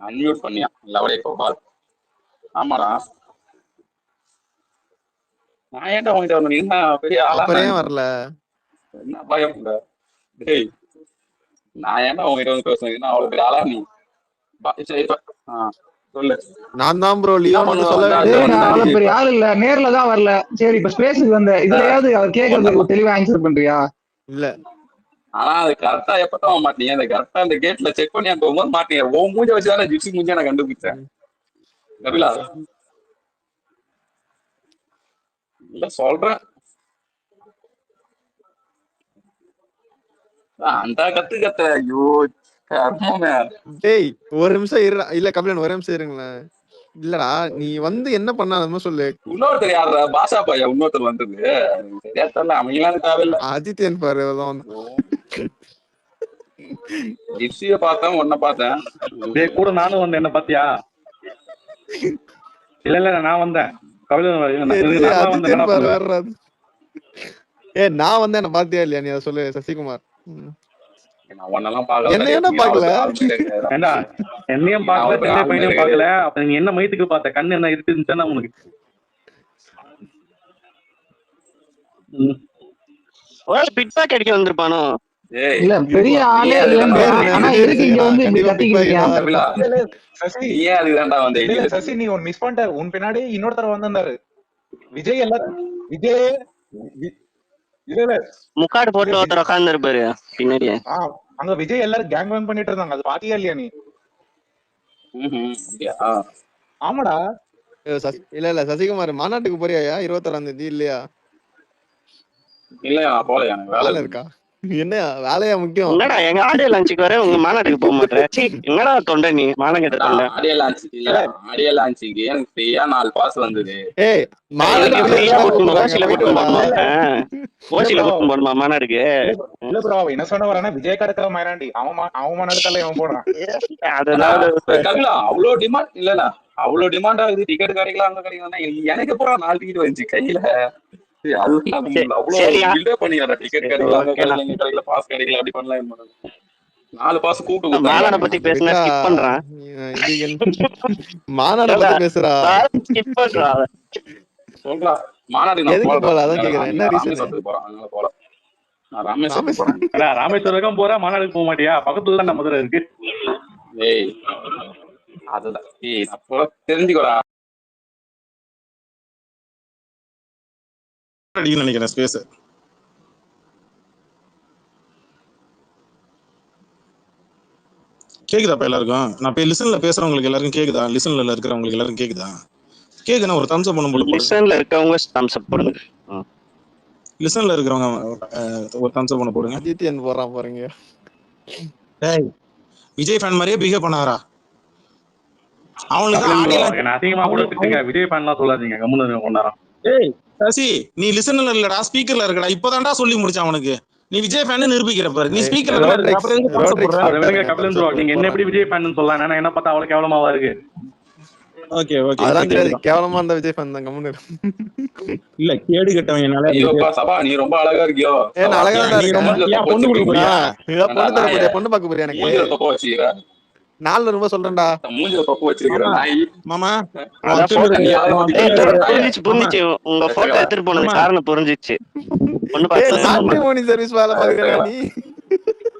Unmute பண்ணியா லவடே கோபால். ஆமாடா நான் ஏன்டா உங்ககிட்ட வரணும்? நீ என்ன பெரிய ஆளா? அப்புறம் ஏன் வரல? என்ன பயம் இல்ல? டேய் நான் ஏன்டா உங்ககிட்ட வந்து பேசுறேன்? என்ன அவ்வளவு பெரிய ஆளா நீ? சரி சொல்லு. நான் தான் ப்ரோ லியோன்னு சொல்ல அவ்வளவு பெரிய ஆள் இல்ல, நேர்ல தான் வரல. சரி இப்ப ஸ்பேஸுக்கு வந்த இதுலயாவது அவர் கேக்குறதுக்கு தெளிவா ஆன்சர் பண்றியா? இல்ல ஆனா அது கரெக்டா எப்பதான் மாட்டீங்க? அந்த கரெக்டா அந்த கேட்ல செக் பண்ணி அங்க போகும்போது மாட்டீங்க. ஓ மூஞ்ச வச்சுதானே ஜிப்சி மூஞ்ச நான் கண்டுபிடிச்சேன். கபிலா இல்ல சொல்றேன். அந்த கத்து ஐயோ கர்மமே. டேய் ஒரு நிமிஷம் இருடா. இல்ல கபிலன் ஒரு நிமிஷம் இருங்களேன். இல்லடா நீ வந்து என்ன பண்ண சொல்லு. இன்னொருத்தர் யாரா? பாஷா பையா இன்னொருத்தர் வந்தது சரியா தெரியல. அவங்களாம் தேவையில்ல. ஆதித்யன் பாரு ஜிப்சிய பார்த்தேன், உன்னை பார்த்தேன். கூட நானும் வந்தேன். என்ன பாத்தியா? இல்ல நான் வந்தேன். நான் வந்து என்ன பாத்தியா இல்லையா? நீ அதை சொல்லு சசிகுமார். என்னையும் பாக்கல, பையனையும் பாக்கல. அப்ப நீங்க என்ன மயத்துக்கு பார்த்த? கண்ணு என்ன இருந்துச்சுன்னா உனக்கு பிட்பேக் அடிக்க வந்திருப்பானோ? இல்ல பெரிய ஆளே ஆனா இருக்கு இங்க வந்து இப்படி கத்திக்கிட்டு சசி நீ ஒன்னு மிஸ் பண்ணிட்டாரு. உன் பின்னாடி இன்னொருத்தர் வந்திருந்தாரு. விஜய் எல்லாரும் விஜய் முக்காடு போட்டு ஒருத்தர் உட்கார்ந்து இருப்பாரு பின்னாடி. அங்க விஜய் எல்லாரும் கேங் பேங் பண்ணிட்டு இருந்தாங்க. அது பாத்தியா இல்லையா நீ? ஆமாடா. இல்ல சசிகுமார் மாநாட்டுக்கு போறியா 21ஆம் தேதி? இல்லையா? இல்லையா போலையா? வேலை இருக்கா? என்ன வேலையா முக்கியம்? என்னடா எங்க ஆடியோ லான்ச்சுக்கு வர உங்க மாநாட்டுக்கு போக மாட்டேன். என்னடா தொண்டை நீ மானங்கட்ட தொண்டை. ஆடியோ லான்ச்சுக்கு இல்ல, ஆடியோ லான்ச்சுக்கு எனக்கு ஃப்ரீயா 4 பாஸ் வந்தது. ஏய் மாநாட்டுக்கு ஃப்ரீயா ஓசில கூட்டிட்டு போணுமா மாநாட்டுக்கு? இல்ல ப்ரோ என்ன சொன்ன வரேன்னா விஜய் கடக்க மாறாண்டி அவன் நடத்தல இவன் போடுறான். கபிலா அவ்வளவு டிமாண்ட் இல்ல, அவ்வளவு டிமாண்ட் ஆகுது. டிக்கெட் கிடைக்கலாம் அங்க கிடைக்கலாம். எனக்கு அப்புறம் 4 டிக்கெட் வந்துச்சு கையில. பத்தி பேசுறா ராமேஸ்வரம் போற மாநாடுக்கு போக மாட்டியா? பக்கத்துல தான் மதுரை இருக்கு. அதுதான் தெரிஞ்சுக்கோடா. நினைக்கிறேன் ஸ்பேஸ். கேக்குதாப்பா எல்லாருக்கும்? நான் போய் லிசன்ல பேசுறவங்களுக்கு எல்லாருக்கும் கேக்குதா? லிசன்ல இருக்கிறவங்களுக்கு எல்லாருக்கும் கேக்குதா? கேக்குனா ஒரு தம்ஸ் அப் பண்ண போடுங்க. லிசன்ல இருக்கவங்க தம்ஸ் அப் பண்ணுங்க. லிசன்ல இருக்கிறவங்க ஒரு தம்ஸ் அப் பண்ண போடுங்க. ஆதித்யன் போறான் பாருங்க. டேய் விஜய் ஃபேன் மாதிரியே பிஹேவ் பண்ணாரா? அவங்களுக்கு அதிகமா கூட திட்டுங்க. விஜய் ஃபேன்லாம் சொல்லாதீங்க. கம்முனு கொண்டாராம். ஏய் சசி நீ லிசன்ல இல்லடா, ஸ்பீக்கர்ல இருக்கடா. இப்பதான்டா சொல்லி முடிச்சான் உனக்கு. நீ விஜய் ஃபேன் நிரூபிக்கிற பாரு. நீ ஸ்பீக்கர்ல நீங்க என்ன எப்படி விஜய் ஃபேன் சொல்லலாம்? நான் என்ன பார்த்தா அவ்வளவு கேவலமாவா இருக்கு? ஓகே ஓகே அதெல்லாம் கேவலமா அந்த விஜய் ஃபேன் தான். கம்முனு இல்ல கேடு கட்டவங்கனால சபா நீ ரொம்ப அழகா இருக்கியோ. ஏன் அழகா தான் பொண்ணு கொடுக்க போறியா? பொண்ணு தர போறியா? பொண்ணு பார்க்க போறியா? எனக்கு 4 ரூபாய் சொல்றேன்டா. மூஞ்சில தொப்ப வச்சிருக்கேன் மாமா. புரிஞ்சிச்சு. உங்க போட்டோ எடுத்துட்டு போனது காரணம் புரிஞ்சிச்சு. பொண்ணு பார்த்து மேட்ரிமோனி சர்வீஸ் வேலை பாக்குறடா நீ.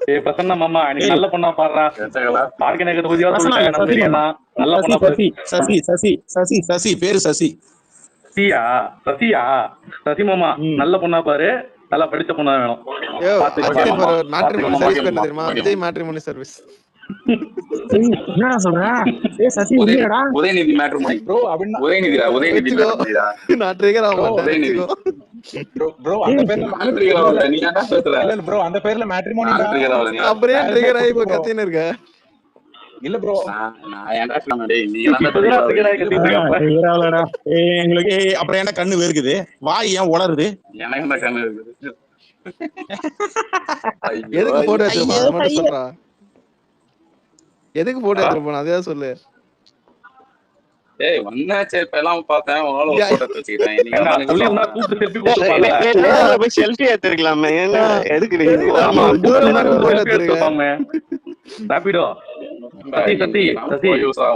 ஏய் பிரசன்னா மாமா நீ நல்ல பொண்ணா பாறடா. மார்க்கெட் புதியா சொல்லுங்க. நம்ம தெரியலாம் நல்ல பொண்ணா. சசி சசி சசி சசி பேரு சசி. சசியா? சசியா? சசி மாமா நல்ல பொண்ணா பாரு. நல்லா படிச்ச பொண்ணா வேணும். மேட்ரிமோனி சர்வீஸ் பண்ண தெரியுமா? Vijay matrimony service. என்னடா சொல்ற? ஏய் சசி உதயடா. Udhayanidhi matrimony bro. அப்படினா உதயநிதிடா. உதயநிதி மேட்ரிமோனிடா. நான் ட்ரிகர் ஆவறேன். உதயநிதி ப்ரோ அந்த பேர்ல ட்ரிகர் ஆவல. நீ என்ன பேசுற? இல்ல ப்ரோ அந்த பேர்ல மேட்ரிமோனி ட்ரிகர் ஆவல. அப்படியே ட்ரிகர் ஆயி இப்ப கத்தின இருக்க. இல்ல ப்ரோ நான் ஏன்டா சொன்ன டேய் நீ என்ன ட்ரிகர் ஆவலடா. ஏய் உங்களுக்கு அப்புறம் என்ன கண்ணு வேர்க்குது? வாய் ஏன் உலருது? எனக்கு என்ன கண்ணு வேர்க்குது? எதுக்கு போட்டோ எடுத்துறா? மட்டும் சொல்றா. எதுக்கு போட்டோ எடுத்துற போன? அதே சொல்லு. ஏய் வந்தாச்சே இப்பலாம் பார்த்தேன். உனால ஒரு போட்டோ வச்சிட்டேன். நீங்க சொல்லினா கூப்பிட்டு செல்ஃபி போட்டு போய் செல்ஃபி எடுத்துக்கலாமே. என்ன எதுக்கு நீ தூரமா போட்டோ எடுத்துறீங்க? ராபிடோ சசி சசி சசி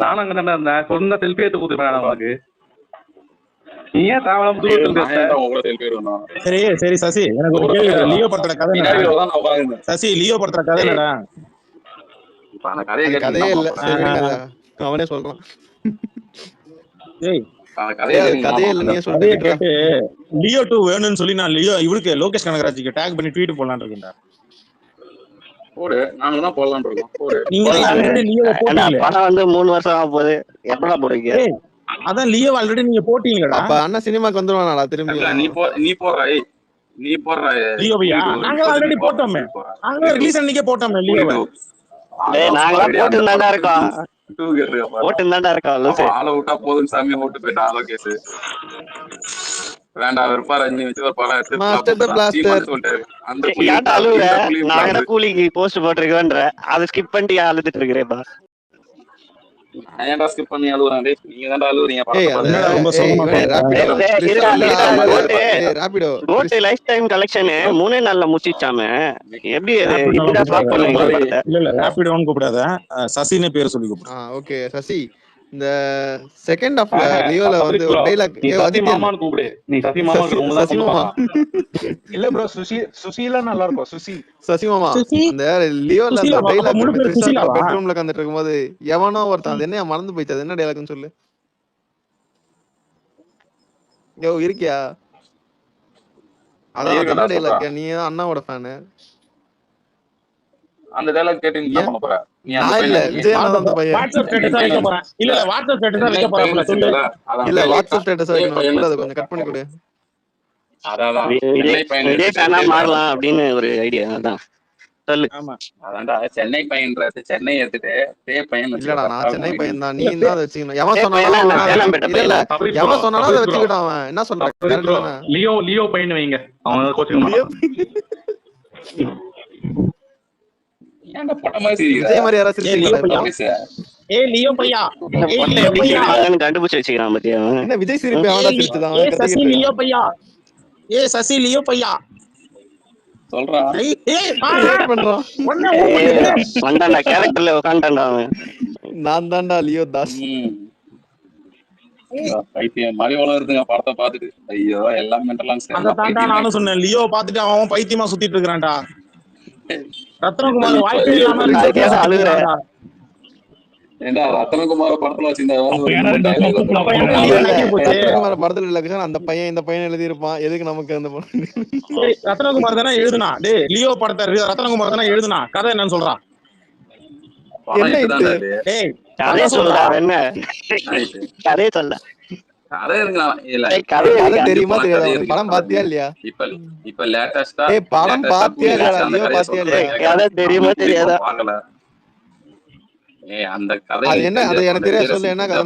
நானும் அங்க தானே இருந்தேன். சொன்ன செல்ஃபி எடுத்து கொடுத்துருப்பேன் உனக்கு. நீ ஏன் தேவையில்லாம தூரத்துல பேசுற? சரி சரி சசி, எனக்கு ஒரு கேள்வி. லியோ படத்தோட கதை என்னடா? சசி, லியோ படத்தோட கதை என்னடா? கதையே இல்ல. அவனே சொல்றான். ஏய் கதையே இல்ல, நீயே கதையை சொல்லிட்டு கேட்டு லியோ 2 வேணும்னு சொல்லி நான் லியோ இவருக்கு லோகேஷ் கனகராஜுக்கு டேக் பண்ணி ட்வீட் போடலான்னு இருக்கேன்டா. போடு, நாங்க தான் போடலாம்னு இருக்கோம். போடு. நீங்க ஆல்ரெடி லியோவை போட்டீங்களே. படம் வந்து 3 வருஷம் ஆக போகுது, எப்படா போடுவீங்க? ஏய், அதான் லியோ ஆல்ரெடி நீங்க போட்டீங்களா? அப்ப அண்ணா சினிமாக்கு வந்துருவானா திரும்பி? நீ போடுற, நீ போடுற லியோவையா? நாங்க ஆல்ரெடி போட்டோமே, நாங்க ரிலீஸ் அன்னைக்கே போட்டோமே லியோவை. நாங்க போட்டுதான்டா இருக்கோம், போட்டுதான்டா இருக்கோம். ஆளை விட்டா போதும் சாமி, ஓட்டு போயிட்டா லோகேஷ். வேண்டாம் வெறுப்பா ரஜினி வச்சு ஒரு படம் எடுத்து ஏன்டா அழுவுற? நாங்க கூலிக்கு போஸ்ட் போட்டிருக்கோன்ற அதை ஸ்கிப் பண்ணிட்டு அழுதுட்டு இருக்கிறேப்பா. ஏன்டா ஸ்கிப் பண்ணி அழுவுறாங்க? நீங்க தான்டா அழுவுறீங்க. கோட் லைஃப் டைம் கலெக்ஷன் 3 நாள்ல முடிச்சிச்சாமே, எப்படி அது? இப்படிதான் ஃபிளாப் பண்ணுவீங்க? இல்ல ராபிடோன்னு கூப்பிடாத, சசினே பேர் சொல்லி கூப்பிடு. ஓகே சசி, இந்த செகண்ட் ஹாஃப்ல லியோல வந்து ஒரு டயலாக் சசி மாமான்னு கூப்பிடு. நீ சசி மாமா சசி மாமா இல்ல ப்ரோ, சுசீலா நல்லா இருக்கும். சசி மாமா அந்த லியோல அந்த டயலாக் பெட்ரூம்ல உட்கார்ந்துட்டு இருக்கும்போது எவனோ ஒருத்தன் அது என்ன மறந்து போயிச்சு, அது என்ன டயலாக்னு சொல்லு. யோ இருக்கியா? அதான் என்ன டயலாக்? நீ அண்ணாவோட ஃபேனு. அந்த டயலாக் கேட்டு நீ என்ன பண்ண போற? இல்ல விஜய் அந்த பையன் வாட்ஸ்அப் ஸ்டேட்டஸா வைக்க போறேன். இல்ல வாட்ஸ்அப் ஸ்டேட்டஸா வைக்க போறேன் சொல்லு. இல்ல வாட்ஸ்அப் ஸ்டேட்டஸா வைக்கணும், அது கொஞ்சம் கட் பண்ணி கொடு. அதான் விஜய் ஃபேனா மாறலாம் அப்படின்னு ஒரு ஐடியா. அதான் சொல்லு. அதான்டா சென்னை பையன்றது, சென்னை எடுத்துட்டு பே பையன். இல்லடா, நான் சென்னை பையன் தான், நீ தான் வச்சுக்கணும். எவன் சொன்னாலும் எவன் சொன்னாலும் அதை வச்சுக்கிட்டான். அவன் என்ன சொல்றான்? லியோ பையன் வைங்க, அவன் கோச்சிக்க கண்டுபிடிச்சு வச்சுக்கிறான் பத்தியா? என்ன விஜய் சிரிப்பு லியோ பையா, ஏ சசி லியோ பையா சொல்றான். வந்தாண்டா கேரக்டர்ல உட்காண்டாண்டா அவன். நான் தான்டா லியோ தாஸ். பைத்தியம் மாதிரி வளருதுங்க படத்தை பாத்துட்டு. ஐயோ எல்லாம் மென்டலா. நானும் சொன்னேன், லியோ பாத்துட்டு அவன் பைத்தியமா சுத்திட்டு இருக்கிறான்டா. ரத்னகுமார் வாய்ப்பே இல்லாம ரத்னகுமார் படத்துல படத்துல இல்ல, அந்த பையன் இந்த பையன் எழுதி இருப்பான். எதுக்கு நமக்கு அந்த ரத்னகுமார் தானே எழுதுனா? டே லியோ படத்தை ரத்னகுமார் தானே எழுதுனா? கதை என்னன்னு சொல்றான்? கதையை சொல்றா, என்ன கதையை சொல்ல தெரியுமா தெரியாது? படம் பாத்தியா இல்லையா? இப்ப லேட்டஸ்டா படம் பாத்தியா இல்லையா? கதை தெரியுமா தெரியாதா? அந்த கதை அது என்ன? அது எனக்கு தெரியாது, சொல்லு என்ன கதை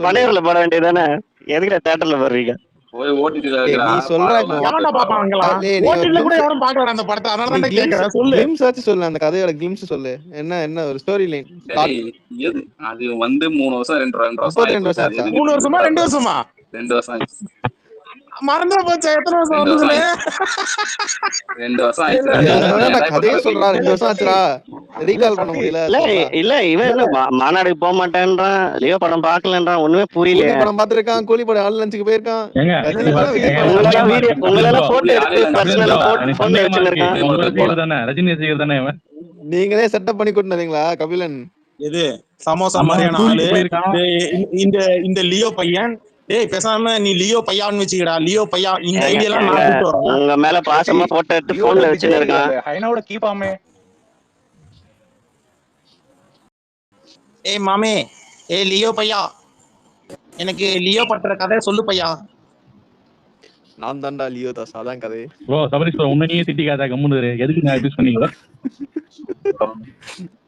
பனையூர்ல போட வேண்டியதானே? எதுக்கு தியேட்டர்ல போடுறீங்க? நீ சொல்ற சொல்லு, அந்த கதையோட கிளிம்ஸ் சொல்லு. என்ன என்ன ஒரு ஸ்டோரி லைன்? அது வந்து 3 வருஷம் 2 வருஷம் 3 வருஷமா 2 வருஷமா 2 வருஷம் மறந்து போச்சு. எத்தனை வருஷம் வந்து 2 வருஷம் ஆயிடுச்சு. கதையை சொல்றா, 2 வருஷம் ஆச்சுடா, ரீகால் பண்ண முடியல. இல்ல இவன் என்ன மாநாடுக்கு போக மாட்டேன்றான், லியோ படம் பாக்கலன்றான், ஒண்ணுமே புரியல. படம் பாத்துருக்கான், கூலி படம் ஆள் லஞ்சுக்கு போயிருக்கான். நீங்களே செட்டப் பண்ணி கொண்டுறீங்களா கபிலன்? இது சமோசா மாதிரியான ஆளு இந்த லியோ பையன். ஏய் பேசாம நீ லியோ பையான்னு வச்சுக்கடா. லியோ பையா இந்த ஐடியாலாம் நான் கூட்டி வரேன். உங்க மேல பாசமா போட்டோ எடுத்து போன்ல வச்சிருக்கான். ஹைனாவோட கீபாமே. ஏய் மாமே, ஏய் லியோ பையா, எனக்கு லியோ பண்ற கதை சொல்லு பையா. நான் தான்டா லியோ தாஸ், அதான் கதை. ப்ரோ சபரிஷ் ப்ரோ, உன்னையே திட்டிக்காத, கம்முனு எதுக்கு நான் யூஸ் பண்ணீங்க?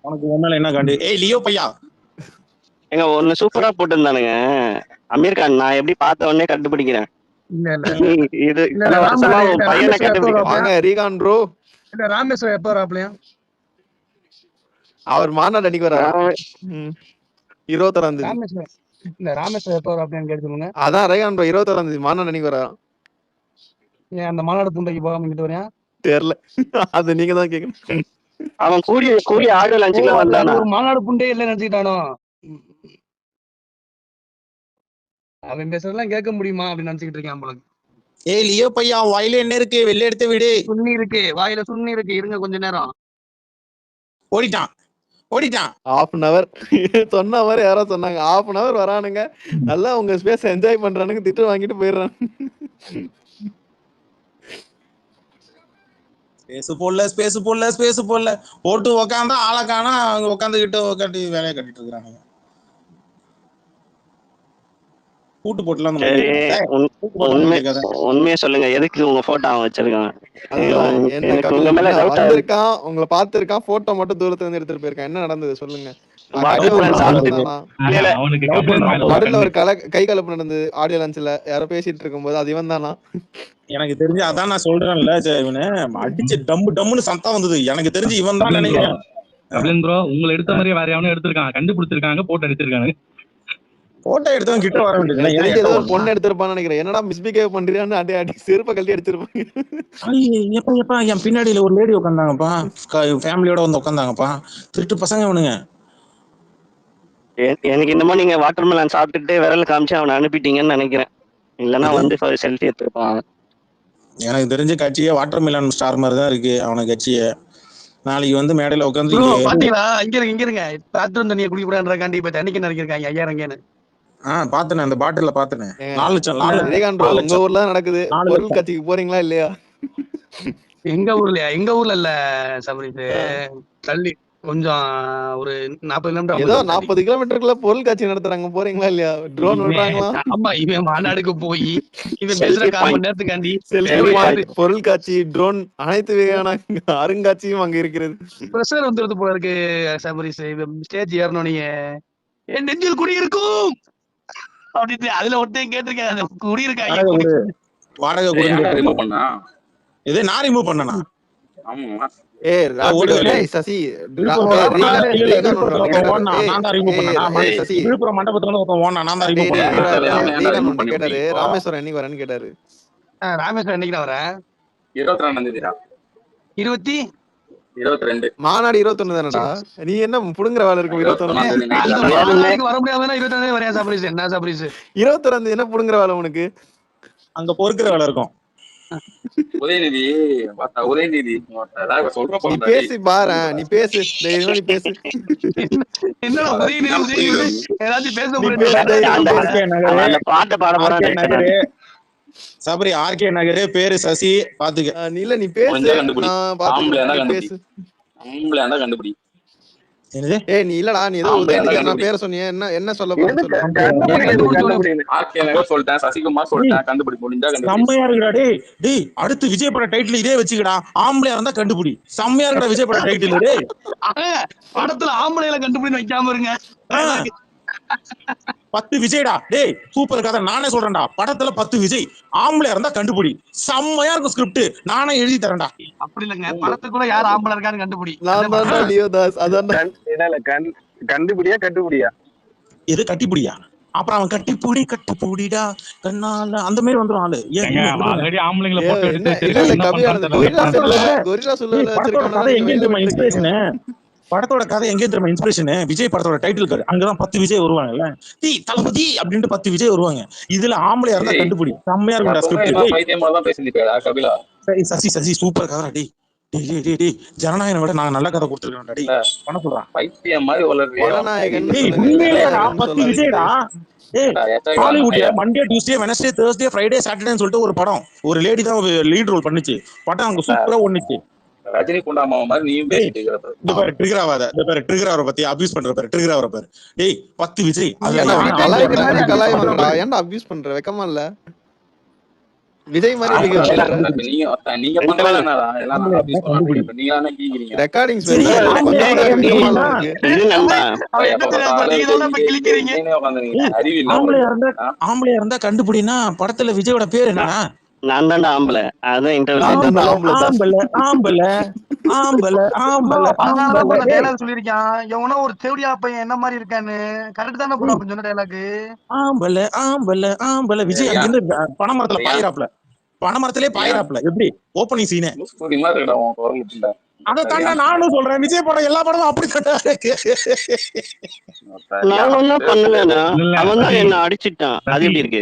உனக்கு உண்மையில என்ன காண்டு? ஏய் லியோ பையா, எங்க ஒன்னு சூப்பரா போட்டுருந்தானுங்க அமீர் கான். நான் எப்படி பார்த்த உடனே கண்டுபிடிக்கிறேன். இது பையனை கண்டுபிடிக்கிறேன். ரீகான் ப்ரோ, இல்ல ராமேஸ்வரம் எப்ப வராப்லையா? அவர் மாநாடு அன்னைக்கு வர்றாரு 21ஆம் தேதி. ராமேஸ்வரம் எப்ப வராப்லையான்னு கேட்டு சொல்லுங்க. அதான் ரீகான் ப்ரோ 21ஆம் தேதி மாநாடு அன்னைக்கு வர்றாரு. ஏன் அந்த மாநாடு புண்டைக்கு போகாம இங்கிட்டு வரேன்? தெரியல. அது நீங்க தான் கேட்கணும். அவன் கூடிய ஆடியோ ஓ, லான்ச்சுக்கு அது வந்தானா? ஒரு மாநாடு புண்டே இல்ல நினைச்சுக்கிட்டானோ? அவன் பேசுறதெல்லாம் கேட்க முடியுமா அப்படின்னு நினைச்சுக்கிட்டு இருக்கேன் போல. ஏய் லியோ பையா, வாயில என்ன இருக்கு? வெளில எடுத்து விடு. சுண்ணி இருக்கு, வாயில சுண்ணி இருக்கு. இருங்க கொஞ்ச நேரம். ஓடிட்டான். ½ an hour சொன்ன மாதிரி யாரோ சொன்னாங்க. ½ an hour வரானுங்க, நல்லா உங்க ஸ்பேஸ் என்ஜாய் பண்றானுங்க, திட்டு வாங்கிட்டு போயிடுறான். ஸ்பேஸ் போடல போட்டு உக்காந்தா ஆளக்கானா அவங்க உட்காந்து வேலையை கட்டிட்டு இருக்கிறானுங்க. கூட்டு போட்டுலாம் உண்மையா சொல்லுங்க, எதுக்கு உங்க போட்டோ அவன் வச்சிருக்கான்? வந்திருக்கான், உங்களை பாத்துருக்கான், போட்டோ மட்டும் தூரத்துல இருந்து எடுத்துட்டு போயிருக்கான். என்ன நடந்தது சொல்லுங்க. நடுல ஒரு கை கலப்பு நடந்தது ஆடியோ லான்ச்ல, யாரோ பேசிட்டு இருக்கும்போது. அது இவன் தானா? எனக்கு தெரிஞ்சு அதான் நான் சொல்றேன்ல, இவனு அடிச்சு டம்முன்னு சத்தம் வந்தது. எனக்கு தெரிஞ்சு இவன் தான் நினைக்கிறேன். ப்ரோ உங்களை எடுத்த மாதிரியே வேற எவனும் எடுத்திருக்காங்க, கண்டுபிடிச்சிருக்காங்க, போட்டோ எடுத்திருக்காங்க. போட்டோ எடுத்தவன் கிட்ட வர வேண்டியது. ஏதோ ஒரு பொண்ணு எடுத்திருப்பான்னு நினைக்கிறேன். என்னடா மிஸ்பிஹேவ் பண்றியான்னு அடி செருப்ப கழட்டி அடிச்சிருப்பாங்க. எப்ப என் பின்னாடியில ஒரு லேடி உட்காந்தாங்கப்பா, ஃபேமிலியோட வந்து உட்காந்தாங்கப்பா. திருட்டு பசங்க இவனுங்க. எனக்கு என்னமோ நீங்க வாட்டர் மெலன் சாப்பிட்டுட்டு விரல் காமிச்சு அவனை அனுப்பிட்டீங்கன்னு நினைக்கிறேன். இல்லன்னா வந்து செல்ஃபி எடுத்துருப்பான். எனக்கு தெரிஞ்ச கட்சியே வாட்டர் மெலன் ஸ்டார் மாதிரி தான் இருக்கு அவனுக்கு கட்சியே. நாளைக்கு வந்து மேடையில உட்காந்து பாத்தீங்களா? இங்க இருங்க பாத்ரூம் தண்ணியை குடிக்கூடாதுக்காண்டி இப்ப தண்ணிக்கு நினைக்கிறாங்க 5000 இங்கன்னு. பாத்தேன், அந்த பாட்டில பாத்தேன். 4 லட்சம் உங்க ஊர்ல நடக்குது. பொருள் கட்சிக்கு போறீங்களா இல்லையா? எங்க ஊர்ல இல்ல சபரிஸ், தள்ளி கொஞ்சம் ஒரு 40 கிலோமீட்டர். ஏதோ 40 கிலோமீட்டருக்குள்ள பொருள் காட்சி நடத்துறாங்க, போறீங்களா இல்லையா? ட்ரோன் விடுறாங்களா? ஆமா, இவன் மாநாடுக்கு போய் இவன் பேசுற 1/4 மணி நேரத்துக்காண்டி பொருள் காட்சி, ட்ரோன், அனைத்து வகையான அருங்காட்சியும் அங்க இருக்கிறது. பிரஷர் வந்துருது போல இருக்கு சபரிஸ். ஸ்டேஜ் ஏறணும்னே என் நெஞ்சில் குடியிருக்கும் அப்படின்னு அதுல ஒருத்தையும் கேட்டிருக்கேன். குடியிருக்காங்க வாடகை ரிமூவ் பண்ணா இது நான் ரிமூவ் பண்ணனா? ஆமா. சசி விழுப்புரம் மண்டபத்துல கேட்டாரு, ராமேஸ்வரம் என்னைக்கு வரேன்னு கேட்டாரு. ராமேஸ்வரம் என்னைக்கு வர? 22 மாநாடு 21 தானடா. நீ என்ன புடுங்குற வேலை இருக்கும்? 21 வர முடியாதுன்னா 22 வரையா சபரிஸ்? என்ன சபரிஸ் 22 என்ன புடுங்குற வேலை உனக்கு? அங்க பொறுக்கிற வேலை இருக்கும். உதயநிதி நீ பேசி பாரு, நீ பேசு, நீ பேசு. என்னடா உதயநிதி ஏதாச்சும் பேச பாட்டு பாட போறாரு சபரி. ஆர்கே நகரு, பேரு சசி. பாத்துக்க. நீ பேசு. கண்டுபிடி. நீ இல்லடா, நீ ஏதோ பேரை சொன்னியே, என்ன சொல்ல போறேன்னு சொல்லிட்டேன். சசிகுமார் சொல்லிட்டேன், கண்டுபிடி. முடிஞ்சா செம்மையா இருக்குடா. டேய் அடுத்து விஜய் பட டைட்டில் இதே வச்சுக்கடா, ஆம்பளையா இருந்தா கண்டுபிடி. செம்மையா இருக்குடா விஜய் பட டைட்டில். டேய் படத்துல ஆம்பளையில கண்டுபிடி வைக்காம இருங்க. 10 விஜய்டா. டேய் சூப்பர் கதை, நானே சொல்றேன்டா. படத்துல 10 விஜய், ஆம்பளையா இருந்தா கண்டுபிடி. செம்மையா இருக்கும் ஸ்கிரிப்ட், நானே எழுதி தரேன்டா. அப்படி இல்லங்க, படத்துக்குள்ள யார் ஆம்பளை இருக்கான்னு கண்டுபிடி. கண்டுபிடியா இது கட்டிப்பிடியா? அப்புறம் அவன் கட்டிப்பூடிடா கண்ணால அந்த மாதிரி வந்துடும் ஆளு. படத்தோட கதை எங்க தெரியுமா இன்ஸ்பிரேஷன்? விஜய் படத்தோட டைட்டில் கார்டு, அங்கதான் 10 விஜய் வருவாங்கல்ல. தளபதி அப்படின்ட்டு 10 விஜய் வருவாங்க. இதுல ஆம்பளையா இருந்தா கண்டுபிடி. செம்மையா இருக்கும். சசி சூப்பர் கதை. டேய் ஜனநாயகனை விட நான் நல்ல கதை கொடுத்துருக்கேன். பண்ண சொல்றான் பைத்தியம் மாதிரி ஜனநாயகன். 10 விஜய்டா. ஹாலிவுட்ல Monday, Tuesday, Wednesday, Thursday, Friday, சாட்டர்டேன்னு சொல்லிட்டு ஒரு படம், ஒரு லேடி தான் லீட் ரோல் பண்ணுச்சு. படம் அங்க சூப்பரா ஒண்ணுச்சு. ரஜினி குண்டாமா மாதிரி நீயும் பேசிட்டு இருக்க. ட்ரிகர் ஆவாத. ட்ரிகர் ஆவற பத்தி அபியூஸ் பண்ற பாரு. ட்ரிகர் ஆவற பாரு. டேய் 10 விஜய் ஏன்டா அபியூஸ் பண்ற? வெக்கமா இல்ல? விஜய் மாதிரி நீங்க பண்றதா எல்லாம் ரெக்கார்டிங்ஸ் ஆம்பளையா இருந்தா கண்டுபிடினா படத்துல விஜயோட பேர் என்ன? நான் தான்டா ஆம்பளை. அதான் சொல்லிருக்கான். எவனோ ஒரு தேவடியா பையன் என்ன மாதிரி இருக்கான்னு. கரெக்ட் தானே சொன்ன டைலாக். ஆம்பளை விஜய் அங்கிருந்து பனைமரத்துல பாயிராப்ல. பனைமரத்திலே பாயிராப்ல எப்படி ஓப்பனிங் சீனே மாதிரி இருக்கடா உன் குரல். அதை தாண்டா நானும் சொல்றேன். விஜய் படம் எல்லா படமும் அப்படி தாண்டா இருக்கு. நான் ஒன்னும் பண்ணலன்னா அவன் தான் என்ன அடிச்சிட்டான். அது எப்படி இருக்கு?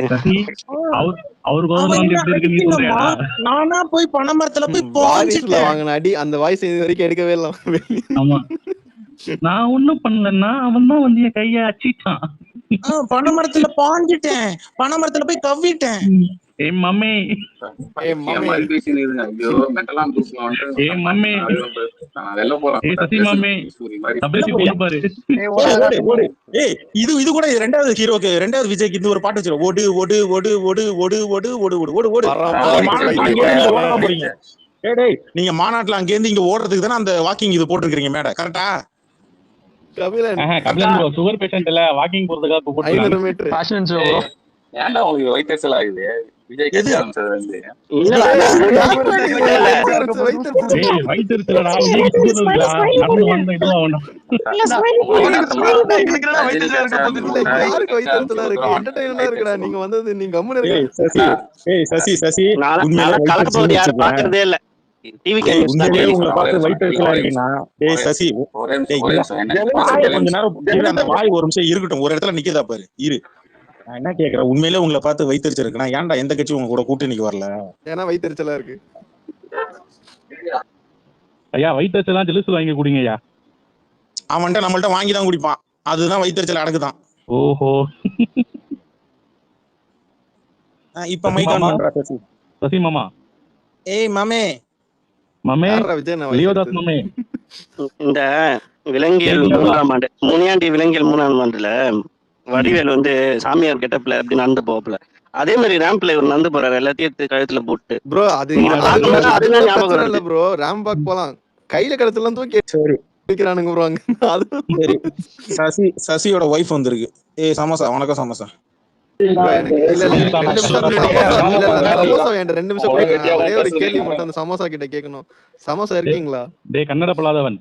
நானா போய் பனைமரத்துல போய் வாங்கின அடி அந்த வாய்ஸ் இது வரைக்கும் எடுக்கவே இல்லை. நான் ஒண்ணும் பண்ணலன்னா அவன் தான் வந்து என் கைய அடிச்சிட்டான். பனைமரத்துல பாஞ்சிட்டேன், பனைமரத்துல போய் கவ்விட்டேன். ஏ மம்மி இது கூட ரெண்டாவது ஹீரோக்கு ரெண்டாவது விஜய்க்கு இந்த ஒரு பாட்டு வச்சிருக்கோம். ஓடு ஓடு ஓடு ஓடு ஓடு ஓடு ஓடு ஓடு ஓடு போறீங்க. டேய் நீங்க மாநாட்டுல அங்க இருந்து இங்க ஓடுறதுக்கு தானே அந்த வாக்கிங் இது போட்டுருக்கீங்க மேடை, கரெக்டா? கபிலன் சுகர் பேஷண்ட் இல்ல, வாக்கிங் போறதுக்காக 500 மீட்டர். ஏன்டா உங்களுக்கு வயிற்றுச்சல் ஆகுது? விஜய் கட்சி ஆரம்பிச்சது நீங்க வந்தது நீங்க பாக்குறதே இல்ல. வாய் ஒரு நிமிஷம் இருக்கட்டும், ஒரு இடத்துல நிக்கதா பாரு இரு. நான் என்ன கேக்குறேன், உண்மையிலே உங்களை பார்த்து வயிற்றுச்சல் இருக்குன்னா ஏன்டா எந்த கட்சி உங்க கூட கூட்டணிக்கு வரல? ஏன்னா வயிற்றுச்சலா இருக்கு. ஐயா வயிற்றுச்சலாம் ஜெலுசு வாங்கி குடிங்க ஐயா. அவன்கிட்ட நம்மள்ட்ட வாங்கி தான் குடிப்பான், அதுதான் வயிற்றுச்சல் அடக்குதான். ஓஹோ இப்ப மைக்கான் பண்றா சசி. சசி மாமா. ஏய் மாமே மாமே லியோதாஸ் மாமே. இந்த விலங்கியல் 3ஆம் ஆண்டு முனியாண்டி விலங்கியல் 3ஆம் ஆண்டுல வடிவேல் வந்து சாமியார் கெட்டப்ல அப்படி நடந்து போகல, அதே மாதிரி ரேம்ப்ல இவர் நடந்து போறாரு எல்லாத்தையும் கழுத்துல போட்டு. ப்ரோ அது ஞாபகம் இல்ல ப்ரோ. ரேம்ப் வாக் போலாம், கையில கழுத்துல தூக்கி வைக்கிறானுங்க ப்ரோ. சரி சசியோட வைஃப் வந்திருக்கு. ஏய் சமோசா, வணக்கம் சமோசா. சமோசா கிட்ட கேட்கணும், சமோசா இருக்கீங்களா? கன்னட பலாதவன்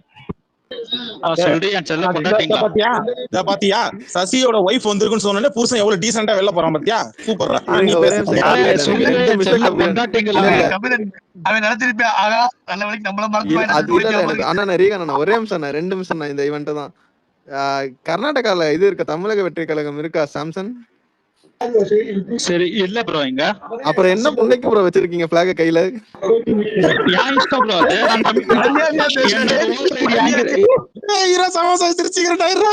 பாத்தியா சசியோட வைஃப் வந்திருக்குன்னு சொன்னே புருஷன் எவ்வளவு டீசெண்டா வெளில போறான் பாத்தியா? சூப்பர். ஒரே நிமிஷம் 2 நிமிஷம் இந்த ஈவென்ட் தான். கர்நாடகால இது இருக்க தமிழக வெற்றி கழகம் இருக்கா சாம்சன்? சரி இல்ல ப்ரோ. இங்க அப்புறம் என்ன புண்டைக்கு ப்ரோ வச்சிருக்கீங்க பிளாக் கையில? ஏன் இஷ்டம் ப்ரோ அது. ஈரா சமோசா சிரிச்சிக்கிறடா ஈரா.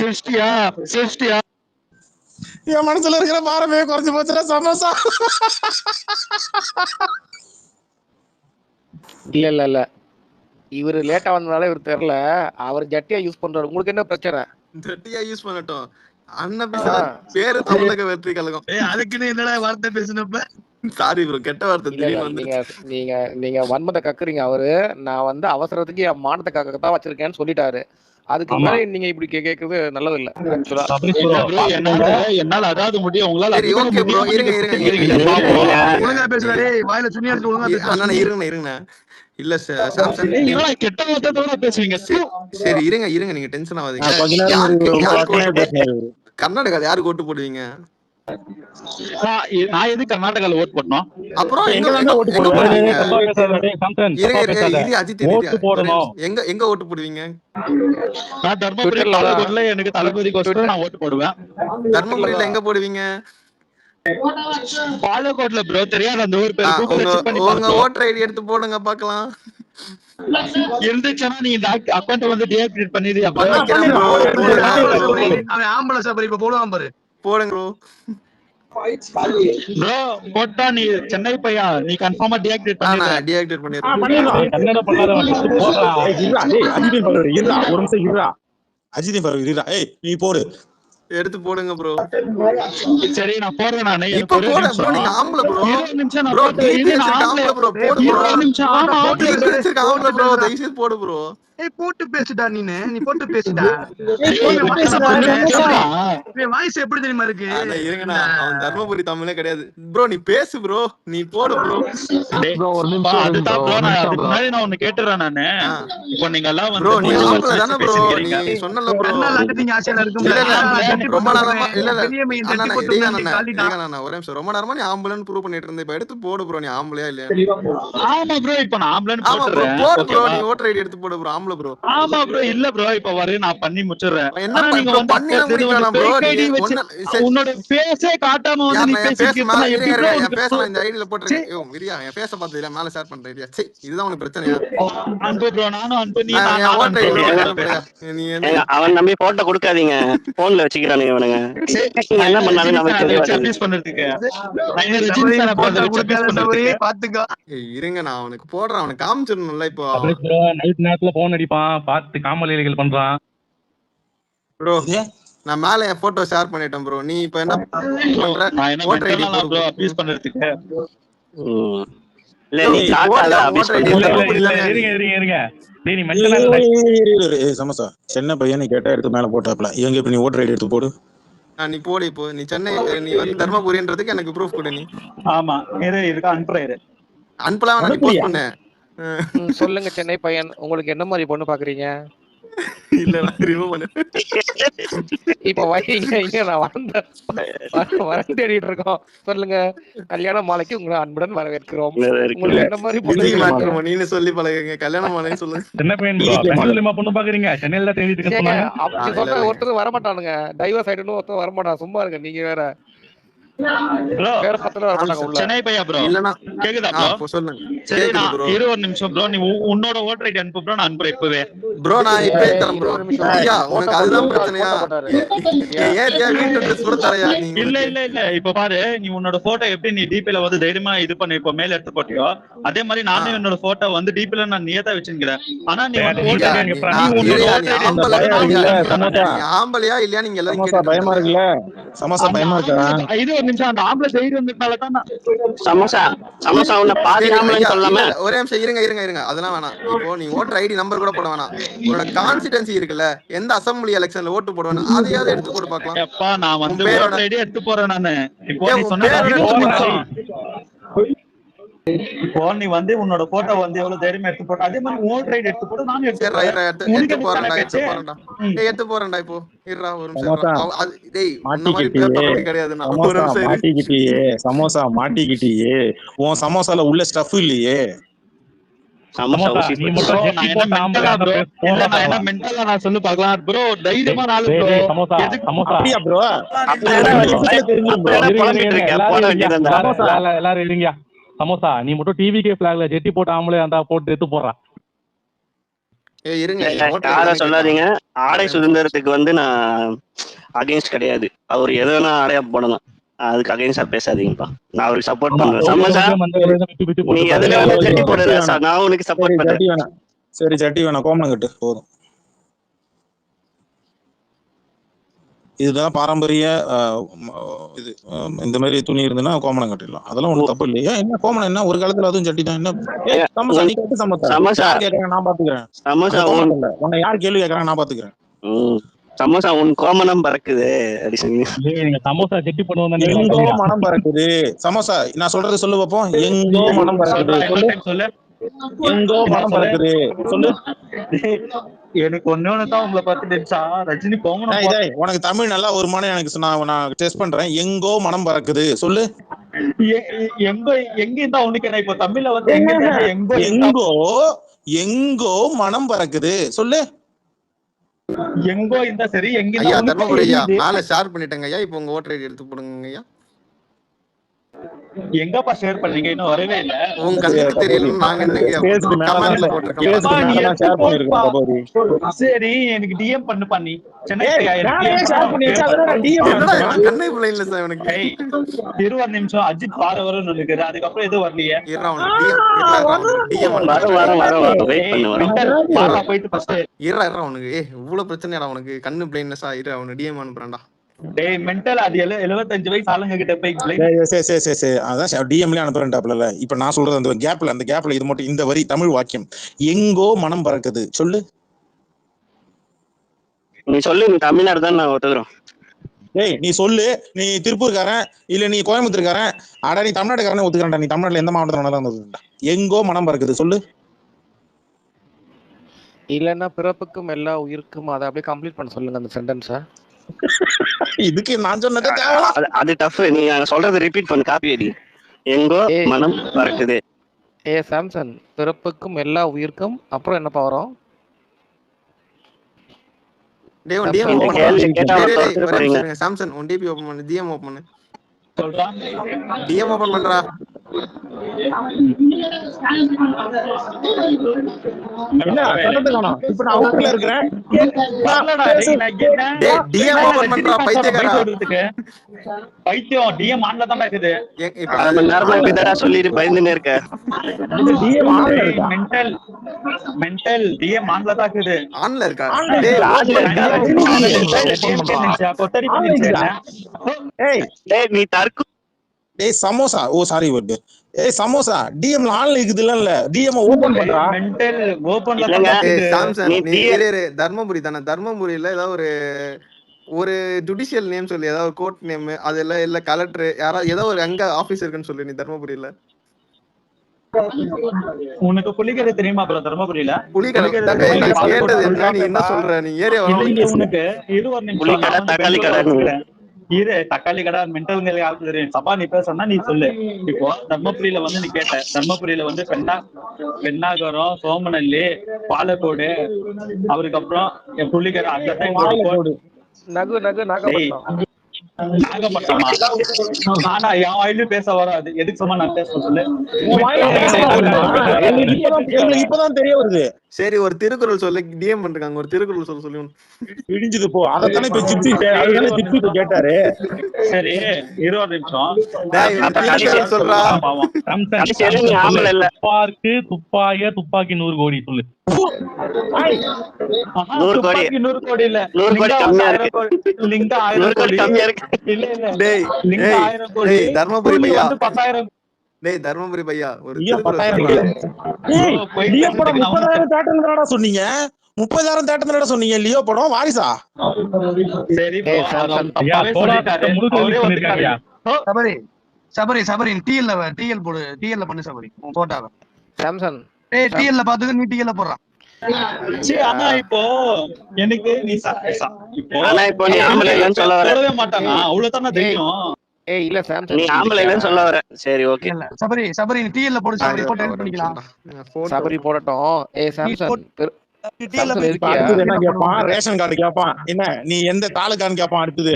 சிஸ்டியா என் மனசுல இருக்கிற பாரமே குறைஞ்சு போச்சுடா சமோசா. இல்ல இவரு லேட்டா வந்தனால இவரு தெரியல. அவர் ஜட்டியா யூஸ் பண்றாரு. உங்களுக்கு என்ன பிரச்சனை? ஜட்டியா யூஸ் பண்ணட்டும். அண்ணன் பேரு தமிழக வெற்றி கழகம். அதுக்குன்னு என்னடா வார்த்தை பேசுனப்ப? சாரி ப்ரோ, கெட்ட வார்த்தை. நீங்க வன்மத்தை கக்குறீங்க. அவரு நான் வந்து அவசரத்துக்கு என் மானத்தை கக்கத்தான் வச்சிருக்கேன்னு சொல்லிட்டாரு. அதுக்கு மேல நீங்க இப்படி கேக்குறது நல்லது இல்ல. என்னால அதாவது முடியும், உங்களால ஒழுங்கா பேசுறாரு. வாயில சுண்ணி எடுத்து ஒழுங்கா இருங்க இல்ல சாம்சங் கெட்ட வார்த்தை பேசுவீங்க. சரி இருங்க நீங்க டென்ஷன் ஆகாதீங்க. கர்நாடகா யாருக்கு ஓட்டு போடுவீங்க? நான் எது கர்நாடகால ஓட் பண்ணோம்? அப்புறம் எங்க ஓட்டு போடுவீங்க? நான் தர்மபுரியில எனக்கு தளபதிக்கோசரம் நான் ஓட்டு போடுவேன். தர்மபுரியில எங்க போடுவீங்க? பாலக்கோட்ல ப்ரோ, தெரியாது அந்த ஊர் பேர். உங்க ஓட்டர் ஐடி எடுத்து போடுங்க பாக்கலாம். இருந்துச்சுன்னா நீ இந்த அக்கவுண்ட் வந்து டீஆக்டிவேட் பண்ணிடுறியா? அவன் ஆம்பளை சார் இப்ப போடுவான் பாரு. போடுங்க ப்ரோ. போட்டா நீ சென்னை பையா, நீ கன்ஃபார்மா டீஆக்டிவேட் பண்ணிடுற. டீஆக்டிவேட் பண்ணிடுறேன். கன்னட பல்லாதவன் போடுறா. அஜித் பரவர் இருடா, ஒரு நிமிஷம் இருடா. அஜித் பரவர் இருடா. ஏய் நீ போடு, எடுத்து போடுங்க ப்ரோ. சரி நான் போறேன். நானே இப்ப போடு ப்ரோ. நீங்க ஆம்பள ப்ரோ. ப்ரோ ஆம்பள ப்ரோ. போடு ப்ரோ. ஆம்பள ப்ரோ. தயவு செய்து போடு ப்ரோ. போட்டு பேசுடா நீ போட்டு பேசுடா. வாய்ஸ் எப்படி தெரியுமா இருக்கு? இருங்கண்ணா, அவன் தர்மபுரி தமிழே கிடையாது ப்ரோ. நீ பேசு ப்ரோ, நீ போடு ப்ரோ. அதுதான் ப்ரோ, நான் அதுக்கு முன்னாடி நான் ஒண்ணு கேட்டுறேன் நானு. இப்போ நீங்க எல்லாம் ப்ரோ நீ வந்து ஆம்பளை தானே ப்ரோ, நீ சொன்னல ப்ரோ. ரொம்ப நேரமா ஒரே நிமிஷம், ரொம்ப நேரமா நீ ஆம்பளைன்னு ப்ரூவ் பண்ணிட்டு இருந்த. இப்ப எடுத்து போடு ப்ரோ, நீ ஆம்பளையா இல்லையா? ஆமா ப்ரோ, இப்ப நான் ஆம்பளைன்னு ஆமா ப்ரோ, போட்டுறேன். போடு ப்ரோ, நீ ஓட்டர் ஐடி எடுத்து போடு ப்ரோ, ஆம்பளை ப்ரோ. ஆமா ப்ரோ, இல்ல ப்ரோ, இப்ப வர நான் பண்ணி முடிச்சிடுறேன். என்ன நீங்க வந்து பண்ணிலாம் முடிக்கலாம் ப்ரோ. நீ உன்னோட ஃபேஸே காட்டாம வந்து நீ பேசிட்டு மேல எப்படி இருங்க, ப்ரோ என் ஃபேஸ் நான் இந்த ஐடில போட்டுறேன். யோ விரியா, என் ஃபேஸ பார்த்தது இல்ல, மேல ஷேர் பண்ற ஐடியா. சீ, இதுதான் உனக்கு பிரச்சனையா? அன்பு ப்ரோ, நானும் அன்பு, நீ அவன் நம்பி போட்டோ கொடுக்காதீங்க, போன்ல வச்சுக்கிறானுங்க இவனுங்க. என்ன பண்ணாலும் நமக்கு அபியூஸ் பண்றதுக்கு பாத்துக்கோ. இருங்க, நான் அவனுக்கு போடுறேன், அவனுக்கு காமிச்சிடணும்ல. இப்போ நைட் நேரத்துல போன் அடிப்பான், பார்த்து காமலீலைகள் பண்றான் ப்ரோ. நான் மேல என் போட்டோ ஷேர் பண்ணிட்டேன் ப்ரோ. நீ இப்ப என்ன பண்ற? ஓட்டர் ஐடி ப்ரோ அபியூஸ் பண்றதுக்கு இல்ல நீ காட்டாத அபியூஸ் சமோசா சென்னை பையன் கேட்டா எடுத்து மேல போட்டாப்ல. எங்க இப்ப நீ ஓட்டர் ஐடி எடுத்து போடு. நீ போடு. இப்போ நீ சென்னை, நீ வந்து தர்மபுரின்றதுக்கு எனக்கு ப்ரூஃப் கொடு நீ. ஆமா, இதுக்கு அனுப்புறேன். அனுப்பலாம், நான் போஸ்ட் பண்ணேன். சொல்லுங்க சென்னை பையன், உங்களுக்கு என்ன மாதிரி பொண்ணு பாக்குறீங்க? இல்ல நான் ரிமூவ் பண்ணேன். இப்ப வைங்க, நான் வரேன் தேடிட்டு இருக்கோம். சொல்லுங்க, கல்யாண மாலைக்கு உங்களை அன்புடன் வரவேற்கிறோம். உங்களுக்கு என்ன மாதிரி பொண்ணு? நீங்க சொல்லி பழகுங்க, கல்யாண மாலைன்னு சொல்லுங்க. என்ன பையன் பெங்களூர்ல பொண்ணு பாக்குறீங்க? சென்னையில தேடிட்டு இருக்கீங்க. அப்படி சொன்னா ஒருத்தர் வரமாட்டானுங்க, டைவர்ஸ் ஆயிடுன்னு ஒருத்தர் வரமாட்டான். சும்மா இருங்க நீங்க வேற. சென்னை பையா ப்ரோ, கேக்குதா ப்ரோ? சொல்லுங்க. சரி, நான் ஒரு நிமிஷம் ப்ரோ, நீ உன்னோட ஓட்டர் ஐடி அனுப்பு ப்ரோ, நான் அனுப்புறேன் இப்பவே. ப்ரோ நான் இப்பவே தரேன் ப்ரோ. ஐயா உனக்கு அதுதான் பிரச்சனையா? ஏரியா வீட்டு அட்ரஸ் கூட தரையா நீ? இல்ல இப்ப பாரு, நீ உன்னோட போட்டோ எப்படி நீ டிபில வந்து தைரியமா இது பண்ணி இப்போ மேல எடுத்து போட்டியோ, அதே மாதிரி நானே என்னோட போட்டோ வந்து டிபில நான் நியதா வச்சிருக்கேன். ஆனா நீ ஆம்பளையா இல்லையா நீங்க எல்லாரும் பயமா இருக்குல்ல? சமோசா பயமா இருக்கா? இது ஒரு நிமிஷம், அந்த ஆம்பளை தைரியம் இருந்ததுனால தான் சமோசா உன்னை பாதி ஆம்பளைன்னு சொல்லாம. ஒரே நிமிஷம் இருங்க. அதெல்லாம் வேணாம். இப்போ நீ ஓட்டர் ஐடி நம்பர் கூட போட வேணாம். உன்னோட கான்ஸ்டிடன்சி இருக்குல்ல, எந்த அசம்பிளி எலெக்ஷன்ல ஓட்டு போடுவேன் அதையாவது எடுத்து போட்டு பார்க்கலாம். அப்பா நான் வந்து ஓட்டர் ஐடி எடுத்து போறேன் நானு. இப்போ நீ வந்து உன்னோட போட்டோ வந்து எவ்வளவு தைரியமா எடுத்து போட்ட, அதே மாதிரி ஓட்டர் ஐடி எடுத்து போட்டு நானும் எடுத்து போறேன்டா. இப்போ இருடா ஒரு நிமிஷம். டேய் அந்த மாதிரி பேப்பர் கிடையாது. நான் ஒரு நிமிஷம் மாட்டிக்கிட்டியே சமோசா, மாட்டிக்கிட்டியே. உன் சமோசால உள்ள ஸ்டஃப் இல்லையே. நான் சொல்லு பாக்கலாம் ப்ரோ, தைரியமா நாலு ப்ரோ. எல்லாரும் இருங்க. சமோசா நீ மட்டும் டிவிகே பிளாக்ல ஜெட்டி போட்டு ஆம்பளை அந்த போட்டு எடுத்து போடுறான். சொல்லாதீங்க, ஆடை சுதந்திரத்துக்கு வந்து நான் அகைன்ஸ்ட் கிடையாது. அவர் எதுனா ஆடையா போடலாம், அதுக்கு அகைன்ஸ்டா பேசாதீங்கப்பா. நான் அவருக்கு சப்போர்ட் பண்றேன். சமோசா நீ எதுல ஜெட்டி போடுற, நான் உனக்கு சப்போர்ட் பண்றேன். சரி ஜட்டி வேணாம், கோமணம் கட்டு போதும். இதுதான் பாரம்பரிய இது. இந்த மாதிரி துணி இருந்துன்னா கோமணம் கட்டிடலாம், அதெல்லாம் ஒன்றும் தப்பு இல்லையா? என்ன கோமணம் என்ன ஒரு காலத்துல அதுவும் சட்டி தான். என்ன சமோசா நீ கட்டு சமோசா கேட்கறாங்க, நான் பாத்துக்கிறேன். சமோசா உன்னை யார் கேள்வி கேட்கறாங்க, நான் பாத்துக்கிறேன். சமோசா உன் கோமணம் பறக்குது. சமோசா செட்டி பண்ணுவோம். எங்கோ மனம் பறக்குது. சமோசா நான் சொல்றது சொல்லு பாப்போம். எங்கோ மனம் பறக்குது சொல்லு. எங்கோ மனம் பறக்குது சொல்லு. எனக்கு ஒன்னொன்னுதான் உங்களை பார்த்து தெரிஞ்சா ரஜினி கோமணம். உனக்கு தமிழ் நல்லா ஒரு மனம் எனக்கு நான் டெஸ்ட் பண்றேன். எங்கோ மனம் பறக்குது சொல்லு. எங்க இருந்தா உனக்கு இப்போ தமிழ்ல வந்து எங்கோ எங்கோ மனம் பறக்குது சொல்லு. எங்கோ இருந்தா சரி, எங்க தர்மபுரி ஐயா மேல ஷேர் பண்ணிட்டேங்க ஐயா. இப்போ உங்க ஓட்டர் ஐடி எடுத்து போடுங்க ஐயா. எங்கப்பா ஷேர் பண்ணீங்க? இன்னும் வரவே இல்ல. உங்க கண்ணுக்கு தெரியல, நாங்க கமெண்ட்ல போட்டுருக்கோம். சரி எனக்கு டிஎம் பண்ணி சென்னை இருபது நிமிஷம் அஜித் வார வரன்னு இருக்குது. அதுக்கப்புறம் எதுவும் வரலையே. போயிட்டு ஃபர்ஸ்ட் உனக்கு இவ்வளவு பிரச்சனைடா, உனக்கு கண்ணு பிளைண்ட்னஸா இரு, அவனு டிஎம் அனுப்புறான்டா. டேய் மென்டல், அது 75 வயசு ஆளுங்க கிட்ட போய் அதான் டிஎம்ல அனுப்புறேன்டாப்ல. இப்ப நான் சொல்றது அந்த கேப்ல இது மட்டும், இந்த வரி தமிழ் வாக்கியம் எங்கோ மனம் பறக்குது சொல்லு. நீ சொல்லு, நீ தமிழ்நாடு தான் நான் ஒத்துக்கிறோம். ஏய் நீ சொல்லு, நீ திருப்பூர்காரன் இல்ல நீ கோயம்புத்தூர்காரன், ஆடா நீ தமிழ்நாட்டுக்காரனே ஒத்துக்கிறேன்டா. நீ தமிழ்நாட்டுல எந்த மாவட்டத்துல தான் எங்கோ மனம் பறக்குது சொல்லு. இல்லன்னா பிறப்புக்கும் எல்லா உயிருக்கும் அதை அப்படியே கம்ப்ளீட் பண்ண சொல்லுங்க அந்த சென்டென்ஸ. இதுக்கு நான் சொன்னதே அது டஃப். நீ சொல்றதை ரிப்பீட் பண்ணு, காப்பி அடி. எங்கோ மனம் பறக்குது. சாம்சன், பிறப்புக்கும் எல்லா உயிருக்கும் அப்புறம் என்னப்பா வரும்? டேய் உன் டிஎம் ஓபன் பண்ணு. சாம்சன் உன் டிபி ஓபன் பண்ணு, டிஎம் ஓபன் பண்ணு. சொல்றா டிஎம் ஓபன் பண்றா. என்ன சத்தத்தை காணோம்? இப்ப நான் அவுட்ல இருக்கறேன். டேய் டிஎம் ஓபன் பண்றா பைத்தியக்காரா. பைத்தியம் டிஎம் ஆன்ல தான் இருக்குது. இப்ப நம்ம நேரமா இப்படிடா சொல்லிட்டு பயந்துனே இருக்க. டிஎம் ஆன்ல இருக்கா? மென்டல் டிஎம் ஆன்ல தான் இருக்குது. ஆன்ல இருக்கா? டேய் ஆன்ல இருக்கா? ஏய் டேய் நீ தர்க்கு. டேய் சமோசா. ஓ சாரி வர்ட். ஏய் சமோசா டிஎம் ஆன்ல இருக்குதுல இல்ல? டிஎம் ஓபன் பண்றா. மென்டல் ஓபன்ல தான் இல்லங்க. இருக்குது. சாம்சன் நீ தர்மபுரி தானே? தர்மபுரியில ஏதாவது ஒரு ஜுடிஷியல் நேம் சொல்லி, ஏதாவது கோர்ட் நேம் அதெல்லாம் இல்ல கலெக்டர் யாராவது ஏதோ ஒரு அங்க ஆபீஸ் இருக்குன்னு சொல்லு நீ தர்மபுரியில. உனக்கு புலிகரை தெரியுமா ப்ரோ? தர்மபுரியில புலிகரை கேட்டது என்ன? நீ என்ன சொல்ற? நீ ஏரியா உனக்கு இது ஒரு நிமிஷம். புலிகடை தக்காளி கடை. இது தக்காளி கடை மென்டல் யாருக்கு தெரியும்? சபா நீ பேசணும்னா நீ சொல்லு. இப்போ தர்மபுரியில வந்து நீ கேட்ட, தர்மபுரியில வந்து பெண்ணாகரம், சோமநல்லி, பாலக்கோடு, அவருக்கு அப்புறம் புலிகரை அந்த டைம் நாகப்பட்டினம். நாகப்பட்டினமா? ஆனா என் வாயிலும் பேச வராது. எதுக்கு சொன்னா நான் பேச சொல்லு. இப்பதான் தெரிய வருது. சரி ஒரு திருக்குறள் சொல்லு. டிஎம் பண்றாங்க, ஒரு திருக்குறள் சொல்லு. இடிஞ்சது போ. அதத்தானே இப்ப ஜிப்சி கேட்டாரு. சரி 20 நிமிஷம் சொல்றா. துப்பாய துப்பாக்கி 100 கோடி சொல்லு. 100 கோடி. 100 கோடி இல்ல, 100 கோடி கம்மியா இருக்கு. லிங்க 100 கோடி கம்மியா இருக்கு. இல்ல இல்ல டேய் லிங்க 1000 கோடி. தர்மபுரி பையா, 10,000. டேய் தர்மபுரி பையா ஒரு 30,000 தேட்டர்ல சொன்னீங்க. 30,000 தேட்டர்ல சொன்னீங்க. லியோ படம் வாரிசா? சரி சபரி டிஎல் போடு. டிஎல்ல பண்ணு சபரி போட்டாவ. சாம்சன் டிஎல்ல பாத்துக்க, நீ டிஎல்ல போடுறான். ஆனா இப்போ எனக்கு நீ ஆனா இப்போ நீ ஆம்பளை இல்லன்னு சொல்ல வர. சொல்லவே மாட்டானா? அவ்வளவுதானே தெரியும். இல்ல சாம்சன் நீ ஆம்பளை இல்லன்னு சொல்ல வர. சரி ஓகே. சபரி நீ டிஎல்ல போடு. சபரி போட்டு எடிட் பண்ணிக்கலாம். சபரி போடட்டும். சாம்சன் என்ன கேப்பான்? Ration card கேப்பான். என்ன நீ எந்த தாலுகான்னு கேப்பான். அடுத்தது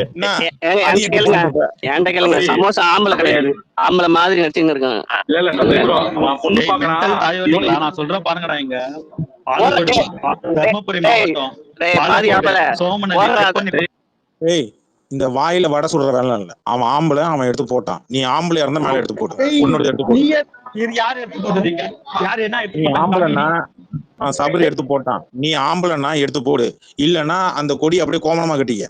ஏன்ட கேளுங்க. சமோசா ஆம்பளை கிடையாது, ஆம்பளை மாதிரி நடிச்சுன்னு இருக்காங்க. பொண்ணு பாக்கலாம். நான் சொல்றேன் பாருங்கடா. இங்க தர்மபுரி மாவட்டம் சோமநல்லி. ஏய் இந்த வாயில வடை சுடுற வேலை இல்ல. அவன் ஆம்பளை, அவன் எடுத்து போட்டான். நீ ஆம்பளையா இருந்தா மேல எடுத்து போட்டு உன்னோட எடுத்து போட்டு. யாரு எடுத்து போடுறீங்க? யாரு என்ன நீ ஆம்பளைன்னா சபரி எடுத்து போட்டான். நீ ஆம்பளைன்னா எடுத்து போடு. இல்லன்னா அந்த கொடி அப்படியே கோமணமா கட்டிக்க.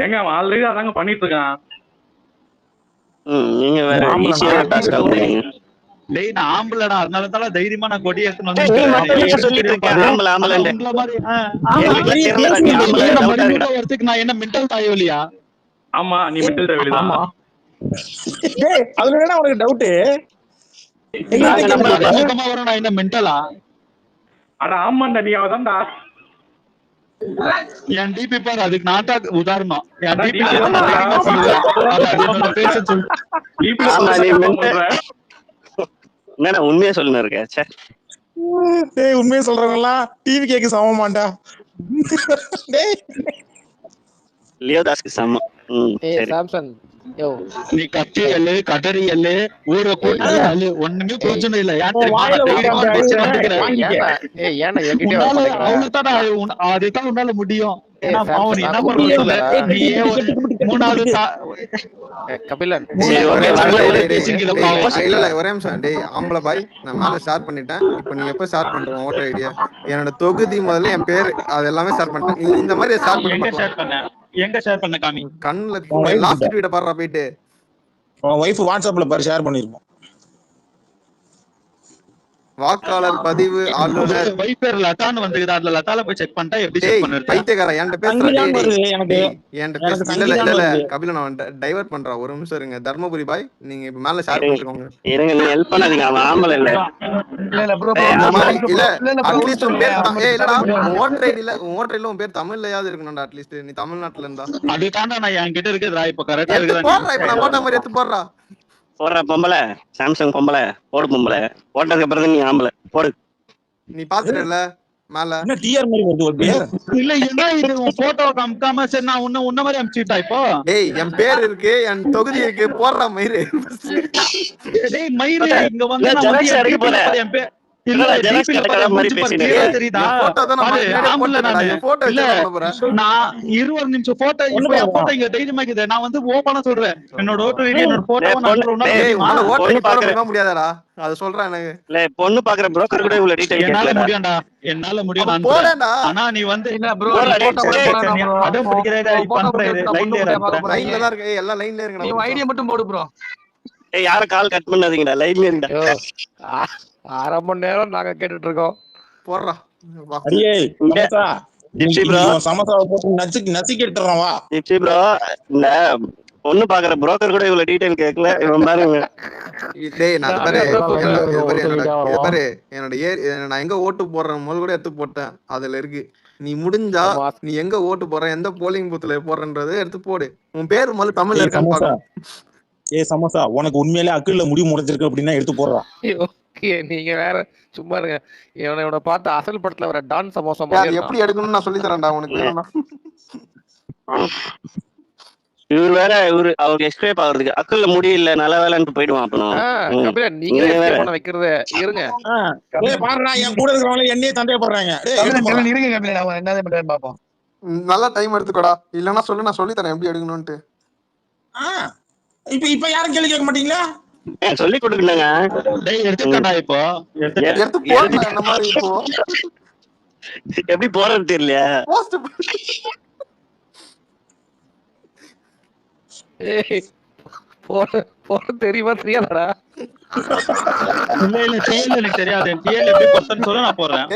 ஏங்க ஆல்ரெடி அதாங்க பண்ணிட்டு இருக்கான். நீங்க வேற ஈஸியான டாஸ்க் ஆகுறீங்க. டேய் நான் ஆம்பளடா, அதனால தான் தைரியமா நான் கொடி எடுத்து வந்து சொல்லிட்டு இருக்கேன். ஆம்பளை ஆம்பளை வரதுக்கு நான் என்ன மென்டல் தாயோலியா? ஆமா நீ மென்டல் தாயோலிதான். டேய் அதுல என்ன உனக்கு டவுட்? வரும் நான் என்ன மென்டலா? அட ஆமாண்டா நீ அவதான்டா. என் டிபி பாரு, அதுக்கு நாட்டா உதாரணம். என் டிபி என்னடா உண்மையா சொல்லுன்னு இருக்க? உண்மையா சொல்றவங்க எல்லாம் டிவி கேக்கு சமமாண்டா. லியோதாஸ்க்கு சமம். சாம்சன் நீ கத்தியல்லு கட்டரியல்லு ஊரை கூட்டாளு ஒண்ணுமே பிரச்சனை இல்ல. அதுதான் உன்னால முடியும். ஒரே நிமிஷம். டேய் ஆம்பளை பாய், நான் மேல ஷேர் பண்ணிட்டேன். இப்ப நீ எப்ப ஷேர் பண்ற ஓட்டர் ஐடியா? என்னோட தொகுதி முதல்ல என் பேரு அது எல்லாமே ஷேர் பண்ணிட்டேன். நீ இந்த மாதிரி ஷேர் பண்ண எங்க ஷேர் பண்ண காமி? கண்ணுல லாஸ்ட் ட்வீட் பாறா போயிட்டு. உன் வைஃப் வாட்ஸ்அப்ல பாரு ஷேர் பண்ணிருப்போம். வாக்காளர் பதிவு ஆளுநர் வைப்பேர் லதான்னு வந்துக்குது, அதுல லதால போய் செக் பண்ணிட்டா எப்படி செக் டேய் பண்ணுறது? பைத்தியக்காரா என்கிட்ட பேசுறா சங்கீதான் டேய் வருது எனக்கு. டேய் என்கிட்ட பேச எனக்கு இல்ல இல்ல இல்ல சங்கீதான் இல்ல வருது. கபில நான் டைவர்ட் பண்றேன் ஒரு நிமிஷம் இருங்க. தர்மபுரி பாய் நீங்க இப்ப மேல ஷேர் பண்ணிருக்கோங்க இருங்க, நீ ஹெல்ப் பண்ணாதீங்க, அவன் ஆம்பளை இல்ல. இல்ல ப்ரோ இந்த மாதிரி இல்ல இல்ல அட்லீஸ்ட் உன் பேர் ப்ரோ இல்லடா ஓட்டர் ஐடில உன் பேர் தமிழ்லயாவது இருக்கணும்டா. அட்லீஸ்ட் நீ தமிழ்நாட்டுல இருந்தா அதுதான்டா நான் என்கிட்ட இருக்குதுடா, இப்ப கரெக்டா எடுத்து இருக்குதா? போடுறா. இப்ப நான் போட்ட மாதிரி எடுத்து போடுறா. போடுற பொம்பளை, சாம்சங் பொம்பளை, போடு பொம்பளை. போட்டதுக்கு அப்புறம் நீ ஆம்பளை போடு. நீ பாத்துட்டல மேல என்ன டிஆர் மாதிரி வருது ஒரு பேர். இல்ல என்ன இது உன் போட்டோ காமிக்காம சரி நான் உன்ன மாதிரி அனுப்பிச்சுட்டா இப்போ? டேய் என் பேர் இருக்கு, என் தொகுதி இருக்கு, போடுறா மயிறு. டேய் மயிறு இங்க வந்து நான் வந்து எடுக்க போறேன். என் பேர் இல்ல ஜெராக்ஸ் கடைக்கார மாதிரி பேசினே தெரியுதா? போட்டோ தான் நான் ஆம்பள நான் போட்டோ இல்ல எடுத்து போறேன். நான் 20 நிமிஷம் போட்டோ இப்போ என் போட்டோ இங்க தைரியமா இருக்குது. நான் வந்து ஓபனா சொல்றேன், என்னோட ஓட்டர் ஐடி என்னோட போட்டோ நான் டேய் உன்னால ஓட்டர் ஐடி போட முடியுமா முடியாதாடா? அது சொல்றேன் எனக்கு. இல்ல பொண்ணு பாக்குற புரோக்கர் கூட இவ்வளவு டீடைல் என்னால கேட்கல. முடியும்டா, என்னால முடியும். நான் போடா. ஆனா நீ வந்து இல்ல ப்ரோ அடம் பிடிக்கிறடா பண்றேன். லைன்ல தான் இருக்கு, எல்லாம் லைன்ல நீ இருக்குடா. ஐடியா மட்டும் போடு ப்ரோ. ஏய் யார கால் கட் பண்ணாதீங்கடா, லைன்ல இருங்கடா. 1/2 மணி நேரம் நாங்க கேட்டுட்டு இருக்கோம். போடுறா. அடியே சமோசா ஜிப்சி ப்ரோ, சமோசாவை போட்டு நசுக்கி எடுத்துறோம் வா. ஜிப்சி ப்ரோ, இந்த பொண்ணு பாக்குற புரோக்கர் கூட இவ்வளவு டீடைல் கேட்கல. இவன் பாருங்க. டேய் நான் பாரு என்னோட நான் எங்க ஓட்டு போடுறேன் முதல் கூட எடுத்து போட்டேன். அதுல இருக்கு. நீ முடிஞ்சா நீ எங்க ஓட்டு போற, எந்த போலிங் பூத்ல போறன்றதை எடுத்து போடு. உன் பேர் முதல்ல தமிழ்ல இருக்கான்னு பாக்கணும். ஏய் சமோசா, உனக்கு உண்மையிலே அக்கல்ல முடி முடிஞ்சிருக்கு அப்படின்னா எடுத்து போடுறான். நீங்க வேற சும்மா இருங்க. இவனை பார்த்து அசல் படத்துல வர டான் சமோசா அது எப்படி எடுக்கணும்னு நான் சொல்லி தரேன்டா உனக்கு. இவர் வேற அவருக்கு எஸ்கேப் ஆகுறதுக்கு அக்கல்ல முடியல, நல்ல வேலைன்னு போயிடுவான். அப்புறம் நீங்க வைக்கிறது இருங்க. பாருடா என் கூட இருக்கிறவங்க என்னையே சந்தேகப்படுறாங்க. இருங்க கபில நான் என்னது பண்றேன்னு பாப்போம். நல்லா டைம் எடுத்துக்கோடா, இல்லன்னா சொல்லு நான் சொல்லி தரேன் எப்படி எடுக்கணும்னு. இப்ப யாரும் கேள்வி கேட்க மாட்டீங்களா? சொல்லி கொடுக்கணுங்க. எடுத்துக்கடா இப்போ எடுத்து போடுறா. அந்த மாதிரி இப்போ எப்படி போறது தெரியலையா? போட தெரியுமா தெரியாதடா? இல்ல டிஎல் எனக்கு தெரியாது. டிஎல் எப்படி போறதுன்னு சொல்ல நான் போறேன்.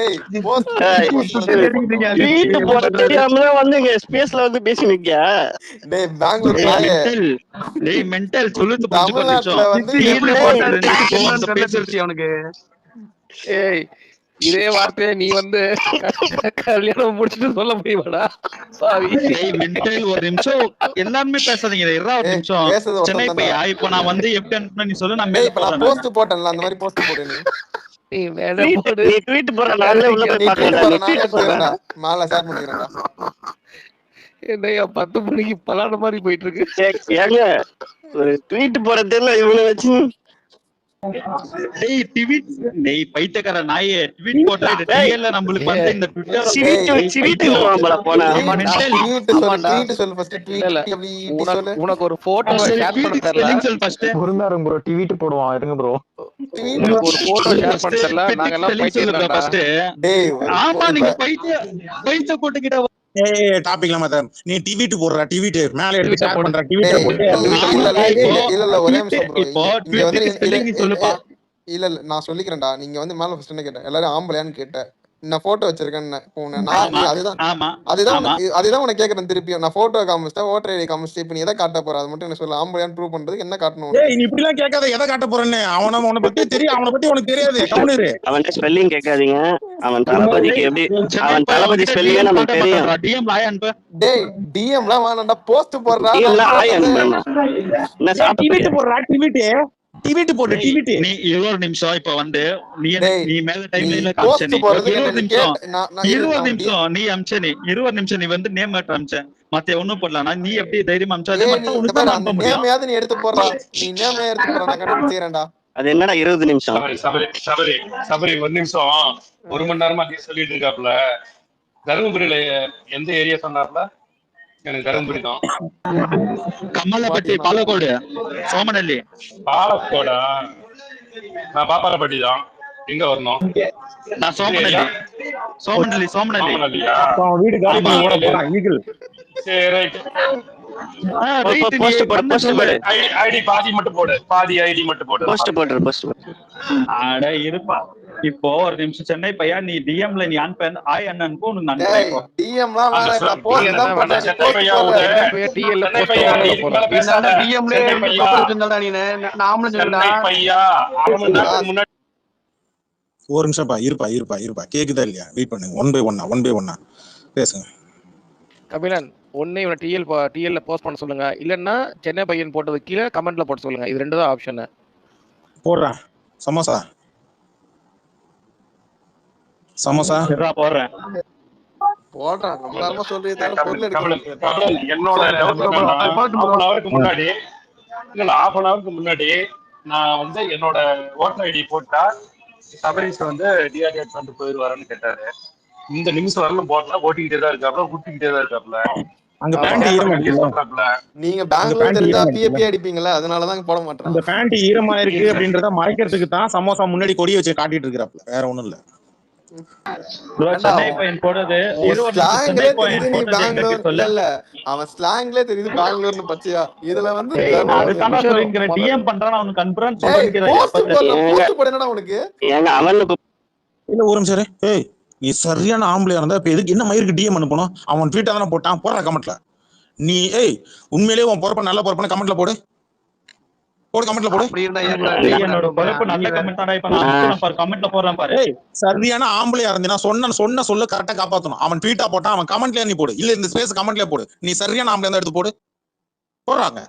வீட்டு போற தெரியாம வந்து இங்க ஸ்பேஸ்ல வந்து பேசி நிக்கியா? டேய் பெங்களூர் டேய் மென்டல் சொல்லுது தமிழ்நாட்டுல வந்து அவனுக்கு. ஏய் இதே வார்த்தையை நீ வந்து கல்யாணம் முடிச்சுட்டு சொல்ல முடியுமாடா? மென்டல் ஒரு நிமிஷம் எல்லாருமே பேசாதீங்க. ஒரு நிமிஷம் சென்னை போய் இப்போ நான் வந்து எப்படி அனுப்புனா நீ சொல்லு. நான் போஸ்ட் போட்டேன்ல அந்த மாதிரி போஸ்ட் போடு. நீ மேல போடு. நீ ட்வீட் போற நாள்ல உள்ள போய் பார்க்கறேன்டா. மேல ஷேர் பண்ணிக்கிறேன்டா. என்னையா 10 மணிக்கு பலான மாதிரி போயிட்டு இருக்கு. ஏங்க ஒரு ட்வீட் போறதுல இவனை வச்சு டேய் பைத்தியக்கார நாயே ட்வீட் போட்டா டிஎல்ல நம்மளுக்கு வந்து இந்த ட்விட்டர் உனக்கு ஒரு போட்டோ ஷேர் பண்ண தெரியல. ஃபர்ஸ்ட் இருந்தாருங்க ப்ரோ ட்வீட் போடுவான் இருங்க ப்ரோ. ஒரு போட்டோ ஷேர் பண்ண தெரியல. நாங்க எல்லாம் பைத்தியம் ஃபர்ஸ்ட். டேய் ஆமா நீங்க பைத்திய போட்டுக்கிட்ட. ஏய் டாபிக்ல மாத்த நீ ட்வீட் போடுற ட்வீட் மேல எடுத்து ஷேர் பண்ற ட்வீட் போட்டு. இல்ல ஒரே நிமிஷம் ப்ரோ. இப்போ ட்வீட் சொல்லுப்பா. இல்ல நான் சொல்லிக்கிறேன்டா. நீங்க வந்து மேல ஃபர்ஸ்ட் என்ன கேட்ட, எல்லாரும் ஆம்பளையான்னு கேட்ட. நான் போட்டோ வச்சிருக்கேன். அதுதான் உனக்கு கேக்குறேன் திருப்பியும். நான் போட்டோ காமிச்சிட்டேன், ஓட்டர் ஐடி காமிச்சிட்டு இப்ப நீ எதை காட்ட போற? அது மட்டும் என்ன சொல்ல. ஆம்பளையான்னு ப்ரூவ் பண்றதுக்கு என்ன காட்டணும்? நீ இப்படி எல்லாம் கேட்காத. எதை காட்ட போறேன்னு அவனை பத்தி தெரியும். அவனை பத்தி உனக்கு தெரியாது. அவன் ஸ்பெல்லிங் கேட்காதீங்க. அவன் தளபதிக்கு எப்படி அவன் தளபதி ஸ்பெல்லிங்கே நமக்கு தெரியும். டிஎம் லாய் அனுப்பு. டேய் டிஎம்லாம் வேணாம்டா, போஸ்ட் போடுறா. என்ன ட்வீட் போடுறா ட்வீட் போடு ட்வீட். நீ 20 நிமிஷம் இப்ப வந்து நீ மேல டைம்லைன்ல போஸ்ட் போடுறது 20 நிமிஷம் நீ அம்ச நீ 20 நிமிஷம் நீ வந்து நேம் மட்டும் அம்ச. மத்த ஒண்ணும் போடலாம். நீ எப்படி தைரியமா அம்ச அதே மட்டும் உனக்கு தான் அனுப்ப முடியும். நேமையாவது நீ எடுத்து போடுறா. நீ நேமையா எடுத்து போறா. நான் கரெக்ட் செய்றேன்டா. அது என்னடா 20 நிமிஷம்? சபரி 1 நிமிஷம் 1 மணி நேரமா நீ சொல்லிட்டு இருக்காப்ல. தருமபுரியில எந்த ஏரியா சொன்னார்ல? எனக்கு தருமபுரி தான். கமலப்பட்டி, பாலக்கோடு, சோமநல்லி. பாலக்கோடா? நான் பாப்பாரப்பட்டி தான். எங்க வரணும்? நான் சோமநல்லி. வீடு காலி பண்ணி ஓட போறான் ஈகிள். சரி ரைட். ஐடி பாதி மட்டும் போடு. பாதி ஐடி மட்டும் போடு. போஸ்ட் போடு. அட இருப்பா. இப்போ ஒரு நிமிஷம் சென்னை பையா, நீ டிஎம்ல நீ ஆய் அண்ணனுக்கு உனக்கு நன்றி. டேய் இப்போ டிஎம்லாம் அந்த வேணாம், சார் போஸ்ட் என்ன தான் வேணா போடுறேன், நீ சென்னை போஸ்ட் பையா போடுற. ஒரு சென்னை பையா டிஎல்ல சென்னை போஸ்ட் பையா நீ போட இதுக்கு போறேன். மேல பேசாத. டிஎம்லே சென்னை பையா இருந்தா நீ நான் ஆம்பளை சொல்லுடா. சென்னை பையா அரை மணி நேரத்துக்கு முன்னாடி ஒரு நிமிஷம்ப்பா, இருப்பா கேக்குதா இல்லையா? வெயிட் பண்ணுங்க. ஒன் பை ஒன்னா பேசுங்க. கபிலன் ஒன்னு இவனை டிஎல்ல போஸ்ட் பண்ண சொல்லுங்க, இல்லன்னா சென்னை பையன் போட்டது கீழே கமெண்ட்ல போட்டு சொல்லுங்க. இது ரெண்டு தான் ஆப்ஷன். போடுறா சமோசா போடுறேன். போடுறான் ரொம்ப நேரமா சொல்றீங்க, பொருள் கபிலன், எடுக்க கபிலன், என்னோட டவுட் என்னன்னா, half an hour-க்கு முன்னாடி இல்ல half an hour-க்கு முன்னாடி நான் வந்து என்னோட ஓட்டர் ஐடி போட்டா சபரிஸ் வந்து டிஆக்டிவேட் பண்ணிட்டு போயிடுவாருன்னு கேட்டாரு. இந்த நிமிஷம் வரலும் போட்டா ஓட்டிக்கிட்டே தான் இருக்காப்ல, குட்டிக்கிட்டே தான் இருக்காப்ல. அங்க பேண்ட் ஈரமா சொல்றாப்ல நீங்க பெங்களூர் தெரிஞ்சா பிஏபி அடிப்பீங்கல்ல, அதனாலதான் போட மாட்டேன். அந்த பேண்ட் ஈரமா இருக்கு அப்படின்றத மறைக்கிறதுக்கு தான் சமோசா முன்னாடி கொடியை வச்சு காட்டிட்டு இருக்கிறாப்ல, வேற ஒண்ணும் இல்ல. சென்னை பையன் போடுறது ஸ்லாங்லே தெரியுது நீ பெங்களூர் இல்ல, அவன் ஸ்லாங்லே தெரியுது பெங்களூர்னு பச்சையா. இதுல வந்து டிஎம் பண்றான் அவனுக்கு அனுப்புறான். போஸ்ட் போடுறேன்டா உனக்கு. ஏங்க அவனுக்கு இல்ல ஒரு நிமிஷம். ஏய் நீ சரியான ஆம்பளையா இருந்தா இப்ப எதுக்கு என்ன மயிருக்கு டிஎம் அனுப்பணும்? அவன் ட்வீட்டா தானே போட்டான், போடுற கமெண்ட்ல. நீ உண்மையிலேயே உன் பொறுப்ப நல்ல பொறுப்புன்னு கமெண்ட்ல போடு, கமெண்ட்ல போடு. என்னோட பொறுப்பு நல்ல கமெண்ட் தான். இப்ப நான் பாரு கமெண்ட்ல போறேன் பாரு. சரியான ஆம்பளையா இருந்தீனா சொன்ன சொல்ல கரெக்டா காப்பாத்தணும். அவன் ட்வீட்டா போட்டான், அவன் கமெண்ட்லயே நீ போடு, இல்ல இந்த ஸ்பேஸ் கமெண்ட்லயே போடு. நீ சரியான ஆம்பளையா இருந்தா எடுத்து போடு, போடுறாங்க.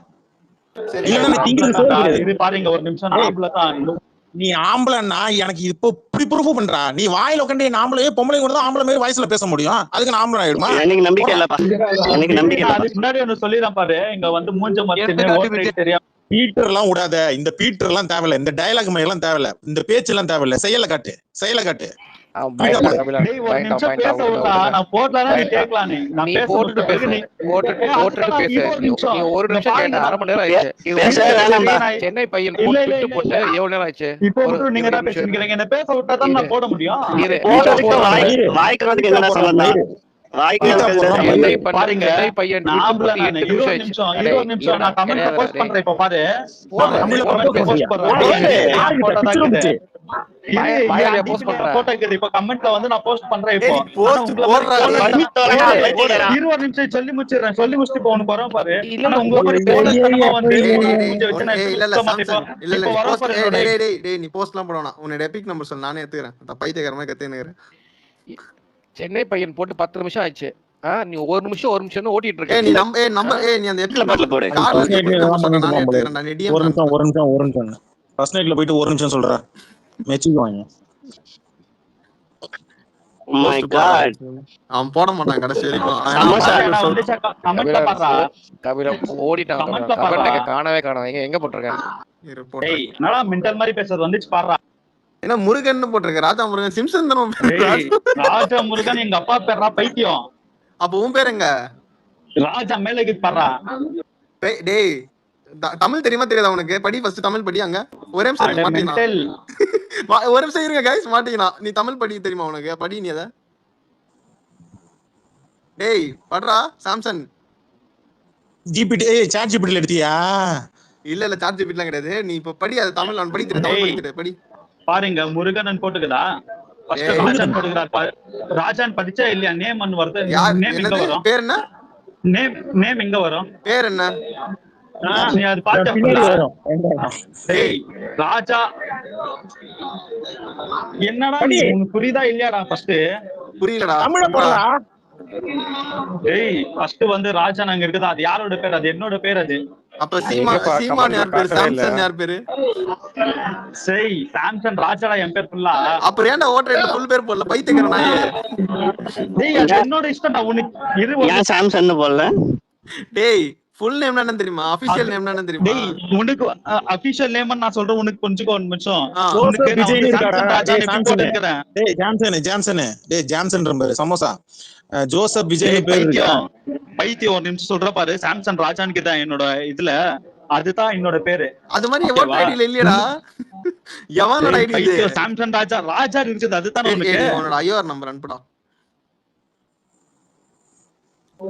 இது பாருங்க ஒரு நிமிஷம், ஆம்பளை தான். நீ ஆம்பளைன்னா எனக்கு இப்போ இப்படி ப்ரூஃப் பண்றா. நீ வாயில உட்காந்து என் ஆம்பளையே பொம்பளை கூட தான் ஆம்பளை மாதிரி வாய்ஸ்ல பேச முடியும். அதுக்கு நான் ஆம்பளை ஆயிடுமா? எனக்கு நம்பிக்கை இல்லப்பா, எனக்கு நம்பிக்கை இல்ல. அதுக்கு முன்னாடி ஒன்னு சொல்லிடுறேன் பாரு, இங்க வந்து மூஞ்ச மறைச்சு தெரியாம பீட்டர் எல்லாம் விடாத. இந்த பீட்டர் எல்லாம் தேவையில்ல, இந்த டயலாக் மாதிரி எல்லாம் தேவையில்ல, இந்த பேச்சு எல்லாம் தேவையில்ல. செயலை காட்டு. சென்னை பையன் போட்டு எவ்வளவு நேரம் ஆச்சு? இப்போ நீங்க தான் பேசுறீங்க, என்ன பேச விட்டா தான் நான் போட முடியும். பாருங்க பையன் நான் கமெண்ட் போஸ்ட் பண்றேன். இப்ப பாரு இப்ப கமெண்ட்ல வந்து நான் போஸ்ட் பண்றேன். இப்போ 20 நிமிஷம் சொல்லி முடிச்சிட்டு இப்போ உனக்கு வரோம் பாரு. நீ போஸ்ட் எல்லாம் போடணும். உன்னோட எபிக் நம்பர் சொல்லு, நானே எடுத்துக்கிறேன். பைத்தியக்காரமா கத்துக்கிறேன். சென்னை பையன் போட்டு 10 நிமிஷம் ஆயிடுச்சு. நீ ஒரு நிமிஷம் ஓட்டிட்டு இருக்க. நீ அந்த எபிக்ல போடு. ஒரு நிமிஷம் ஃபர்ஸ்ட் நைட்ல போயிட்டு ஒரு நிமிஷம் சொல்றா. மெச்சுவாங்க. மை காட், அவன் போட மாட்டான் கடைசி வரைக்கும். கபில ஓடிட்டான். கமெண்ட் காணவே காணோம். எங்க போட்டுருக்கேன்? டேய் என்னடா மெண்டல் மாதிரி பேசுறது வந்துச்சு பாறா. என்ன முருகன் போட்டிருக்க? ராஜா முருகன் சிம்சன் தான. ராஜா முருகன் எங்க அப்பா பேர்ரா, பைத்தியம். அப்ப உன் பேர் எங்க? ராஜா மேலக்கு பாறா. டேய் தமிழ் தெரியுமா தெரியாதா உனக்கு? படி ஃபர்ஸ்ட் தமிழ் படி. அங்க ஒரே நிமிஷம் மாட்டீனா, ஒரு நிமிஷம் இருங்க गाइस, மாட்டீனா. நீ தமிழ் படி தெரியுமா உனக்கு? படி நீ அத. டேய் படுறா சாம்சன். ஜிபிடி சாட் ஜிபிடில எடுத்தியா? இல்ல சாட் ஜிபிடிலாம் கிடையாது. நீ இப்ப படி, அது தமிழ். நான் படி தமிழ் படிக்கிறேன். படி பாருங்க. முருகன் போட்டுக்குதா? ஃபர்ஸ்ட் ராஜான் போட்டுக்கிறார். ராஜான் படிச்சா இல்லையா? நேம் அன் வருது. நேம் எங்க வரும்? பேர் என்ன? நேம் எங்க வரும்? பேர் என்ன? நீ அது பாத்து வரும். டேய் ராஜா என்னடா உனக்கு புரியுதா இல்லையாடா? ஃபர்ஸ்ட் புரியலடா. தமிழ போறா. டேய் ஃபர்ஸ்ட் வந்து ராஜான் அங்க இருக்குது. அது யாரோட பேர்? அது என்னோட பேர். அது அப்ப சீமான் யார் பேர்? சாம்சன் யார் பேரு? சரி சாம்சன் ராஜாடா என் பேர் ஃபுல்லா. அப்புறம் ஏன்டா ஓட்டர் ஐடி ஃபுல் பேர் போடல? பைத்தியக்காரன் நாயே. டேய் அது என்னோட இஷ்டம். நான் உனக்கு ஏன் சாம்சன் போடல? டேய் ஃபுல் நேம் என்னன்னு தெரியுமா? ஆபீஷியல் நேம் என்னன்னு தெரியுமா? டேய் உனக்கு ஆபீஷியல் நேம் நான் சொல்றேன். உனக்கு கொஞ்சம் ஒரு நிமிஷம். உனக்கு விஜய் இருக்காடா? டேய் ஜான்சன் டேய் ஜான்சன் ரம்பர் சமோசா. ஜோசப் விஜய் பேர் இருக்கு. பைத்தியம் ஒரு நிமிஷம் சொல்ற பாரு. சாம்சன் ராஜானுக்கு தான் என்னோட இதுல, அதுதான் என்னோட பேரு. அது மாதிரி ஓட்டர் ஐடில இல்லையடா. எவனோட ஐடி இது? சாம்சன் ராஜா இருக்குது. அதுதான் உனக்கு. உன்னோட ஐஆர் நம்பர் அனுப்புடா.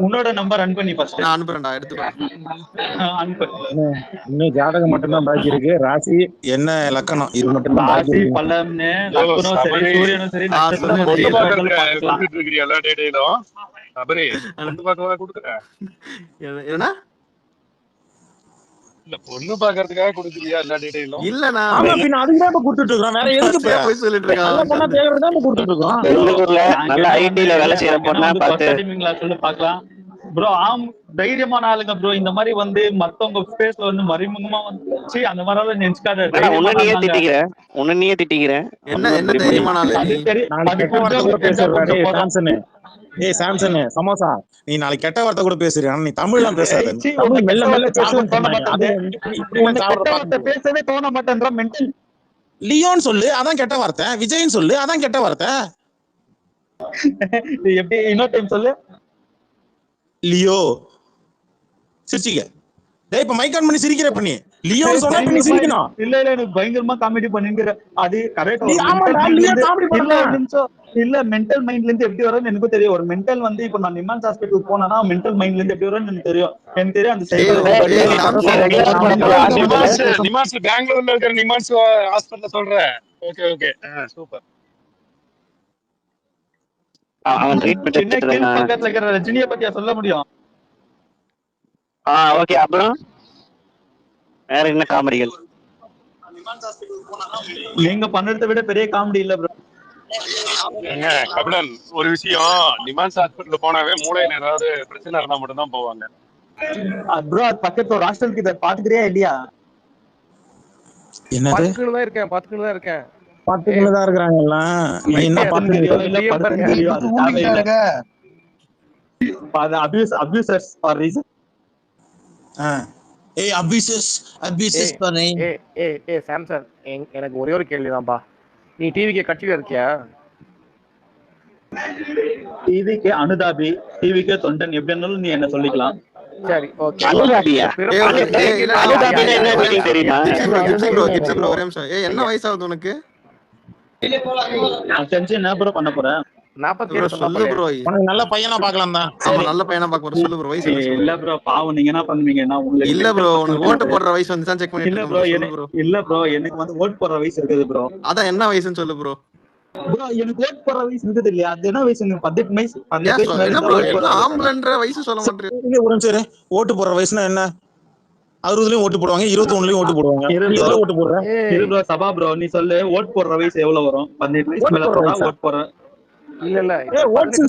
உன்னோட நம்பர் ரன் பண்ணி ஃபர்ஸ்ட் நான் அனுப்புறேன்டா, எடுத்துக்கோ. அனுப்பு. இன்னும் ஜாதகம் மட்டும்தான் பாக்கி இருக்கு. ராசி என்ன லக்கணம் இது மட்டும் தான் பாக்கி ராசி இருக்கு. பலம்னு லக்னம் சரி, சூரியனும் சரி, நட்சத்திரம் பொண்ணு சரி, பாக்குறதுக்கு பார்க்கலாம். கொடுத்துட்டு இருக்கிறியா எல்லா டேட்டையிலும்? சபரி பொண்ணு பார்க்கவா கொடுக்குற? என்ன இல்ல பொண்ணு பாக்குறதுக்காக கொடுக்குறியா எல்லா டேட்டையிலும்? இல்லண்ணா, ஆமா பின்ன அதுக்குதான் இப்ப கொடுத்துட்டு இருக்கோம். வேற எதுக்கு இப்ப போய் சொல்லிட்டு நல்ல பொண்ணா இருக்கான். தேவைதான் இப்ப கொடுத்துட்டு இருக்கோம். பெங்களூர்ல நல்ல ஐடில வேலை செய்யற பொண்ணா பார்த்து சொல்லு பாக்கலாம். ப்ரோ தைரியமான ஆளுங்க ப்ரோ. இந்த மாதிரி வந்து மத்தவங்க ஸ்பேஸ்ல வந்து மறைமுகமா வந்து அந்த மாதிரி நினைச்சுக்காத. உன்ன நீயே திட்டிக்கிற. என்ன என்ன தைரியமான ஆளு அது நீ? சரி, நாளைக்கு அது கெட்ட வார்த்தை கொஞ்சம் கூட பேசுறா. கொஞ்சம் டேய் போதும். சாம்சனு, ஏய் சாம்சனு சமோசா, நீ நாளைக்கு கெட்ட வார்த்தை கூட பேசுறியா? நீ தமிழ்லாம் பேசாத. ஏய், சீ, தமிழ் உனக்கு மெல்ல கெட்ட மெல்ல வார்த்தை பேசவே சாப்பிட தோண சொன்னாங்க. அது மாட்டேங்குது. இப்படி உனக்கு சாப்பிட கெட்ட வார்த்தை பாக்க பேசவே தோண மாட்டேன்றா மென்டல். லியோன்னு சொல்லு, அதான் கெட்ட வார்த்தை. விஜய்ன்னு சொல்லு, அதான் கெட்ட வார்த்தை. எப்படி இன்னொரு டைம் சொல்லு. லியோ சிரிச்சிக்க. டேய் இப்ப மைக் ஆன் பண்ணி சிரிக்கிற பண்ணி லியோன்னு சொன்னா இப்ப நீ சிரிக்கணும். இல்ல எனக்கு பயங்கரமா காமெடி பண்ணிக்கிற. அது கரெக்ட். நீ ஆமாடா லியோ காமெடி இல்ல பண்ணலாம். ஒரு நிமிஷம். இல்ல மென்டல் மைண்ட்ல இருந்து எப்படி வரும்னு எனக்கும் தெரியும். ஒரு மென்டல் வந்து இப்ப நான் நிமான்ஸ் ஹாஸ்பிட்டல் போனா மென்டல் மைண்ட்ல இருந்து எப்படி வரும்னு எனக்கு தெரியும். அந்த நிமான்ஸ் பெங்களூர்ல இருக்கிற நிமான்ஸ் ஹாஸ்பிட்டல் சொல்ற. Okay okay super. அவன் ட்ரீட்மெண்ட் எடுத்துட்டு இருக்கான். பக்கத்துல இருக்கிற ரஜினியை பத்தியா சொல்ல முடியும்? ஓகே, அப்புறம் வேற என்ன காமெடிகள்? நீங்க பண்றதை விட பெரிய காமெடி இல்ல ப்ரோ. கபிலன் ஒரு விஷயம், நிமான்ஸ் ஹாஸ்பிட்டல் போனாவே மூளையில ஏதாவது பிரச்சனை இருந்தா மட்டும் தான் போவாங்க. ப்ரோ அது பக்கத்துல ஒரு ஹாஸ்டல் கிட்ட பாத்துக்கிறியா இல்லையா? என்னது பாத்துக்கிட்டு தான் இருக்கேன், பாத்துக்கிட்டு தான் இருக்கேன். பாத்துக்கிட்டு தான் இருக்கிறாங்க எல்லாம். நீ என்ன அபியூசர்ஸ் ஃபார் ரீசன். ஏய் அபியூசஸ் பண்ணே. ஏய் சாம்சன், எனக்கு ஒரே ஒரு கேள்விதான்பா. நீ டிவிக்கு கட்சியில இருக்கியா? டிவிக்கு அனுதாபி, டிவிக்கு தொண்டன், எப்படி இருந்தாலும் நீ என்ன சொல்லிக்கலாம். சரி ஓகே. அனுதாபியா? அனுதாபினா என்ன தெரியுமா? என்ன வயசாகுது உனக்கு? தெரிஞ்சு என்ன ப்ரோ பண்ண போறேன்? 47 சொல்லு ப்ரோ. உனக்கு நல்ல பையனா பார்க்கலாம் தான். ஆமா நல்ல பையனா பார்க்க போற. சொல்லு ப்ரோ வயசு. இல்ல ப்ரோ பாவம், நீங்க என்ன பண்ணுவீங்க? நான் உங்களுக்கு இல்ல ப்ரோ, உனக்கு ஓட்டு போடுற வயசு வந்து செக் பண்ணிட்டு இல்ல இருக்கேன் ப்ரோ. இல்ல ப்ரோ, எனக்கு வந்து ஓட்டு போடுற வயசு இருக்குது ப்ரோ. அதான் என்ன வயசுன்னு சொல்லு ப்ரோ. ப்ரோ எனக்கு ஓட்டு போடுற வயசு இருக்குது இல்லையா? அது என்ன வயசு? 18 வயசு. என்ன ப்ரோ ஆம்பளன்ற வயசு சொல்ல மாட்டேன். ஒரு நிமிஷம், ஓட்டு போடுற வயசுனா என்ன? 60லயும் ஓட்டு போடுவாங்க, 21லயும் ஓட்டு போடுவாங்க. ஓட்டு போடுறேன் இரு ப்ரோ. சபா ப்ரோ நீ சொல்லு, ஓட்டு போடுற வயசு எவ்வளவு வரும்? 18 வயசு மேல போறா ஓட்டு போற. இல்ல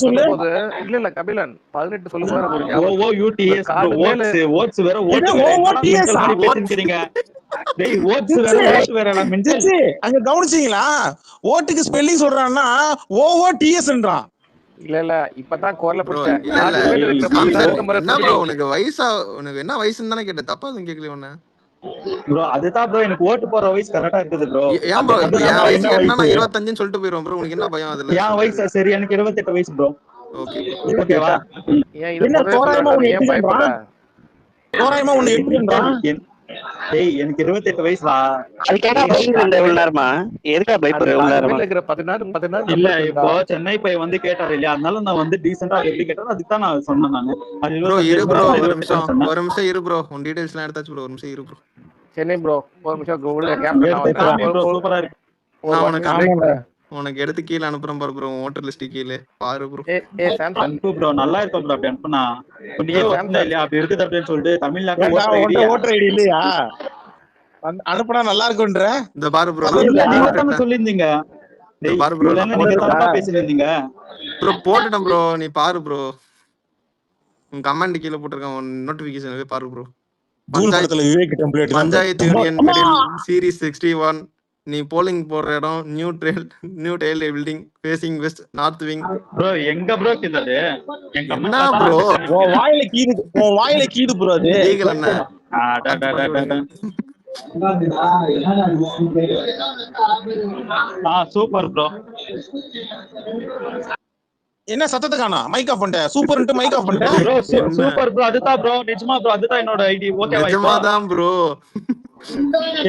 சொல்லும்போது இல்ல கபிலன் 18 சொல்லும்போது ஓஓயூடிஎஸ் ஓட்ஸ் வேற பேசிக்கிறீங்க. டேய் ஓட்ஸ் வேற ஓட் வேற நான் மென்டல். அங்க கவனிச்சீங்களா? ஓட்டுக்கு ஸ்பெல்லிங் சொல்றான்னா ஓஓடிஎஸ்ன்றான். இல்ல இப்பதான் குரல போட்டேன். என்ன ப்ரோ உனக்கு வயசா? உனக்கு என்ன வயசுன்னு தானே கேட்டேன். தப்பா எதுவும் கேட்கல உன்ன ப்ரோ. அதுதான் ப்ரோ எனக்கு ஓட்டு போற வயசு கரெக்டா இருக்குது ப்ரோ. ஏன் ப்ரோ என் வயசு என்ன 25ன்னு சொல்லிட்டு போயிடுவோம் ப்ரோ. உனக்கு என்ன பயம் அதுல? என் வயசு சரி, எனக்கு 28 வயசு ப்ரோ. ஓகே ஓகேவா? என்ன தோராயமா உன்னை எட்டுன்றா? தோராயமா உன்னை எட்டுன்றா? டேய் எனக்கு 28 வயசுடா. அதுக்காக பயந்து எவ்வளவு நேரமா? எதுக்கா பயப்படுற எவ்வளவு நேரமா? இல்ல இப்போ சென்னை பை வந்து கேட்டாரு இல்லையா, அதனால நான் வந்து டீசெண்டா எப்படி கேட்டாலும் அதுக்கு தான் நான் சொன்னேன். நானு ப்ரோ இரு ப்ரோ, ஒரு நிமிஷம் இரு ப்ரோ. உன் டீடைல்ஸ்லாம் எடுத்தாச்சு ப்ரோ. ஒரு நிமிஷம் இரு ப்ரோ. சென்னை ப்ரோ ஒரு நிமிஷம் கூகுள்ல கேப் சூப்பரா இருக்கு. உனக்கு எடுத்து கீழ அனுப்புறேன் பாரு ப்ரோ. ஓட்டர் லிஸ்ட் கீழ பாரு ப்ரோ. அனுப்பு ப்ரோ. நல்லா இருக்கும் ப்ரோ. அப்படி அனுப்புனா நீயே வரல இல்லையா? அப்படி இருக்குது அப்படின்னு சொல்லிட்டு தமிழ்நாட்டுல ஓட்டர் ஐடி இல்லையா? அனுப்புனா நல்லா இருக்கும்ன்ற. இந்த பாரு ப்ரோ. நீங்க தான சொல்லிருந்தீங்க. டேய் பாரு ப்ரோ. நீங்க தான் பேசினீங்க ப்ரோ. போட்டுட்டேன் ப்ரோ. நீ பாரு ப்ரோ. உன் கமெண்ட் கீழ போட்டுருக்கேன். நோட்டிபிகேஷன் பாரு ப்ரோ. Panchayat union series 61. நீ போலிங் போற இடம் new tail building facing west north wing. Bro எங்க ப்ரோ கிதது? என்ன ப்ரோ உன் வாயில கீது ப்ரோ. அது லீகல் என்ன? Super bro. என்ன சத்தத்தை காணா? மைக் ஆஃப் பண்ணிட்டேன். சூப்பர்ன்ட்டு மைக் ஆஃப் பண்ணிட்டேன். Bro super bro. அதுதான் ப்ரோ நிஜமா ப்ரோ. அதுதான் என்னோட ஐடி. ஓகேவா? நிஜமா தான் ப்ரோ.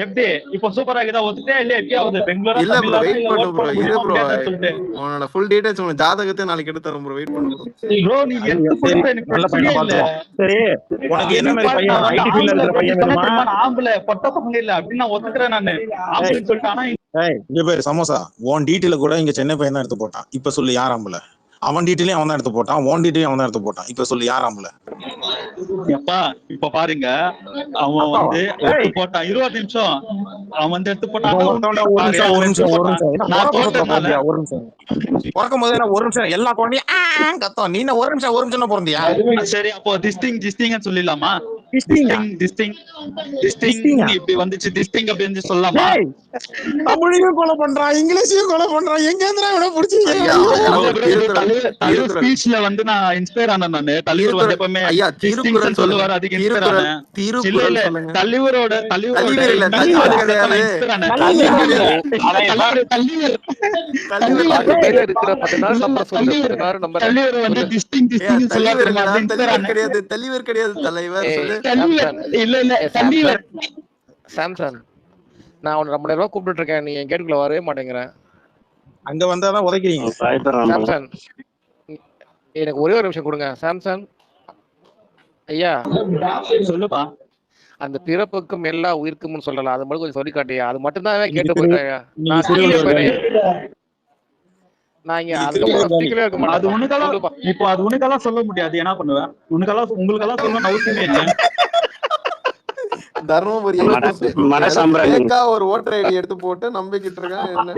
எப்படி இப்போ சூப்பரா இருக்குதா ஒத்துட்டே இல்ல எப்படியாவது பெங்களூரா இல்ல ப்ரோ தமிழ்நாடா வெயிட் இல்ல பண்ணு ஓட் ப்ரோ போட இரு முடியுமா ப்ரோ முடியாதுன்னு சொல்லிட்டு உன்னோட ஃபுல் டீடைல்ஸ் உங்க ஜாதகத்தை நாளைக்கு எடுத்து தரோம் ப்ரோ வெயிட் பண்ணு ப்ரோ ப்ரோ நீ எடுத்து சரி கொடுத்த எனக்கு நல்ல பையனை பிரச்சனையே இல்ல பாத்துருவோம். சரி உனக்கு என்ன எனக்கு மாதிரி பாரு, நான் பையன் வந்து ஐடி ஃபீல்ட்ல ஆம்பளை இருக்கிற bro, நீ பையன் சொன்ன வேணுமா? தெரியுமா நான் ஆம்பளை பொட்ட பசங்க இல்ல அப்படின்னு நான் ஒத்துக்கிறேன் நானு ஆம்பளைன்னு சொல்லிட்டு ஆனா ஏய் இங்க பேரு சமோசா உன் டீட்டெயில கூட இங்க சென்னை பையன் தான் எடுத்து போட்டான். இப்ப சொல்லு யார் ஆம்பளை? அவன் டீட்டெயிலையும் அவன் தான் எடுத்து போட்டான், உன் டீட்டெயிலையும் அவன் தான் எடுத்து போட்டான். இப்ப சொல்லு யார் ஆம்பளை? எப்பா இப்ப பாருங்க அவன் அப்பாவா? வந்து எடுத்து போட்டான் 20 நிமிஷம் அவன் வந்து எடுத்து போட்டான் இவன் ஒருத்தவன்டா ஒரு பாரு நிமிஷம் ஒரு அவன் எடுத்து நிமிஷம் ஒரு போட்டான் நிமிஷம் என்ன நான் உறக்க சத்தம் தோட்டனால பிறந்தியா? ஒரு நிமிஷம் பிறக்கும் போது என்ன ஒரு நிமிஷம் எல்லா குழந்தையும் கத்தம். நீ என்ன ஒரு நிமிஷம் பிறந்தியா? சரி அப்போ டிஸ்டிங் சொல்லலாமா டிஸ்டிங்கா? டிஸ்டிங் டிஸ்டிங்கா? இப்படி வந்துச்சு டிஸ்டிங் அப்படி வந்து சொல்லலாமா ஏய் தமிழையும் கொலை பண்றான், இங்கிலீஷையும் கொலை பண்றான். எங்க இருந்தா இவனை பிடிச்சீங்க? ஐயா தலைவர் ஸ்பீச்ல வந்து நான் இன்ஸ்பயர் ஆனேன் நானு தலைவர் வந்து எப்பவுமே ஐயா திருக்குறள் சொல்லுங்க. சொல்லுவாரு அதுக்கு இன்ஸ்பயர் திருக்குறள் ஆனேன் இல்ல திருக்குறள் இல்ல சொல்லுங்க. தலைவரோட கல்வீர் இல்ல தலைவர் கிடையாது. கல்வீர் கிடையாது. அது பேர்ல இருக்கிற 10 நாள் நம்பர் சொல்லு. 10 நாள் நம்பர் தலைவர் வந்து டிஸ்டிங் தலைவர் இல்லடா, சொல்லுவாரு தலைவர் கிடையாது. தலைவர் கிடையாது. தலைவர் சொல்லு. இல்ல இல்ல தலைவர் சாம்சன் நான் உன்னை ரொம்ப நேரமா கூப்பிட்டு இருக்கேன், நீ என் கேட்டுக்குள்ள வரவே மாட்டேங்கிறேன். அங்க வந்தாதான் உதைக்கிறீங்க. சாம்சன் எனக்கு ஒரே ஒரு நிமிஷம் கொடுங்க. சாம்சன் ஐயா சொல்லுப்பா. அந்த பிறப்புக்கும் எல்லா உயிர்க்கும்னு சொல்லலாம், அது மட்டும் கொஞ்சம் சொல்லி காட்டியா? அது மட்டும் தான் கேட்டு போயிட்டேன். நான் இங்க அதுக்கப்புறம் ஸ்பீக்கரே இருக்க மாட்டேன். அது உனக்கெல்லாம் இப்போ அது உனக்கெல்லாம் சொல்ல முடியாது. என்ன பண்ணுவேன் உங்களுக்கெல்லாம் சொல்லணும்னு அவசியமே இல்லை. தர்மபுரி ஒரு ஓட்டர் ஐடி எடுத்து போட்டு நம்பிக்கிட்டு இருக்கான்.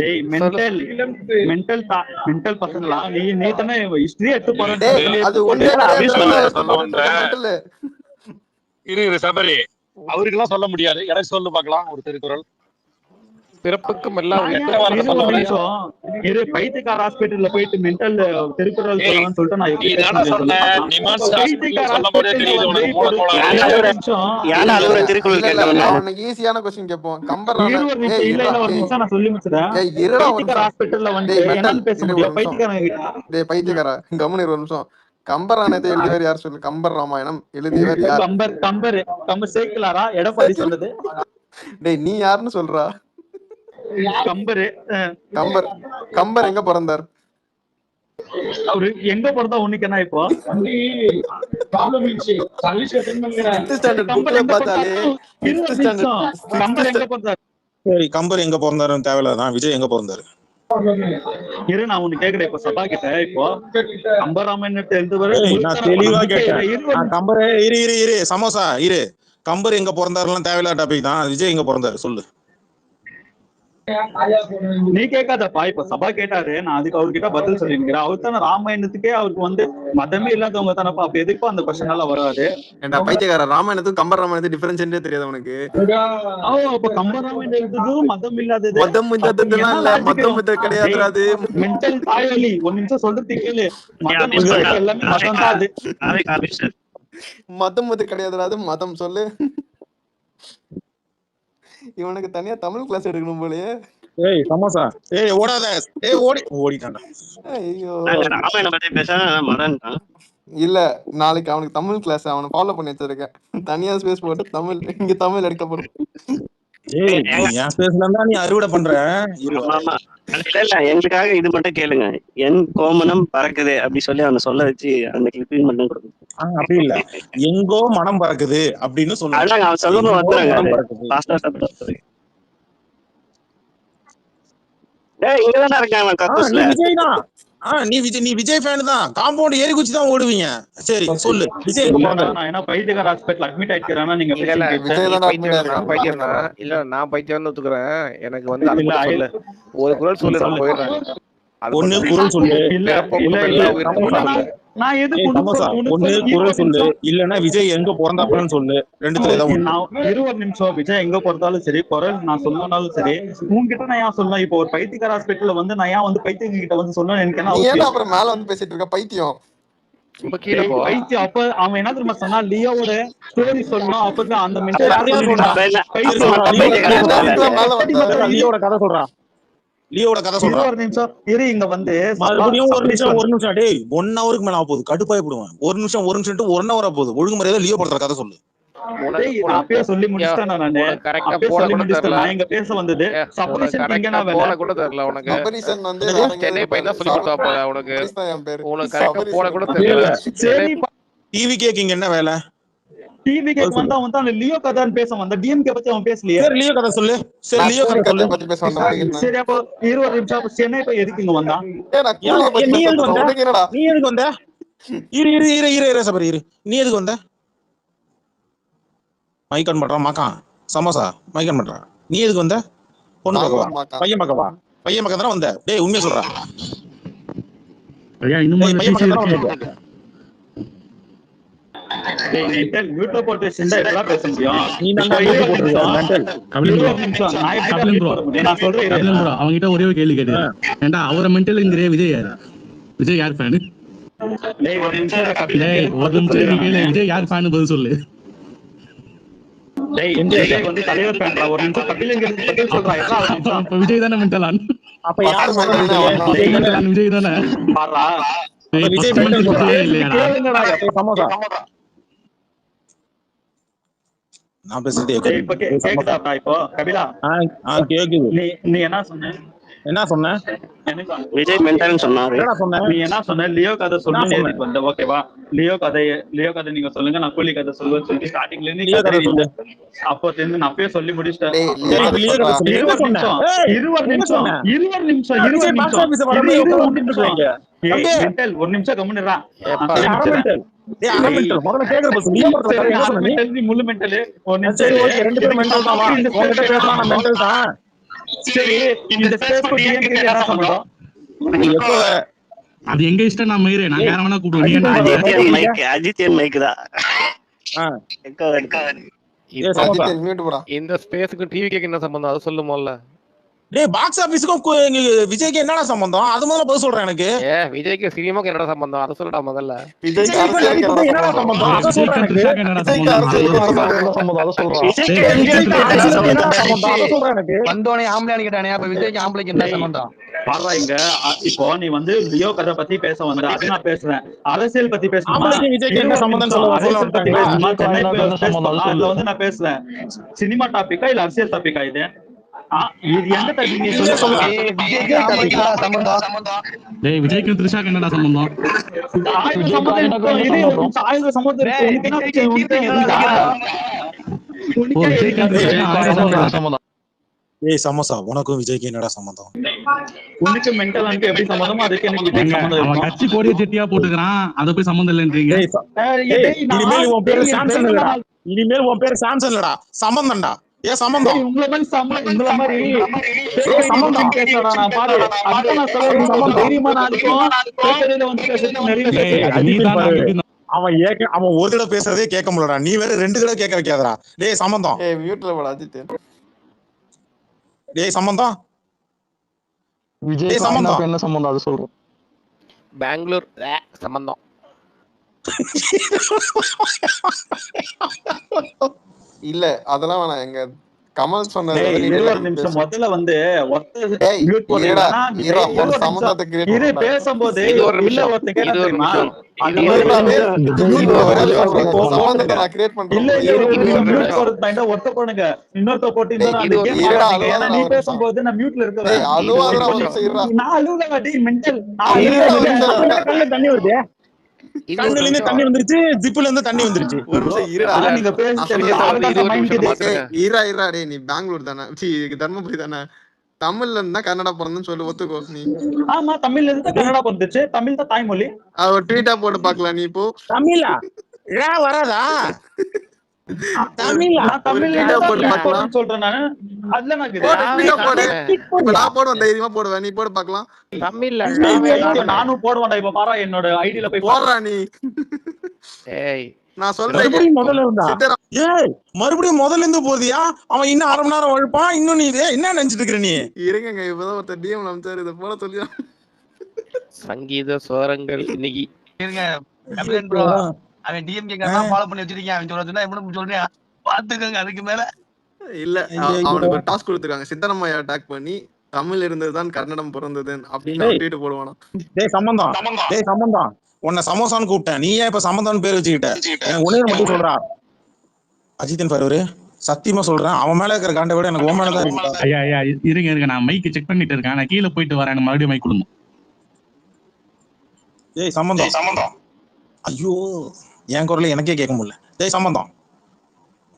மென்டல் பசங்களா நீ தானே ஹிஸ்டரி எடுத்து போற. அது இரு சபரி அவருக்கு எல்லாம் சொல்ல முடியாது, எனக்கு சொல்லு பார்க்கலாம் ஒரு திருக்குறள். பிறப்புக்கும் எல்லாம் பைத்தியக்கார ஹாஸ்பிட்டல்ல போயிட்டு மென்டல் திருக்குறள் சொல்லணும்னு சொல்லிட்டு நான் ஈஸியான கொஸ்டின் கேட்போம். கம்பர் சொல்லி முடிச்சிடறேன். ஹாஸ்பிட்டல்ல வந்து பைத்தியக்காரா கம்முனு ஒரு நிமிஷம். கம்பராமாயணத்தை எழுதியவர் யார் சொல்லு? கம்பர் ராமாயணம் எழுதியவர் யார்? கம்பர் சேர்க்கலாரா? எடப்பாடி சொல்லுது. டேய் நீ யாருன்னு சொல்றா? கம்பர் எங்க பிறந்தார்? அவரு எங்க பிறந்தா உனக்கு என்ன? இப்போ சரி கம்பர் எங்க பிறந்தாருன்னு தேவையில்ல, விஜய் எங்க பிறந்தாரு? இரு நான் உனக்கு கேக்குறேன். இப்போ சபா கிட்ட இப்போ கம்பராமாயணத்தை எழுதுவரை நான் தெளிவா கேட்டேன். கம்பரே இரு சமோசா இரு. கம்பர் எங்க பிறந்தாருலாம் தேவையில்லாத டாபிக் தான். விஜய் எங்க பிறந்தாரு சொல்லு. நீ கேட்காதப்பா. இப்ப சபா கேட்டாரு, நான் அதுக்கு அவர்கிட்ட பதில் சொல்லிருக்கிறேன். அவர் தானே ராமாயணத்துக்கே அவருக்கு வந்து மதமே இல்லாதவங்க தானப்பா. அப்ப எதுக்கும் அந்த கொஸ்டின் எல்லாம் வராது. பைத்தியக்கார ராமாயணத்துக்கும் கம்பர் ராமாயணத்துக்கு டிஃபரன்ஸ் தெரியாது உனக்கு? அப்ப கம்பர் ராமாயணம் எழுதுறது மதம் இல்லாதது. மதம் இல்லாததுலாம் இல்ல, மதம் கிடையாது. மென்டல் தாயலி ஒரு நிமிஷம் சொல்றது கேளு. எல்லாமே மதம் தான் அது. மதம் கிடையாது, அது மதம் சொல்லு. இவனுக்கு தனியா தமிழ் கிளாஸ் எடுக்கணும் போலயே. ஏய் சமோசா ஓடாத. ஓடிட்டான்டா. ஐயோ இல்ல நாளைக்கு அவனுக்கு தமிழ் கிளாஸ் அவனை ஃபாலோ பண்ணி வச்சிருக்கேன். தனியா ஸ்பேஸ் போட்டு தமிழ் இங்க தமிழ் எடுக்க போறோம். நீ அறுவடை பண்ற. இல்ல எங்களுக்காக இது மட்டும் கேளுங்க. என் கோமனம் பறக்குது அப்படி சொல்லி அவனை சொல்ல வச்சு அந்த கிளிப்பிங் மட்டும் கொடுங்க. அப்படி இல்ல எங்கோ மனம் பறக்குது அப்படின்னு சொல்லுவாங்க. அவன் சொல்லும்போது வந்துடுறாங்க. இங்கதானே இருக்காங்க. விஜய் தான். நீ விஜய் ஃபேன் தான். காம்பவுண்ட் ஏறி குச்சி தான் ஓடுவீங்க. சரி சொல்லு விஜய். நான் பைத்தியக்கார ஹாஸ்பிட்டல் அட்மிட் ஆயிக்கிறேன்னா நீங்க இல்ல நான் பைத்தியம் ஒத்துக்கிறேன். எனக்கு வந்து ஒரு குரல் சொல்லு நான் போயிடுறேன். ஒண்ணு குரல் சொல்லு. நான் எது ஒண்ணு குரல் சொல்லு, இல்லன்னா விஜய் எங்க பிறந்தாப்புன்னு சொல்லு. ரெண்டுத்துல ஏதாவது 20 நிமிஷம் விஜய் எங்க பிறந்தாலும் சரி, குரல் நான் சொல்லனாலும் சரி. உங்ககிட்ட நான் ஏன் சொல்லலாம்? இப்போ ஒரு பைத்தியக்கார ஹாஸ்பிட்டல்ல வந்து நான் ஏன் வந்து பைத்தியம் கிட்ட வந்து சொல்லணும்? எனக்கு என்ன அப்புறம் மேல வந்து பேசிட்டு இருக்க பைத்தியம் பைத்தியம். அப்ப அவன் என்ன தெரியுமா சொன்னா, லியோவோட ஸ்டோரி சொல்லணும். அப்பதான் அந்த மென்டல் லியோட கதை சொல்றான். லியோட கதை சொல்றான். ஒரு நிமிஷம் இரு. இங்க வந்து மறுபடியும் ஒரு நிமிஷம் டேய் 1 ஹவருக்கு மேல ஆக போகுது. கடுப்பாய் போடுவேன். ஒரு நிமிஷம் 1 ஹவர் போகுது. ஒழுங்கு மரியாதை லியோ படத்துல கதை சொல்லு. நான் அப்பயே சொல்லி முடிச்சிட்டேன் நானு. அப்பயே சொல்லி முடிச்சிட்டேன். நான் இங்க பேச வந்தது சபரிசன் இங்கனா வேலை கூட தெரியல உனக்கு. சபரிசன் வந்து சென்னை பையன் தான் சொல்லி கொடுத்தா போல உனக்கு. என் பேரு உனக்கு கரெக்டா போல கூட தெரியல. சரி டிவி கேக்கிங் என்ன வேலை? டிவி கேக் வந்தா அவன் தான் லியோ கதான் பேச வந்த. டிஎம்கே பத்தி அவன் பேசலையே. சரி லியோ கதை சொல்லு. சரி லியோ கதை சொல்லு. பத்தி பேச வந்தேன். சரி அப்போ 20 நிமிஷம் அப்ப சென்னை போய் எதுக்கு இங்க வந்தான்? நீ எதுக்கு வந்த? நீ எதுக்கு வந்த? இரு இரு இரு இரு இரு சபரி இரு. நீ எதுக்கு வந்த? மைக்கன் பண்றான் மாக்கான் சமோசா மைக்கன் பண்றான். நீ எதுக்கு வந்த? பொண்ணு பார்க்கவா? பையன் பார்க்கவா? பையன் பார்க்க தானே வந்த. டேய் உண்மையை சொல்றா. ஐயா இன்னும் பையன் பார்க்க தானே வந்த. டேய் மென்டல் மியூட்ல போட்டு சிண்டா இதெல்லாம் பேச முடியும். நீ தான் மியூட் போட்டுருக்க மென்டல். நான் சொல்றேன் அவங்க கிட்ட ஒரே ஒரு கேள்வி கேட்டேன். ஏண்டா அவரை மென்டல்ங்கறே விஜய் யாரு? விஜய் யார் ஃபேன்? டேய் ஒரு நிமிஷம் கேளு. விஜய் யார் ஃபேன் பதில் சொல்லு. டேய் விஜய் வந்து தலைவர் ஃபேன். ஒரு நிமிஷம் கபிலங்கிறது பத்தி சொல்றா. அப்ப விஜய் தானே மென்டலான். அப்ப யார் மென்டல்? விஜய் தானே. பாறா விஜய் மென்டல் கேளுங்கடா. சமோசா நான் பேசுறது இப்ப கேக்குதா இப்போ கபிலா? கேக்குது. நீ என்ன சொன்ன? என்ன சொன்ன? விஜய் மென்டல்னு சொன்னாரு. நீ என்ன சொன்ன? லியோ கதை சொல்லு வந்த. ஓகேவா? லியோ கதை நீங்க சொல்லுங்க. நான் கூலி கதை சொல்லுவேன்னு சொல்லி ஸ்டார்டிங்ல இருந்து அப்போ தெரிஞ்சு நான் அப்பயே சொல்லி முடிச்சிட்டேன். 20 நிமிஷம் ஒரு நிமிஷம் கம்முனுறா. முழு மென்டல் ஒரு நிமிஷம். சரி இந்த அது எங்க இஷ்டம். நான் மயிரே நான் யார வேணா கூப்பிடுவேன். அஜித் மைக் தான். இந்த ஸ்பேஸ்க்கு டிவி கேக்கு என்ன சம்பந்தம் அது சொல்லுமோல்ல. டேய் பாக்ஸ் ஆபீஸ்க்கு விஜய்க்கு என்னடா சம்பந்தம்? அது முதல்ல பதில் சொல்றேன் எனக்கு. விஜய்க்கு சினிமாக்கு என்னடா சம்பந்தம் அது சொல்லடா முதல்ல. விஜய்க்கு என்னடா சம்பந்தம்? அத சொல்றேன் எனக்கு. வந்தோனே ஆம்பளை கேட்டானே. அப்ப விஜய்க்கு ஆம்பளைக்கு என்ன சம்பந்தம்? பாரா இங்க இப்போ நீ வந்து லியோ கதை பத்தி பேச வந்த. அது நான் பேசுறேன். அரசியல் பத்தி பேசணுமா? விஜய்க்கு என்ன சம்பந்தம் அதுல வந்து நான் பேசுறேன். சினிமா டாபிக்கா இல்ல அரசியல் டாபிக்கா? இது இது எந்த டாபிக் நீ சொல்ல? டேய் விஜய்க்கு த்ரிஷாக்கு என்னடா சம்பந்தம்? ஏய் சமோசா உனக்கும் விஜய்க்கு என்னடா சம்பந்தம்? உனக்கு மென்டல் அனுக்கு எப்படி சம்பந்தம்? அதுக்கு எனக்கு விஜய் சம்பந்தம் அவன் கட்சி கோடிய செட்டியா போட்டுக்கறான். அத போய் சம்பந்தம் இல்லன்றீங்க. இனிமேல் உன் பேரு சாம்சன் இல்லடா. இனிமேல் உன் பேரு சாம்சன் இல்லடா. சம்பந்தம்டா. ஏ சம்பந்தம். உங்கள மாதிரி சம்பந்தம் பேசறடா. நான் பாரு அத நான் சொல்றேன். சம்பந்தம் தைரியமா நாளைக்கும் பேசறதுல வந்து பேசறது நிறைய. அவன் ஒரு தடவை பேசுறதே கேட்க முடியலடா. நீ வேற 2 தடவை கேட்க வைக்காதடா. டேய் சம்பந்தம். ஏய் மியூட்ல போடா அஜித். டேய் சம்பந்தம். விஜய் சம்பந்தம் என்ன சம்பந்தம் அது சொல்றோம். பெங்களூர் சம்பந்தம். இல்ல அதெல்லாம் வேணாம். எங்க கமல் சொன்னது 20 நிமிஷம் முதல்ல வந்து மியூட் போடுறா. சம்பந்தத்தை கிரியேட் இது பேசும்போது இல்ல ஒருத்த கேக்குறீமா? சம்பந்தத்தை நான் கிரியேட் பண்றேன். இல்ல மியூட் போடுறது பையனா ஒருத்த போடுங்க. இன்னொருத்த போட்டு ஏன்னா நீ பேசும்போது நான் மியூட்ல இருக்கேன். நான் அழுவல டேய் மென்டல். கண்ணுல தண்ணி வருது. கண்ணுல இருந்து தண்ணி வந்துருச்சு. ஜிப்ல இருந்து தண்ணி வந்துருச்சு. ஒரு நிமிஷம் இருடா. நீங்க பேசுறது இருடா டேய். நீ பெங்களூர் தானே? தர்மபுரி தானே? தமிழ்ல இருந்தா கன்னடா பிறந்தன்னு சொல்லி ஒத்துக்கோ நீ. ஆமா தமிழ்ல இருந்து கன்னடா பிறந்துச்சு. தமிழ் தான் தாய்மொழி. ஒரு ட்வீட்டா போட்டு பாக்கலாம். நீ இப்போ தமிழா வராதா? தமிழ்ல போட்டு சொல்றேன் நானு. அதுல நான் போடுவேன். தைரியமா போடுவேன். நீ போட்டு பாக்கலாம். தமிழ்ல நானும் போடுவேன்டா. இப்ப பாரா என்னோட ஐடில போய் போடுறா நீ. ஏய் நான் சொல்றேன் முதல்ல இருந்தா. ஏய் மறுபடியும் முதல்ல இருந்து போதியா? அவன் இன்னும் 1/2 மணி நேரம் உழைப்பான். இன்னும் நீ என்ன நினைச்சிட்டு இருக்கிற நீ? இருங்க இப்பதான் ஒருத்தர் டிஎம் அனுப்பிச்சாரு. இதை போட சொல்லியா? சங்கீத ஸ்வரங்கள் இன்னைக்கு இருங்க. அவன் டிஎம்கே காரனா ஃபாலோ பண்ணி வச்சிருக்கீங்க. அவன் சொல்றதுன்னா எப்படி சொல்றியா பாத்துக்கங்க. அதுக்கு மேல இல்ல அவனுக்கு ஒரு டாஸ்க் கொடுத்துருக்காங்க. சித்தராமையா அட்டாக் பண்ணி தமிழ் இருந்ததுதான் கன்னடம் பிறந்தது அப்படின்னு ட்வீட் போடுவானா? டேய் சம்பந்தம் உன்னை சமோசான்னு கூப்பிட்டேன். நீ ஏன் இப்ப சம்பந்தம்னு பேர் வச்சுக்கிட்ட? எனக்கு ஒண்ணே மட்டும் சொல்றா. அஜித்தன் பாரு சத்தியமா சொல்றேன், அவன் மேல இருக்கிற காண்டை விட எனக்கு உன் மேலதான் இருக்கு. ஐயா ஐயா இருங்க, நான் மைக்கு செக் பண்ணிட்டு இருக்கேன், நான் கீழே போயிட்டு வரேன், எனக்கு மறுபடியும் மைக் கொடுங்க. ஏய் சம்பந்தம், ஐயோ என் குரல எனக்கே கேட்க முடியல. டேய் சம்பந்தம்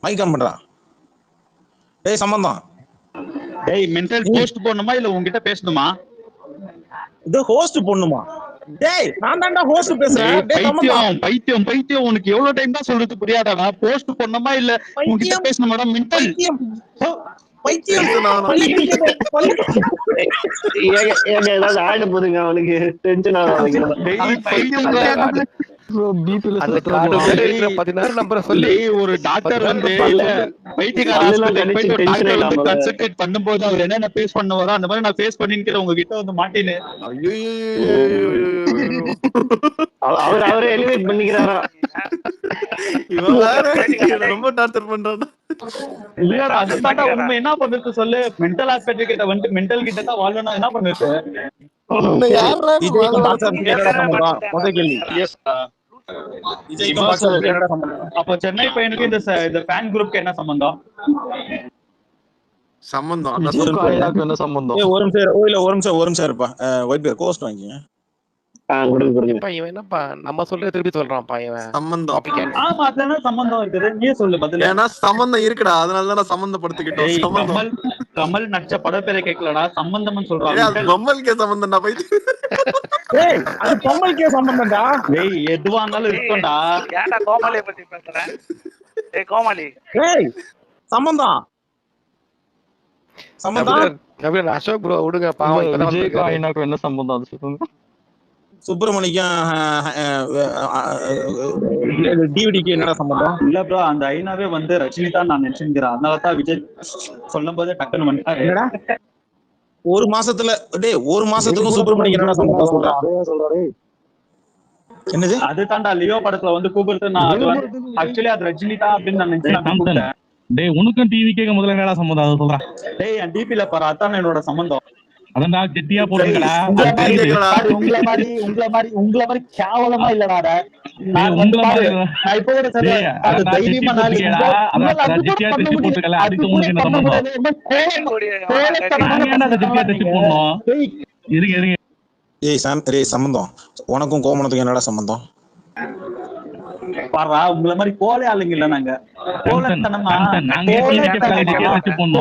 மைக் ஆன் பண்றா. டேய் சம்பந்தம், டேய் மென்டல் போஸ்ட் போடணுமா இல்ல உன்கிட்ட பேசணுமா? இது ஹோஸ்ட் பொண்ணுமா? டேய் நான் தான்டா ஹோஸ்ட் பேசுறேன். டேய் சம்பந்தம், பைத்தியம் உனக்கு எவ்வளவு டைம் தான் சொல்றது புரியாதாடா? போஸ்ட் போடணுமா இல்ல உன்கிட்ட பேசணுமாடா? மென்டல் ஏதாவது ஆயிட போதுங்க அவனுக்கு, டென்ஷன் ஆகும். ஒரு டாக்டர் வந்து கன்சல்டேட் பண்ணும்போது அவர் என்னென்ன ஃபேஸ் பண்ணுவாரோ அந்த மாதிரி நான் ஃபேஸ் பண்ணிக்கிறேன் உங்ககிட்ட வந்து மாட்டேன்னு. அவரே எலிவேட் பண்ணிக்கிறாரா? ரொம்ப டார்ச்சர் பண்றான். இல்லடா அதுதான் உண்மை. என்ன பண்றது சொல்லு? மென்டல் ஹாஸ்பிட்டல் கிட்ட வந்து மென்டல் கிட்ட தான் வாழணும். என்ன பண்றது? அப்ப சென்னை பையனுக்கு இந்த ஃபேன் குரூப்க்கு என்ன சம்பந்தம்? என்ன சம்பந்தம்? ஒரு நிமிஷம் இருப்பா. ஒயிட் பேர் கோஸ்ட் வாங்கிங்க. என்னப்பா நம்ம சொல்ற திருப்பி சொல்றான்ப்பா இவன். சம்பந்தம். ஆமா அதானே சம்பந்தம் இருக்குது. நீயே சொல்லு பதில். ஏன்னா சம்பந்தம் இருக்குடா, அதனாலதான் சம்பந்தப்படுத்திக்கிட்டோம். கமல் நடிச்ச படம் பேரை கேட்கலடா, சம்பந்தம்னு சொல்றாங்க. கமல்கே சம்பந்தம்டா போய். ஏய் அது கமல்கே சம்பந்தம்டா. டேய் எதுவா இருந்தாலும் இருக்கும்டா. ஏன்டா கோமாளியை பத்தி பேசுற? ஏய் கோமாளி. ஏய் சம்பந்தம் கபிலன் அசோக் ப்ரோ விடுங்க பாவம். இப்பதான் விஜய்க்கு என்ன சம்பந்தம் அது சொல்லுங்க. சுப்பிரமணியம் டிவிடிக்கு என்னடா சம்பந்தம்? இல்ல ப்ரோ அந்த ஐநாவே வந்து ரஜினி தான் நான் நினைச்சுக்கிறேன். அதனாலதான் விஜய் சொல்லும் போதே டக்குன்னு வந்துட்டாரு. ஒரு மாசத்துல ஒரு மாசத்துக்கும் சுப்பிரமணியம் என்னடா சம்பந்தம் சொல்றாரு? என்னது அது தாண்டா லியோ படத்துல வந்து கூப்பிட்டு நான் ஆக்சுவலி அது ரஜினி தான் அப்படின்னு நான் நினைச்சேன். டேய் உனக்கும் டிவி கேட்க முதல்ல என்னடா சம்பந்தம் அது சொல்றேன். டேய் என் டிபில பாரு, அதான் என்னோட சம்பந்தம். அதான்டா கெட்டியா போடுங்கடா. உங்கள மாதிரி கேவலமா இல்லடா. நான் இப்போ கூட சொல்றேன் அது தைரியமா கெட்டியா தச்சு போட்டுக்கல. அதுக்கு உங்களுக்கு என்ன சம்பந்தம்? இருங்க ஏய் சம்பந்தம், உனக்கும் கோமணத்துக்கும் என்னடா சம்பந்தம்? பாரா உங்கள மாதிரி கோலை ஆளுங்க இல்ல நாங்க.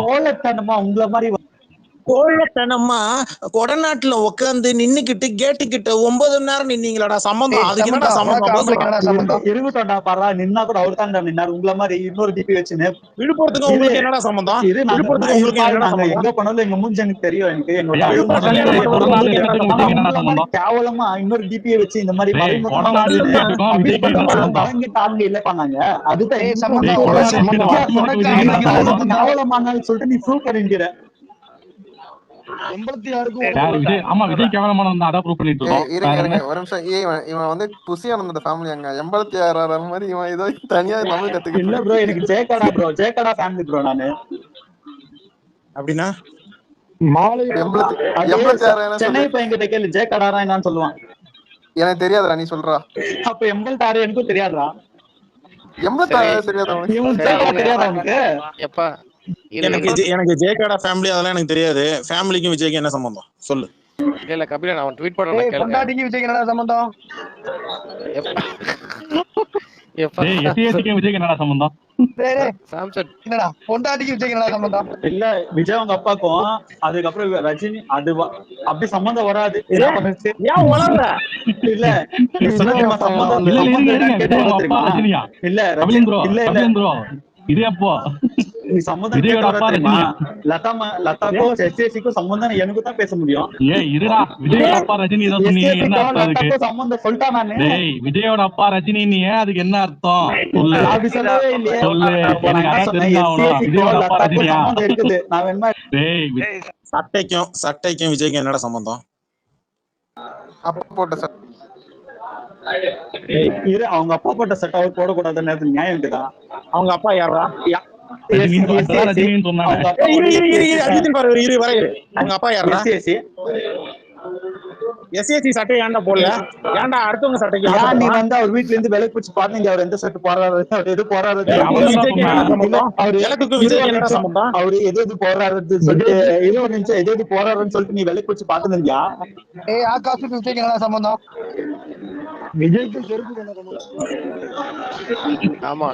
கோலத்தனமா உங்கள மாதிரி கோலத்தனமா கொடநாட்டுல உட்காந்து நின்னுக்கிட்டு கேட்டு கிட்ட 9 மணி நேரம் நின்னீங்களாடா சம்பந்தம்? அதுக்கு என்னடா சம்பந்தம்? இருக்கட்டா பாரா, நின்னா கூட அவர் தான் நின்னாரு. உங்கள மாதிரி இன்னொரு டிபி வச்சுன்னு. விழுப்புரத்துக்கு உங்களுக்கு என்னடா சம்பந்தம்? விழுப்புரத்துக்கு உங்களுக்கு என்னடா சம்பந்தம்? எங்க போனாலும் எங்க மூஞ்சி எனக்கு தெரியும். எனக்கு கேவலமா இன்னொரு டிபியை வச்சு இந்த மாதிரி தாங்க இல்ல பண்ணாங்க. அதுதான் கேவலமானாலும் சொல்லிட்டு நீ ப்ரூவ் பண்ணிக்கிற. 86 ஆமா விஜய் கேவலமான அதான் ப்ரூவ் பண்ணிட்டு இருக்கோம். ஒரு நிமிஷம். இவன் வந்து புசி ஆனந்த ஃபேமிலி அங்க 86 மாதிரி இவன் ஏதோ தனியா தமிழ் கத்துக்கிட்டு. இல்ல ப்ரோ எனக்கு ஜேகடா ஃபேமிலி ப்ரோ நானு. அப்படின்னா மாலை 86 சென்னை பையன் கிட்ட கேளு ஜேகடாரா என்னன்னு சொல்லுவான். எனக்கு தெரியாதுடா, நீ சொல்றா. அப்ப 86 எனக்கும் தெரியாதுடா. 86 தெரியாதா உனக்கு? எப்பா எனக்கு ஜேகடா ஃபேமிலி அதெல்லாம் எனக்கு தெரியாது. ஃபேமிலிக்கும் விஜய்க்கு என்ன சம்பந்தம் சொல்லு? இல்ல கபிலன் அவன் ட்வீட் பண்றான். பொண்டாட்டிக்கு விஜய்க்கு என்ன சம்பந்தம்? விஜய்க்கு என்ன சம்பந்தம்? என்னடா பொண்டாட்டிக்கு விஜய்க்கு என்ன சம்பந்தம்? இல்ல விஜய் அவங்க அப்பாக்கும் அதுக்கப்புறம் ரஜினி அது அப்படி சம்பந்தம் வராது. ஏன் வளர்ற? இல்ல சம்பந்தம் இல்ல இல்ல இது அப்போ லதாக்கும் எஸ்ஏசிக்கும் சம்பந்தம் எனக்கு தான் பேச முடியும். இருடா விஜயோட அப்பா ரஜினி சம்பந்தம் சொல்லிட்டா நானு. விஜயோட அப்பா ரஜினி நீ அதுக்கு என்ன அர்த்தம் சொல்லு. இருக்குது நான் வேணுமா சட்டைக்கும் விஜய்க்கும் என்னடா சம்பந்தம்? அப்பா போட்ட அவங்க அப்பா போட்ட சட்டை அவர் போடக்கூடாது நியாயம் இருக்குதா? அவங்க அப்பா யாரா? சொன்னாங்க. அவங்க அப்பா யாரா? எஸ்ஏசி சட்டை ஏன்டா போடல? ஏன்டா அடுத்தவங்க சட்டைக்கு ஏன் நீ வந்து அவர் வீட்ல இருந்து விலை பிடிச்சு பாத்தீங்க அவர் எந்த செட் போடுறாரு, அவர் எது போடுறாரு, அவரு எது எது போடுறாருன்னு சொல்லிட்டு இது ஒரு நிமிஷம் எது எது போடுறாருன்னு சொல்லிட்டு நீ விலை பிடிச்சு பாத்துருந்தியா? ஆகாஷுக்கு விஜய்க்கு என்ன சம்பந்தம்? விஜய்க்கு செருப்பு என்ன சம்பந்தம்? ஆமா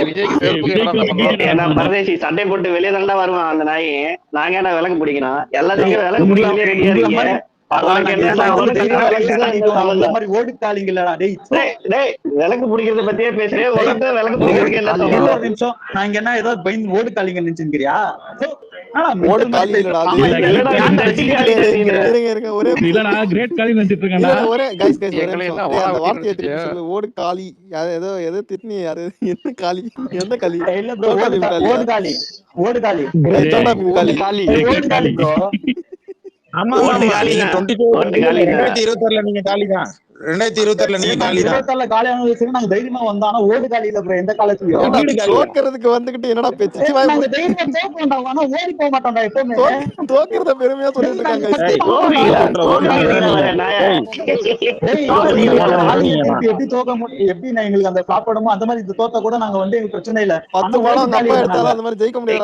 விஜய்க்கு செருப்பு ஏன்னா பரதேசி சட்டை போட்டு வெளியே தாண்டா வருவான் அந்த நாய். நாங்க என்ன விளக்கு பிடிக்கணும்? எல்லாத்துக்கும் விளக்கு பிடிக்கவே ரெடியா இருக்கீங்க. விளக்கு பிடிக்கிறத பத்தியே பேசுறேன். விளக்கு பிடிக்கிறதுக்கு என்ன நிமிஷம் நான் இங்க என்ன ஏதோ பயந்து ஓடு காலிங்க நினைச்சுக்கிறியா? தைரியமா வந்தோம். ஓடு காலி இல்ல ப்ரோ, எந்த காலத்துலயும் தோக்கிறதுக்கு வந்துகிட்டு என்னடா பேச்சு? ஓடி போக மாட்டோம்டா எப்பவுமே. தோக்கிறத பெருமையா சொல்லிட்டு இருக்காங்க. எப்படி தோக்க முடியும்? எப்படி எங்களுக்கு அந்த சாப்பிடமோ அந்த மாதிரி தோத்த கூட நாங்க வந்து பிரச்சனை இல்ல. 10 படம் நம்ம எடுத்தாலும் அந்த மாதிரி ஜெயிக்க முடியாது.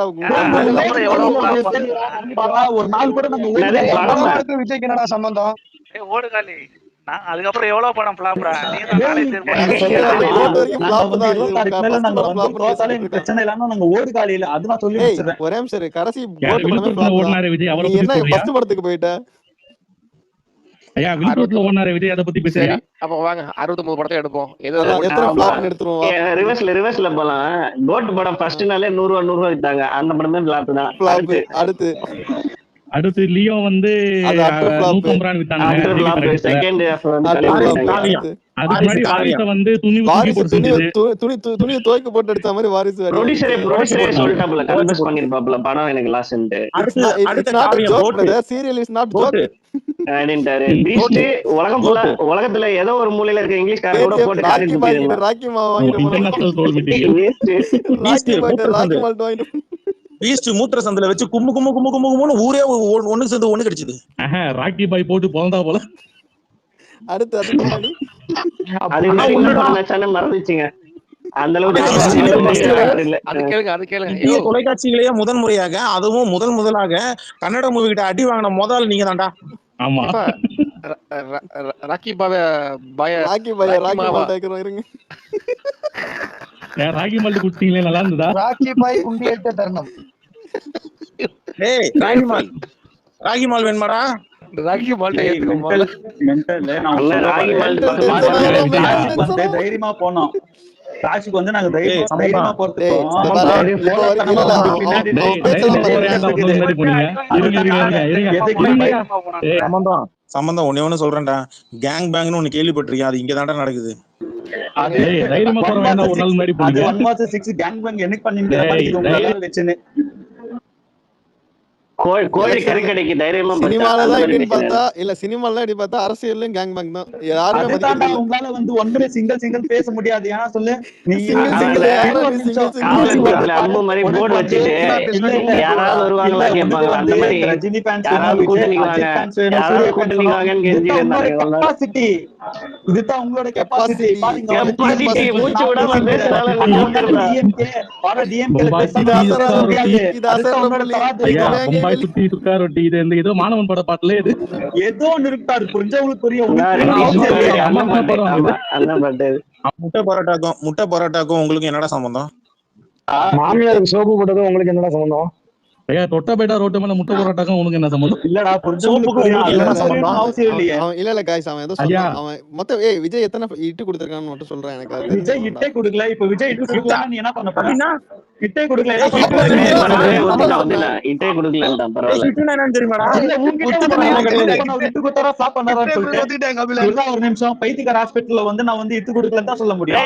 ஒரு நாள் கூட நாங்க விஜய்க்கு என்னடா சம்பந்தம்? ஓடு காலி அதுக்கப்புறம் எவ்வளவு படம் பிளாப்ரா? பிரச்சனை இல்லாம நாங்க ஓடு காலியில அதுதான் சொல்லி ஒரே நிமிஷம் கடைசி ஃபர்ஸ்ட் படத்துக்கு போயிட்ட ஐயா விழுப்புரத்துல ஓடுனாரு விஜய், அதை பத்தி பேசுறியா? அப்ப வாங்க 69 படத்தை எடுப்போம். ரிவர்ஸ்ல போலாம். கோட் படம் ஃபர்ஸ்ட் நாளே 100 வித்தாங்க. அந்த படம் தான் பிளாப் தான். அடுத்து லியோ வந்து 150 வித்தாங்க. அதுக்கு முன்னாடி வாரிசு வந்து துணி துவைக்க போட்டு எடுத்த மாதிரி வாரிசு படம் எனக்கு லாஸ்ட். உலகத்துல ஏதோ ஒரு மூலையில இருக்க இங்கிலீஷ்காரர் கூட போட்டு ராக்கி பீஸ்ட் மூத்திர சந்தில வச்சு கும்மு கும்மு கும்மு கும்மு கும்முன்னு ஊரே ஒண்ணு சேர்ந்து ஒண்ணு கிடைச்சது. ராக்கி பாய் போட்டு போந்தா போல. அடுத்து மறந்துச்சுங்க. அந்த அளவுக்கு தொலைக்காட்சிகளையே முதன் முறையாக, அதுவும் முதலாக கன்னட மூவி கிட்ட அடி வாங்கின முதல் நீங்க தான்டா. ஆமா ராக்கி பாய் இருங்க. ராகி மால்ட் குட்டிங்களே நல்லா இருந்ததா? ராக்கி பாய் உண்டியல்ட்ட தரணும். ஏய் ராகி மால் வேணுமாடா? ராக்கி மால்ட் தைரியமா போனோம். காசுக்கு வந்து நாங்க தைரியமா போறதுக்கு சம்பந்தம் ஒண்ணு சொல்றேன்டா. கேங் பேங்க்னு ஒண்ணு கேள்விப்பட்டிருக்கேன். அது இங்கதான்டா நடக்குது. கோழி கறி கடைக்கு தைரியமா சினிமால பார்த்தா அரசியல் கேங் பேங் தான். உங்களால வந்து ஒன்றே சிங்கிள் பேச முடியாது. ஏன்னா சொல்லு அம்பு மாதிரி போர்டு வச்சுட்டு யாராவது வருவாங்களா கேட்பாங்களா? அந்த மாதிரி ரஜினி கெப்பாசிட்டி இதுதான் உங்களோட கெப்பாசிட்டி. மூச்சு விடாம ஏதோ மாணவன் பட பாட்டுல ஏதோ ஒண்ணு இருக்காரு புரிஞ்சவங்களுக்கு புரியும். முட்டை பரோட்டாக்கும் உங்களுக்கு என்னடா சம்பந்தம்? மாமியாருக்கு சோப்பு போட்டதும் உங்களுக்கு என்னடா சம்பந்தம்? ஐயா தொட்டபேட்டா ரோட்டு மேல முட்டை பரோட்டாக்கும் உனக்கு என்ன சம்பந்தம்? இல்லடா அவசியம் இல்லையே. இல்ல காய்ஸ் அவன் ஏதோ சொல்றான். அவன் மொத்தம் விஜய் எத்தனை இட்டு கொடுத்திருக்கான்னு மட்டும் சொல்றேன். எனக்கு விஜய் இட்டே கொடுக்கல. இப்ப விஜய் இட்டு கொடுக்கல, நீ என்ன பண்ண போற? இட்டே கொடுக்கல. இட்டே கொடுக்கல பரவாயில்ல. ஒரு நிமிஷம் பைத்தியக்கார ஹாஸ்பிட்டல்ல வந்து நான் வந்து இட்டு கொடுக்கலன்னு தான் சொல்ல முடியும்.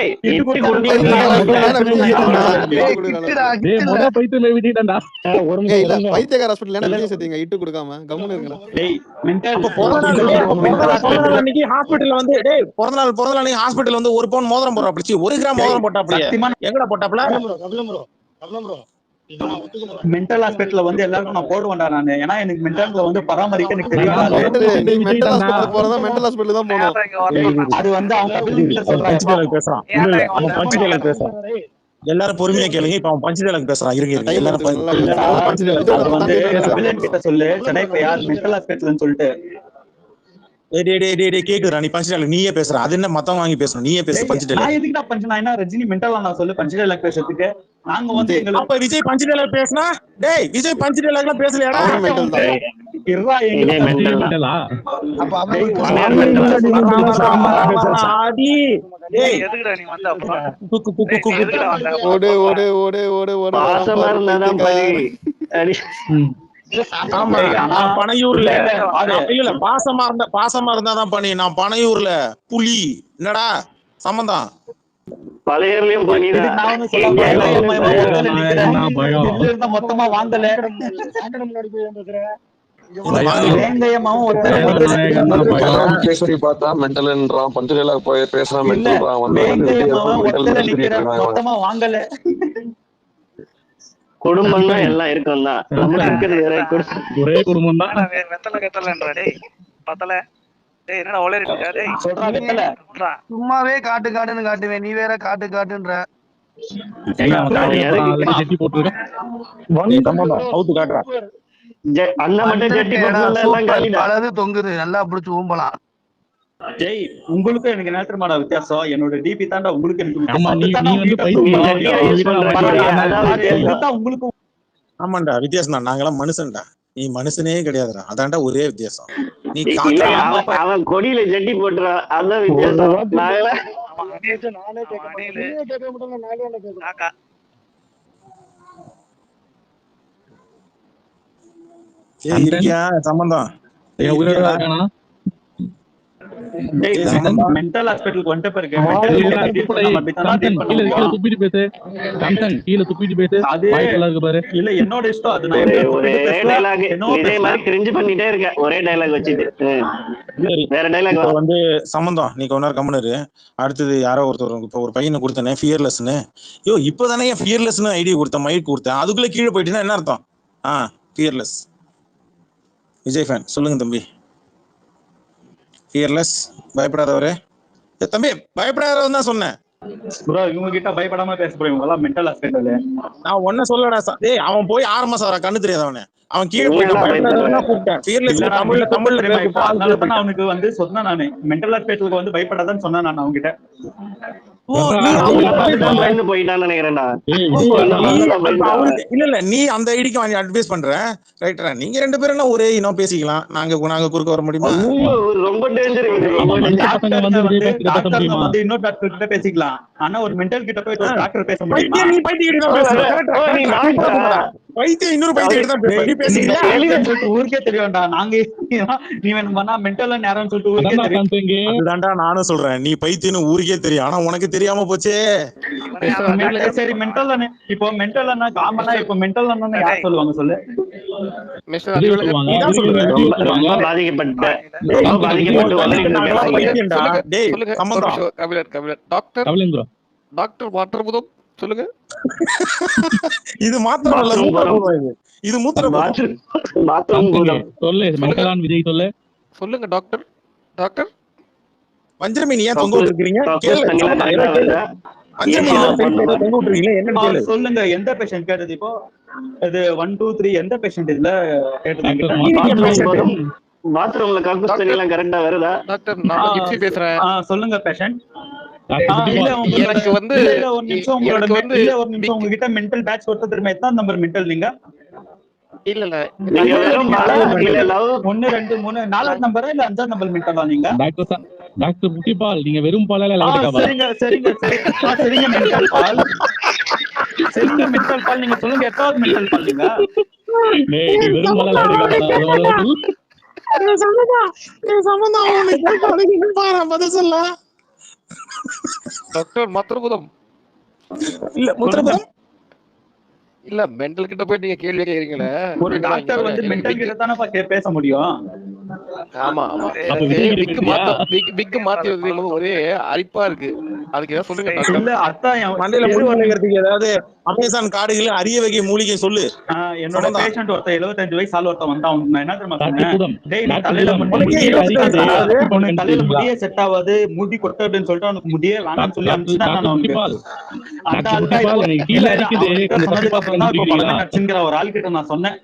பைத்தியக்கார ஹாஸ்பிட்டல் என்ன வெளிய சேத்தீங்க? இட்டு கொடுக்காம கம்முன்னு இருங்களா? ஹாஸ்பிட்டல் வந்து பிறந்த நாள் ஹாஸ்பிட்டல் வந்து 1 பவுன் மோதிரம் போடுறா. ஒரு கிராம் மோதிரம் போட்டா அப்படியே எங்கடா போட்டாப்ல? மென்டல் ஹாஸ்பிட்டல்ல வந்து எல்லாருக்கும் நான் போடுவேன்டா நானு. ஏன்னா எனக்கு மென்டல்ல வந்து பராமரிக்க எனக்கு தெரியும். நீ மென்டல் ஹாஸ்பிட்டல் போறதா மென்டல் ஹாஸ்பிட்டல் தான் போகணும். அது வந்து அவங்க ability சொல்றாங்க. பேசுறான். இல்ல அவன் பஞ்சு டயலாக் பேசுறான். எல்லாரும் பொறுமையா கேளுங்க. இப்ப அவன் பஞ்சு டயலாக் பேசுறான். இருங்க எல்லாரும் அது வந்து வில்லன் கிட்ட சொல்லு சென்னை இப்ப யார் மென்டல் ஹாஸ்பிட்டல்னு சொல்லிட்டு. கேக்குறா நீ பஞ்சு டயலாக் நீயே பேசுற. அது என்ன மத்தவங்க வாங்கி பேசணும். நீயே பேசு பஞ்சு டயலாக். நான் எதுக்கு நான் பஞ்சு நான் என்ன ரஜினி மென்டலா நான் சொல்லு பஞ்சு டயலாக் பேசுறதுக்கு. நாங்க வந்து அப்ப விஜய் பஞ்சு டயலாக் பேசினா டேய் விஜய் பஞ்சு டயலாக்லாம் பேசலையாடா? இருடா மென்டலா அப்ப ஆடி டேய் எதுக்குடா நீ வந்த அப்புறம் ஓடு ஓடு ஓடு ஓடு ஓடு. பாசமா இருந்தாதான் பழி. ஆமா நான் பனையூர்ல இல்ல பாசமா இருந்தாதான் பண்ணி. நான் பனையூர்ல புலி என்னடா சம்பந்தம் பழையர்லயும் பண்ணிதான் மொத்தமா வாங்கல பார்த்தா மென்டல்ன்றான் பஞ்சு டயலாக் போய் பேசுறான் மொத்தமா வாங்கல. குடும்பம்னா எல்லாம் இருக்கும் தான். நம்ம இருக்கிறது ஒரே குடும்பம் தான். வெத்தலை கத்தலன்றா டேய் பத்தல. டேய் என்னடா ஒளே இருக்கா டேய் சொல்றா வெத்தல. சும்மாவே காட்டு காட்டுன்னு காட்டுவேன், நீ வேற காட்டு காட்டுன்ற. ஜெட்டி போட்டுருக்க அண்ணா மட்டும் ஜெட்டி போட்டு பலது தொங்குது, நல்லா பிடிச்சு ஊம்பலாம். ஜெய் உங்களுக்கும் எனக்கு நேரமாடா வித்தியாசம். என்னோட டிபி தாண்டா உங்களுக்கு உங்களுக்கும். ஆமாண்டா வித்தியாசம் தான். நாங்கெல்லாம் மனுஷன்டா, நீ மனுஷனே கிடையாதுடா. அதான்டா ஒரே வித்தியாசம். நீ அவன் கொடியில ஜெட்டி போட்டுறான், அதான் வித்தியாசம். இருக்கியா சம்பந்தம் மென்டல் ஹாஸ்பிட்டலுக்கு வந்துட்ட பிறகு இல்ல என்னோட இஷ்டம். அது கிரிஞ்சு பண்ணிட்டே இருக்கேன் ஒரே டயலாக் வச்சுட்டு. வேற டயலாக் வந்து சம்பந்தம் நீ கொஞ்ச நேரம் கம்முனரு. அடுத்தது யாரோ ஒருத்தர் இப்ப ஒரு பையனை கொடுத்தனே ஃபியர்லெஸ்னு. ஐயோ இப்பதானே ஃபியர்லெஸ்னு ஐடியா கொடுத்தேன், மைக் கொடுத்தேன். அதுக்குள்ள கீழே போயிட்டீங்கன்னா என்ன அர்த்தம்? ஃபியர்லெஸ் விஜய் ஃபேன் சொல்லுங்க தம்பி. ஃபியர்லெஸ் பயப்படாதவரே தம்பி, பயப்படாதவன் தான் சொன்னேன். ப்ரோ இவங்க கிட்ட பயப்படாம பேச போறேன். இவங்க எல்லாம் மென்டல் ஹாஸ்பிட்டல். நான் ஒன்ன சொல்லடா டேய், அவன் போய் 6 மாசம் வர கண்ணு தெரியாதவனே. அவன் கீழே போயிட்டு தமிழ்ல அவனுக்கு வந்து சொன்னா நானு மென்டல் ஹாஸ்பிட்டலுக்கு வந்து பயப்படாதான்னு சொன்னா நான் அவங்க கிட்ட. இல்ல நீ அந்த ஐடிக்கு வாங்கி அட்வைஸ் பண்ற ரைட்டரா? நீங்க 2 பேரும் ஒரே இனம் பேசிக்கலாம். நாங்க குறுக்க வர முடியுமா? ரொம்ப டேஞ்சர். இன்னொரு டாக்டர் கிட்ட பேசிக்கலாம். ஆனா ஒரு மென்டல் கிட்ட போய் ஒரு டாக்டர் பேச முடியுமா? நீ பைத்தியம் தான் பேசுற. பைத்தியம் இன்னொரு பைத்தியம் தான் பேசுற. நீ பேசிக்கலாம். ஊருக்கே தெரியும்டா. நாங்க நீ வேணும்னா மென்டல் நேரம் சொல்லிட்டு ஊருக்கே தெரியும். அதுதான்டா நானும் சொல்றேன். நீ பைத்தியன்னு ஊருக்கே தெரியும், ஆனா உனக்கு தெரியாம போச்சே. சரி மென்டல் தானே. இப்போ மென்டல் அண்ணா காமனா இப்போ மென்டல் அண்ணா யார் சொல்லுவாங்க சொல்லு? டாக்டர் மாற்றமுதம் சொல்லுங்க. இது மாத்திரம் இல்ல, இது மூத்திரம். சொல்லு மென்டலான் விஜய் சொல்லு. சொல்லுங்க டாக்டர். டாக்டர் பஞ்சமி ஏன் தொங்க விட்டுருக்கீங்க? சொல்லுங்க எந்த பேஷண்ட் கேட்டது? இப்போ இது 1 2 3 எந்த பேஷண்ட் இதுல கேட்டது? பாத்ரூம்ல கக்கூஸ் தண்ணி எல்லாம் கரெக்ட்டா வருதா? டாக்டர் நான் கிப்சி பேசுறேன். சொல்லுங்க பேஷண்ட். எனக்கு வந்து ஒரு நிமிஷம் உங்ககிட்ட மென்டல் பேட்ச் கொடுத்த தெரியுமா? எத்தனை நம்பர் மென்டல் நீங்க? இல்ல 1 2 3 4 நம்பரா இல்ல 5 நம்பர் மென்டலா நீங்க? டாக்டர் புட்டிபால் நீங்க வெறும் பாலால சரிங்க மென்டல் பால். சரிங்க மென்டல் பால் நீங்க சொல்லுங்க. எத்தனை மென்டல் பால் நீங்க? வெறும் பாலால டாக்டர் மாத்திரமுதம் இல்ல மூத்திரபுரம் இல்ல மென்டல் கிட்ட போய் நீங்க கேள்வி கேக்குறீங்களே. ஒரு டாக்டர் வந்து மென்டல் கிட்ட தானே பேச முடியும். ஆமா ஆமா. பிக் மாத்தி ஒரே அரிப்பா இருக்கு. அதுக்கு ஏதாவது சொல்லுங்க இல்ல டாக்டர். அதான் மண்டையில முடி முளைக்கிறதுக்கு ஏதாவது அமேசான் காடுகள் அரிய வகை மூலிகை சொல்லு. என்னோட சமந்தா. பேஷண்ட் ஒருத்தன் 75 வயசு ஆள் ஒருத்தன் வந்தா அவனுக்கு நான் என்ன தெரியுமா டாக்டர் சொன்னேன்? பூதம், டேய் நீ டாக்டர் தலையில பூதம், உனக்கே முடியே 75 அரிக்குது, ஆகுது. உனக்கு தலையில கண்டுபிடிச்சிங்களா? முடியே செட் ஆகாது, முடி கொட்ட அப்படின்னு சொல்லிட்டு அவனுக்கு முடியே வேணாம்னு சொல்லி டாக்டர் அனுப்பிச்சுதான் நான் அவனுக்கு குட்டிபால், அந்த டாக்டர் ஆள் தான் குட்டிபால், எனக்கு கீழே இல்ல அரிக்குது, அவன்கிட்ட கொஞ்சம் சொன்னதுக்கு தட்டி அப்புறம் தான் இப்போ பார்த்து பழக்கம் நச்சுங்கிற ஒரு ஆள் கிட்ட நான் சொன்னேன்.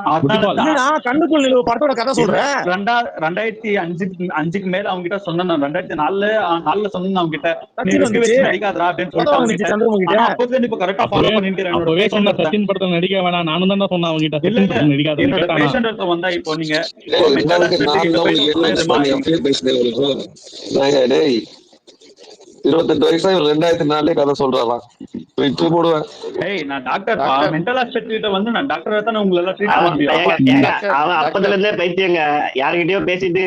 அதனால குட்டிபால். தான் என்னடா கண்ணுக்குள் நிலவு படத்தோட கதை சொல்ற? 2005க்கு மேல அவங்க கிட்ட சொன்னேன். நான் 2004 சொன்னேன் அவங்க கிட்ட, நீ சச்சின் ரிஸ்க் வந்துச்சு, வச்சு நடிக்காதடா அப்படின்னு சொல்லிட்டு அவங்க கிட்ட. சந்திரமுகி ஆனா கிட்ட. அப்போது இப்ப கரெக்டா ஃபாலோ அப்பவே பண்ணிட்டு என்னோட அப்பவே பேஷண்ட் சொன்ன ஒருத்தன் சச்சின் படத்துல நடிக்க வேணாம், நானும் தான் சொன்னேன் அவங்க கிட்ட இல்ல சச்சின் இல்ல படத்துல நடிக்காதுன்னு என்னோட கேட்டானா? பேஷண்ட் ஒருத்தன் வந்தா இப்போ நீங்க டேய் மென்டல் ரெண்டாவது ஹாஸ்பிட்டல் நான் கிட்ட தான் போய் உங்களுக்கு என்ன சொல்லுமா, பண்ணி அப்படியே பேசுறேன். நாங்க டேய் 28 வயசா 2004 கதை சொல்றாராம். இட்டு போடுவேன். ஏய் நான் டாக்டர் டாக்டர். மென்டல் ஹாஸ்பிட்டல் கிட்ட வந்து நான் டாக்டர் தானே உங்களை எல்லாம் ட்ரீட் பண்ண அவன் முடியும். அவன் அப்பதுல இருந்தே பைத்தியங்க. யாருகிட்டயோ பேசிட்டு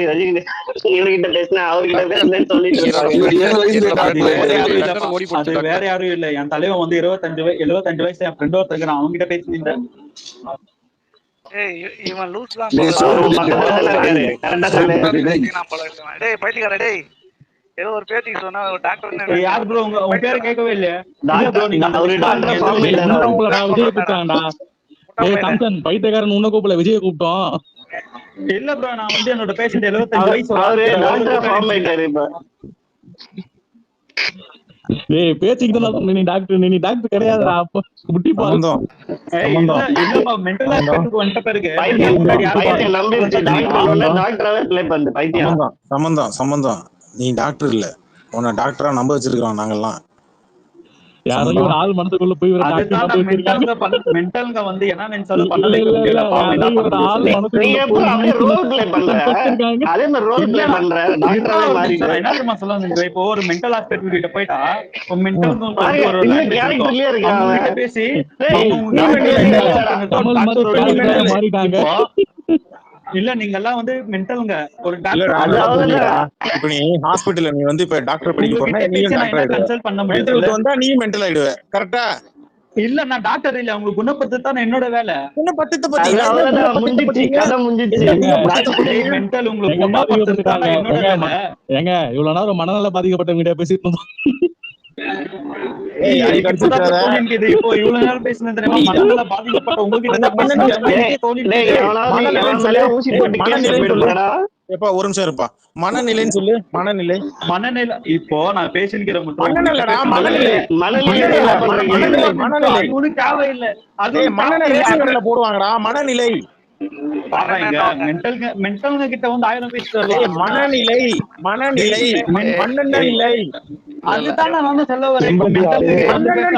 இவர்கிட்ட பேசினா அவர்கிட்ட பேசுனேன்னு சொல்லிட்டு என்னோட இருப்பாங்க. இவர் 7 வயசுல என்னோட டாக்டர் வேற யாரும் ஆயிட்டாரு. இல்லப்பா, ஓடி போச்சு அது வேற டாக்டர். யாரும் இல்ல. என் தலைவன் வந்து 75 வயசு என் ஃப்ரெண்ட் ஒருத்தர் அவங்க கிட்ட பேசிட்டு ஏய் இவன் லூஸ் தான் டேய் போல. சோறு அவன் ஊத்திட்டு பக்கத்துல தானே இருக்காரு. கரெக்டா சொல்லு. நான் போல இருக்கேன். டேய் பைத்தியக்கார டேய், ஏதோ ஒரு பேட்டிக்கு சொன்னா ஒரு டாக்டர் யாரு ப்ரோ உங்க பேரை கேட்கவே இல்லையா? டாக்டர் அவரு டாக்டர் ஃபார்ம் டேய், இல்ல. உன்னை கூப்பிடலடா, விஜய் கூப்பிட்டான்டா. டேய் சாம்சன் பைத்தியக்காரன் உன்னை கூப்பிடல, விஜயை கூப்பிட்டோம். இல்ல ப்ரோ நான் வந்து என்னோட பேஷண்ட் 75 வயசு அவரு டாக்டர் ஃபார்ம் ஆயிட்டாரு இப்ப. டேய் பேசிக்கிட்டு தான் சொன்னேன், நீ டாக்டர் கிடையாதுடா. அப்ப குட்டிபால். சம்பந்தம். இல்லப்பா மென்டல் ஹாஸ்பிட்டலுக்கு வந்துட்ட பிறகு பைத்தியம் நம்பிருச்சு. டாக்டராவே பிளே பண்ணு பைத்தியம். சம்பந்தம் நீ டாக்டர் இல்ல, உன்னை டாக்டரா நம்ப வச்சிருக்கிறோம் நாங்கெல்லாம். யாரோ ஒரு ஆள் மனசுக்குள்ள போய் ஒரு டாக்டர் நம்ப வச்சிருக்காங்க. மென்டல்ங்க வந்து என்ன நினைச்சாலும் பண்ண இல்ல, இல்ல, இல்ல, யாரோ ஒரு ஆள் நீ மனசுக்குள்ள எப்போ போய் அப்படியே ரோல் பிளே பண்ற? வச்சிருக்காங்க. அதே மாதிரி ரோல் பிளே பண்ற டாக்டராவே மாறிட்டு. என்ன தெரியுமா சொல்லுவாங்க, இப்போ ஒரு மென்டல் ஹாஸ்பிட்டல் கிட்ட போயிட்டா மென்டல் கேரக்டர்லயே இருக்காங்க. பேசி கமல் மாதிரி character மாறிட்டாங்க. இல்ல நீங்க எல்லாம் வந்து மென்டல்ங்க ஒரு இல்லடா, டாக்டர் இப்ப நீ ஹாஸ்பிடல்ல நீ வந்து இப்ப டாக்டர் படிக்க போறனா நீயும் உங்ககிட்ட டாக்டர் ஆயிடுவ. கன்சல்ட் பண்ண முடியாது. மென்டலுக்கு வந்தா நீயும் மென்டல் ஆயிடுவ. கரெக்டா? இல்ல நான் டாக்டர் இல்ல, உங்களுக்கு குணப்படுத்த என்னோட வேலை. குணப்படுத்த அது அவ்வளவுதான், முடிஞ்சிச்சு, கதை முடிஞ்சிச்சு. மென்டல் உங்களுக்கு எங்க குணப்படுத்த என்னோட வேலை. ஏங்க இவ்வளவு நேரம் மனநல பாதிக்கப்பட்டவங்க பேசிட்டு இருந்தோம். இப்போ இவ்வளவு நேரம் பேசினது தெரியுமா? மனநல பாதிக்கப்பட்ட உங்ககிட்ட ஊசி போட்டு கேஸ் போயிடுறா. எப்பா ஒரு நிமிஷம் இருப்பா. மனநிலைன்னு சொல்லு. மனநிலை இப்போ நான் பேசிக்கிற மனநிலைடா, மனநிலை. தேவையில்லை. அது மனநிலை ரேஷன் கடையில போடுவாங்கடா. மனநிலை மென்டல்ங்க கிட்ட வந்து 1000 பேசிட்டு மனநிலை மனநிலை அதுதான் நான் வந்து சொல்ல வரேன்.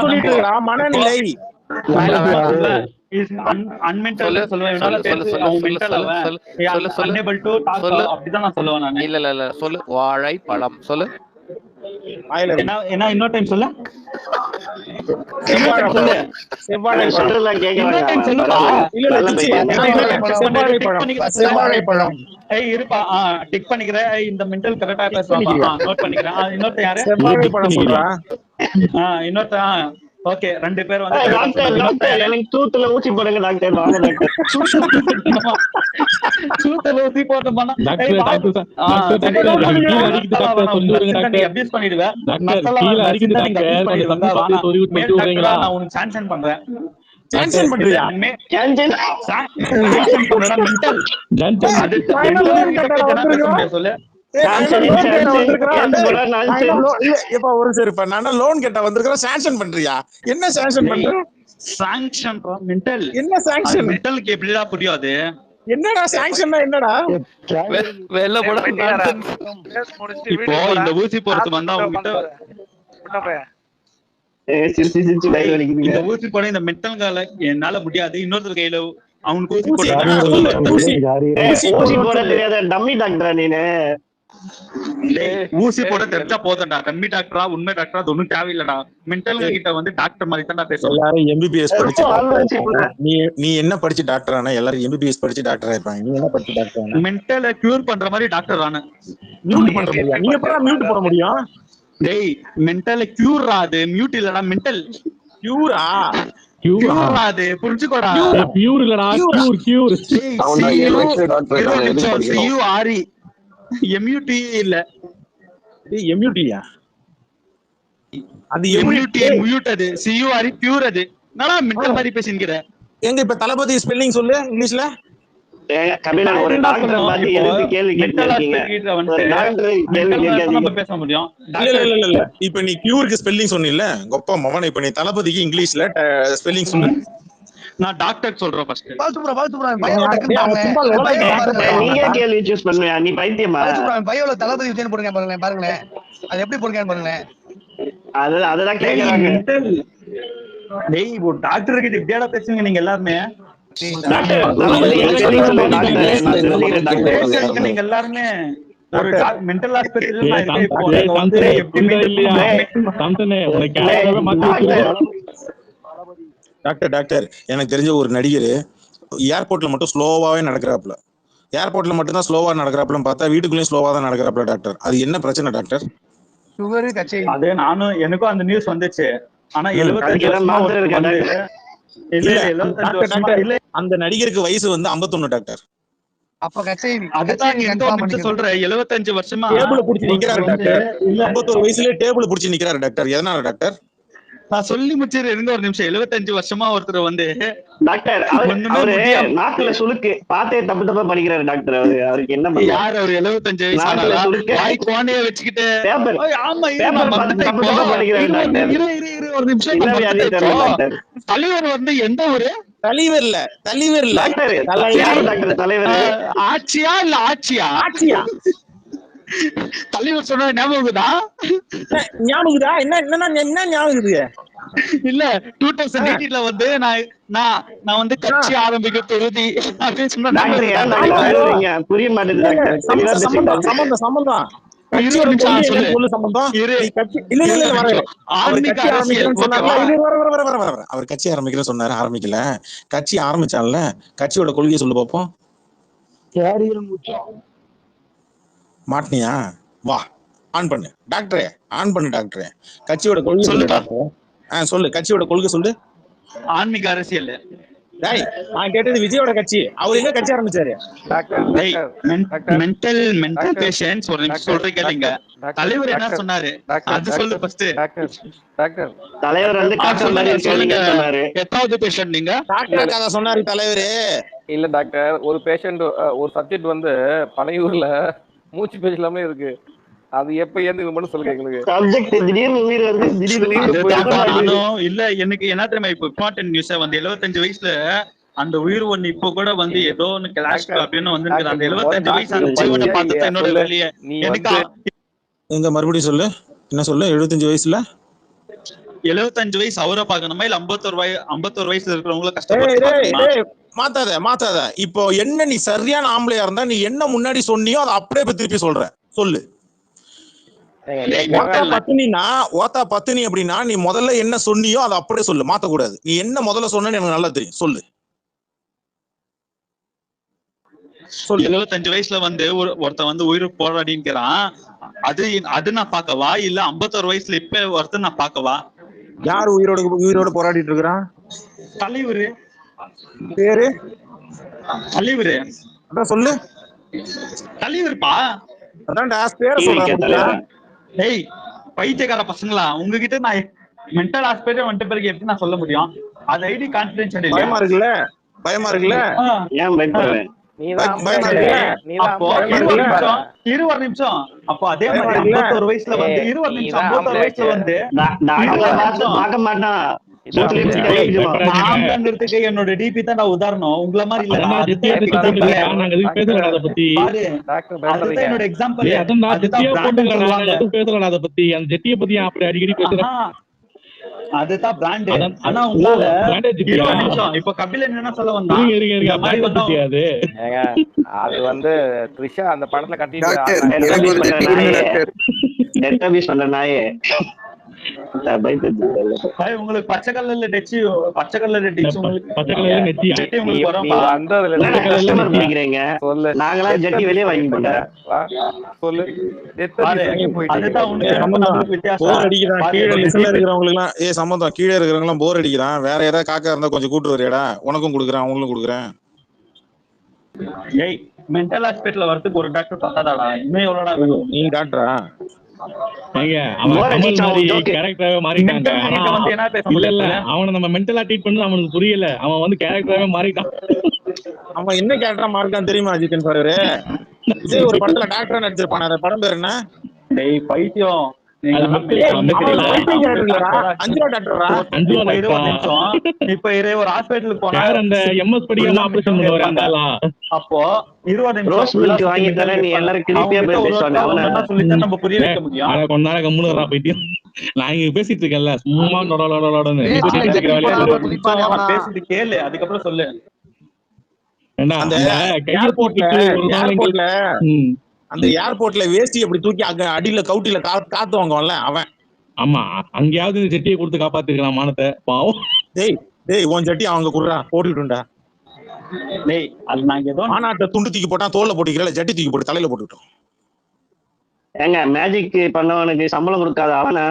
சொல்லிட்டு மனநிலை வாழைப்பழம் சொல்லு. இன்னொரு டைம் சொல்லு. செவ்வாழைப்பழம். இருப்பா டிக் பண்ணிக்கிறேன். இந்த மென்டல் கரெக்டா பேசுவாங்க, நோட் பண்ணிக்கிறேன். இன்னொருத்த யாரு? செவ்வாழைப்பழம் சொல்றா. இன்னொருத்த ஓகே 2 பேர் வந்து எனக்கு சூத்துல ஊசி போடுங்க டாக்டர். வாங்க டாக்டர். சூத்துல ஊசி போட்டு பண்ணா அபியூஸ் பண்ணிடுவேன். நான் உனக்கு சான்சன் பண்றேன். சான்சன் பண்றியா? சொல்லு. லோன் கேட்டா வந்திருக்கேன். சாங்ஷன் பண்றியா? என்ன சாங்ஷன் பண்ற? Sanction mental. என்ன சாங்ஷன்? மென்டலுக்கு எப்படிடா புரியாது? என்னடா சாங்ஷன்னா என்னடா? வெல்ல போட இப்போ இந்த ஊசி போறது வந்தா அவங்க இந்த ஊசி போட இந்த மென்டல்கால என்னால முடியாது. இன்னொருத்தர் கையில அவனுக்கு ஊசி போட தெரியாத டம்மி டாக்டரா நீனு? ஊசி போட தெரிஞ்சா போதும்டா. கம்மி டாக்டரா உண்மை டாக்டரா அது ஒன்னும் தேவையில்லடா. மென்டல் கிட்ட வந்து டாக்டர் மாதிரி தான் பேசுவாங்க. எல்லாரும் எம்பிபிஎஸ் படிச்சு நீ என்ன படிச்சு டாக்டர் ஆனா? எல்லாரும் எம்பிபிஎஸ் படிச்சு டாக்டர் ஆயிருப்பாங்க. நீ என்ன படிச்சு டாக்டர் ஆனா? மென்டலை கியூர் பண்ற மாதிரி டாக்டர் ஆன. மியூட் பண்ற முடியும். நீ எப்படா மியூட் போட முடியும்? டேய் மென்டலை கியூர் ஆது, மியூட் இல்லடா. Mental Cura? கியூர் ஆது புரிஞ்சுக்கோடா. கியூர் இல்லடா, கியூர். CURE MUT இல்ல. எம்யூடியா? அது மியூட் அது சியூஆர் பியூர் அது என்னடா மென்டல் மாதிரி பேசிக்கிற எங்க இப்ப தளபதி ஸ்பெல்லிங் சொல்லு இங்கிலீஷ்ல. கபிலன் ஒரு டாக்டர் பார்த்து எதுக்கு கேள்வி கேட்கிறீங்க? பேச முடியும். இல்ல இப்ப நீ கியூருக்கு ஸ்பெல்லிங் சொன்னில்ல கொப்பா மவன, இப்ப நீ தளபதிக்கு இங்கிலீஷ்ல ஸ்பெல்லிங் சொல்லு. நான் டாக்டர் சொல்றேன் ஃபர்ஸ்ட். நீங்க கேள்வி சூஸ் பண்ணுவியா? நீ பைத்தியமா? பயோல தளபதி விஜயன் போடுங்க பாருங்களேன், அது எப்படி போடுங்க பாருங்களேன். அதெல்லாம் கேக்குறாங்க. டேய் ஒரு டாக்டர் கிட்ட இப்படியாடா பேசுங்க நீங்க எல்லாருமே. நீங்க எல்லாருமே ஒரு மென்டல் ஹாஸ்பிடல்ல நான் இருக்கேன். இப்போ வந்து டாக்டர் எனக்கு தெரிஞ்ச ஒரு நடிகர் ஏர்போர்ட்ல மட்டும் ஸ்லோவாவே நடக்கிறாப்ல. ஏர்போர்ட்ல மட்டும் தான் ஸ்லோவா நடக்கிறாப்ல பார்த்தா வீட்டுக்குள்ளேயும் ஸ்லோவா தான் நடக்கிறாப்ல டாக்டர். அது என்ன பிரச்சனை டாக்டர்? சுகர் கச்சை. அதே நானும் எனக்கும் அந்த நியூஸ் வந்துச்சு. ஆனா 75 அந்த நடிகருக்கு வயசு வந்து 51 டாக்டர். அப்ப கச்சை அதுதான் சொல்றேன். 75 வருஷமா டேபிள் புடிச்சு நிக்கிறாரு டாக்டர். 51 வயசுலயே டேபிள் புடிச்சு நிக்கிறாரு டாக்டர். எதனால டாக்டர்? நான் சொல்லி முடிச்சிரு இருங்க ஒரு நிமிஷம். 75 வருஷமா ஒருத்தர் வந்து டாக்டர் நாக்குல சுளுக்கு பார்த்தே தப்பு தப்பா படிக்கிறாரு டாக்டர். அவருக்கு என்ன யார் அவர் 75 வயசு வாய் கோணைய வச்சுக்கிட்டு ஒரு நிமிஷம். தலைவர் வந்து எந்த ஊரு? தலைவர் தலைவர் ஆட்சியா இல்ல ஆட்சியா? தலைவர் சொன்ன ஞாபகம்தா என்ன ஞாபகம் இல்ல 2018 வந்து நான் வந்து கட்சி ஆரம்பிக்க தொகுதி அப்படின்னு சொன்னா புரிய மாட்டேங்குது. அவர் கட்சி ஆரம்பிக்கிற சொன்னாரு. ஆரம்பிக்கல, கட்சி ஆரம்பிச்சான்ல, கட்சியோட கொள்கையை சொல்லு பாப்போம். மாட்டினியா? வா ஆன் பண்ணு டாக்டரே, ஆன் பண்ணு டாக்டரே. கட்சியோட கொள்கை சொல்லு. கட்சியோட கொள்கை சொல்லு. ஆன்மீக அரசியல். நான் கேட்டது விஜயோட கட்சி. அவர் எங்க கட்சி ஆரம்பிச்சாரு? மென்டல் பேஷன்ஸ் ஒரு நிமிஷம் சொல்றேன் கேளுங்க. தலைவர் என்ன சொன்னாரு அது சொல்லு ஃபர்ஸ்ட். டாக்டர் தலைவர் வந்து எத்தாவது பேஷண்ட் நீங்க டாக்டர் கதை சொன்னாரு தலைவர். இல்ல டாக்டர், ஒரு பேஷண்ட் ஒரு சப்ஜெக்ட் வந்து பனையூர்ல மூச்சு பேசலாமே இருக்கு. அது எப்ப ஏந்து மட்டும் சொல்லுங்க எங்களுக்கு. இல்ல எனக்கு என்ன தெரியுமா இப்ப இம்பார்ட்டன்ட் நியூஸ் வந்து 75 வயசுல அந்த உயிர் ஒண்ணு இப்ப கூட வந்து ஏதோ ஒண்ணு கிளாஷ் அப்படின்னு வந்து அந்த 75 வயசு அந்த ஜீவனை பார்த்து என்னோட வெளியே எனக்கு எங்க மறுபடியும் சொல்லு. என்ன சொல்லு? 75 வயசுல 75 வயசு அவரை பாக்கணுமா இல்ல 51 வயசுல இருக்கிறவங்கள கஷ்டப்பட்டு மாத்தாத. இப்போ என்ன நீ சரியான ஆம்பளையா இருந்தா நீ என்ன முன்னாடி சொன்னியோ அதை அப்படியே திருப்பி சொல்ற. சொல்லு. ஓத்தா பத்தினி அப்படின்னா நீ முதல்ல என்ன சொன்னியோ அதை அப்படியே சொல்லு, மாத்தக்கூடாது. நீ என்ன முதல்ல சொன்னு எனக்கு நல்லா தெரியும். சொல்லு. 75 வயசுல வந்து ஒருத்தன் வந்து உயிர் போராடிக்கிறான். அது நான் பாக்கவா இல்ல 51 வயசுல இப்ப ஒருத்தன் நான் பாக்கவா? யாரு உயிரோட போராடிட்டு இருக்கிறான்? தலைவர் பேரு தலைவர். அதான் சொல்லு. தலைவர்ப்பா. அதான்டா பேரை சொல்றேன். ஏய் பைத்தியக்கார பசங்களா, உங்ககிட்ட நான் மென்டல் ஹாஸ்பிட்டல் வந்துட்ட பிறகு எப்படி நான் சொல்ல முடியும்? அது ஐடி கான்ஃபிடென்ஷியல் இல்ல. பயமா இருக்குல்ல ஏன் பயப்படுற? ஒரு நிமிஷம். அப்போ அதே மாதிரி 51 வயசுல வந்து 20 நிமிஷம் 51 வயசுல வந்து பார்க்க மாட்டான். என்னோட டிபி தான் நான் உதாரணம். உங்களை மாதிரி இல்ல. என்னோட எக்ஸாம்பிள் அதுதான் பிராண்ட். ஆனா இப்ப கபிலன் என்ன சொல்ல வந்தா அது வந்து த்ரிஷா அந்த படத்துல கட்டி சொன்ன நாயே உங்களுக்கு பச்சை கலர்ல டிச்சு நாங்களா ஜட்டி வெளியே வாங்கி போட்டேன். சம்பந்தம் கீழே இருக்கிறவங்க போர் அடிக்கிறான். வேற ஏதாவது காக்கா இருந்தா கொஞ்சம் கூட்டு வரையடா, உனக்கும் கொடுக்குறேன் அவங்களுக்கும் கொடுக்குறேன். மென்டல் ஹாஸ்பிட்டல் வரதுக்கு ஒரு டாக்டர் பத்தாதாடா? இன்னும் எவ்வளோடா? நீ டாக்டரா? அவன் கமல் மாதிரி கேரக்டராவே மாறிட்டாங்க. இல்ல அவனை நம்ம மென்டலா ட்ரீட் பண்ணது அவனுக்கு புரியல. அவன் வந்து கேரக்டராவே மாறிட்டான். அவன் என்ன கேரக்டரா மாறிட்டான் தெரியுமா அஜித்தன் சார்? விஜய் ஒரு படத்துல டாக்டரா நடிச்சிருப்பான். அந்த படம் பேர் என்ன? பைத்தியம். இப்ப ஒரு ஹாஸ்பிட்டலுக்கு போனா அப்போ 20 நிமிஷம் நம்ம புரிய வைக்க முடியும். கொஞ்ச நேரம் கம்முனு பைத்தியம். நான் இங்க பேசிட்டு இருக்கேன்ல சும்மா பேசிட்டு கேளு, அதுக்கப்புறம் சொல்லு. அந்த ஏர்போர்ட்ல வேஷ்டி அப்படி தூக்கி அடியில கவுட்டில காத்து வாங்குவான்ல அவன். ஆமா, அங்கேயாவது இந்த சட்டியை கொடுத்து காப்பாத்திருக்கலாம் மானத்தை. பாவம். டேய் உன் சட்டி அவங்க குடுறா போட்டுக்கிட்டுண்டா. டேய் அது நாங்க ஏதோ மாநாட்டை துண்டு தூக்கி போட்டா தோல்ல போட்டுக்கிறல, ஜட்டி தூக்கி போட்டு தலையில போட்டுக்கிட்டோம். ஏங்க மேஜிக் பண்ணவனுக்கு சம்பளம் கொடுக்காத அவனா?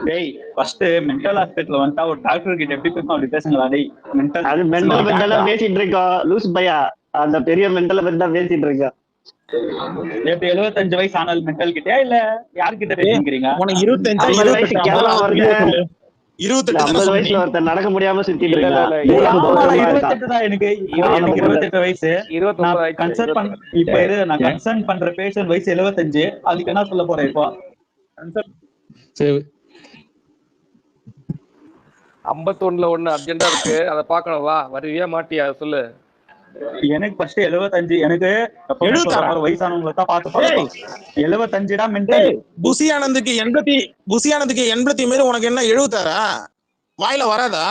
டேய் ஃபர்ஸ்ட் மென்டல் ஹாஸ்பிடல்ல வந்தா ஒரு டாக்டர் கிட்ட எப்படி பேசணும் அப்படி பேசுங்களா? டேய் மென்டல் அது மென்டலா பேசிட்டு இருக்கோம் லூஸ் பையா. அந்த பெரிய மென்டலை பத்தி தான் பேசிட்டு இருக்கோம். 75 வயசு ஆனால் மென்டல் கிட்டயா இல்ல யார்கிட்ட பேசுறீங்க? உனக்கு 25 வயசுல ஒருத்தர் நடக்க முடியாம சுத்திட்டு இருக்கான். 28 தான் எனக்கு 28 வயசு. நான் கன்சர்ன் பண்ற பேஷண்ட் வயசு 75. அதுக்கு என்ன சொல்ல போறேன் இப்போ? 51ல ஒண்ணு அர்ஜென்டா இருக்கு, அதை பாக்கணும். வா, வருவியா மாட்டியா சொல்லு. எனக்கு ஃபர்ஸ்ட் 75. எனக்கு வயசானவங்களை தான் பார்த்து 75 மென்டல். புசி ஆனந்துக்கு 80 மாரி உனக்கு என்ன 76? வாயில வராதா?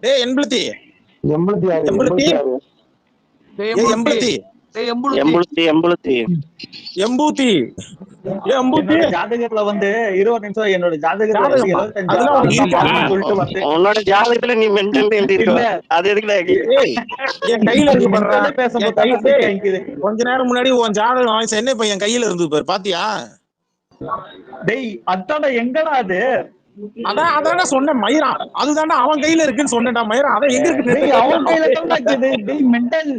டேய் 80 ஜாதகத்துல வந்து 20 நிமிஷம் என்னோட ஜாதகத்துல உன்னோட ஜாதகத்துல நீ மென்டல் அது எதுக்குல என் கையில இருக்கு பேசும்போது கொஞ்ச நேரம் முன்னாடி உன் ஜாதகம் என்ன இப்ப என் கையில இருந்து பாரு, பாத்தியா? டேய் அதான்டா எங்கடா அது? அதான்டா சொன்ன மயிரா, அதுதான்டா அவன் கையில இருக்குன்னு சொன்னடா மயிரா. அதான் எங்க இருக்கு? அவன் கையில தான் இருக்குது. டேய் மென்டல்,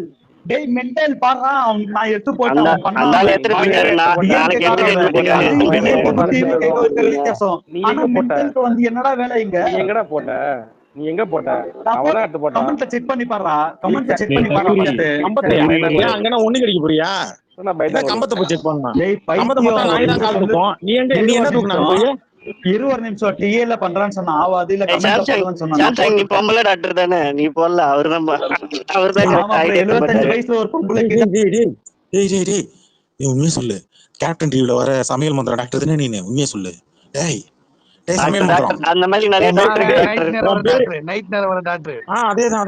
டேய் மென்டல் பாறா, நான் எடுத்து போட்டேன். அந்தால எடுத்து போயிட்டாரு. நாளைக்கு வந்து என்னடா வேலை இங்க? நீ எங்கடா போட்ட? நீ எங்க போட்ட? அவனா எடுத்து போட்டா. கமெண்ட்ல செக் பண்ணி பாறா, கமெண்ட்ல செக் பண்ணி பாறா. அங்கனா ஒண்ணு கிடைக்க போறியா? நான் கம்பத்தை போய் செக் பண்ணா. டேய் கம்பத்தை போட்டா நான் தான் கால் தூக்கும். நீ என்ன தூக்குனா போய் 20 நிமிஷம் டிஏல பண்றான்னு சொன்னா ஆவாது. இல்ல கமெண்ட் போடுறேன்னு சொன்னா நீ பொம்பளை டாக்டர் தானே? நீ போடல, அவர்தான் 75 வயசுல ஒரு பொம்பளைக்கு. டேய் நீ உண்மையை சொல்லு. கேப்டன் டிவில வர சமையல் மந்திர டாக்டர் தானே நீ? உண்மையை சொல்லு. டேய் சமையல் மந்திரம் அந்த மாதிரி நிறைய நைட் நேரம் வர டாக்டர். அதேதான்.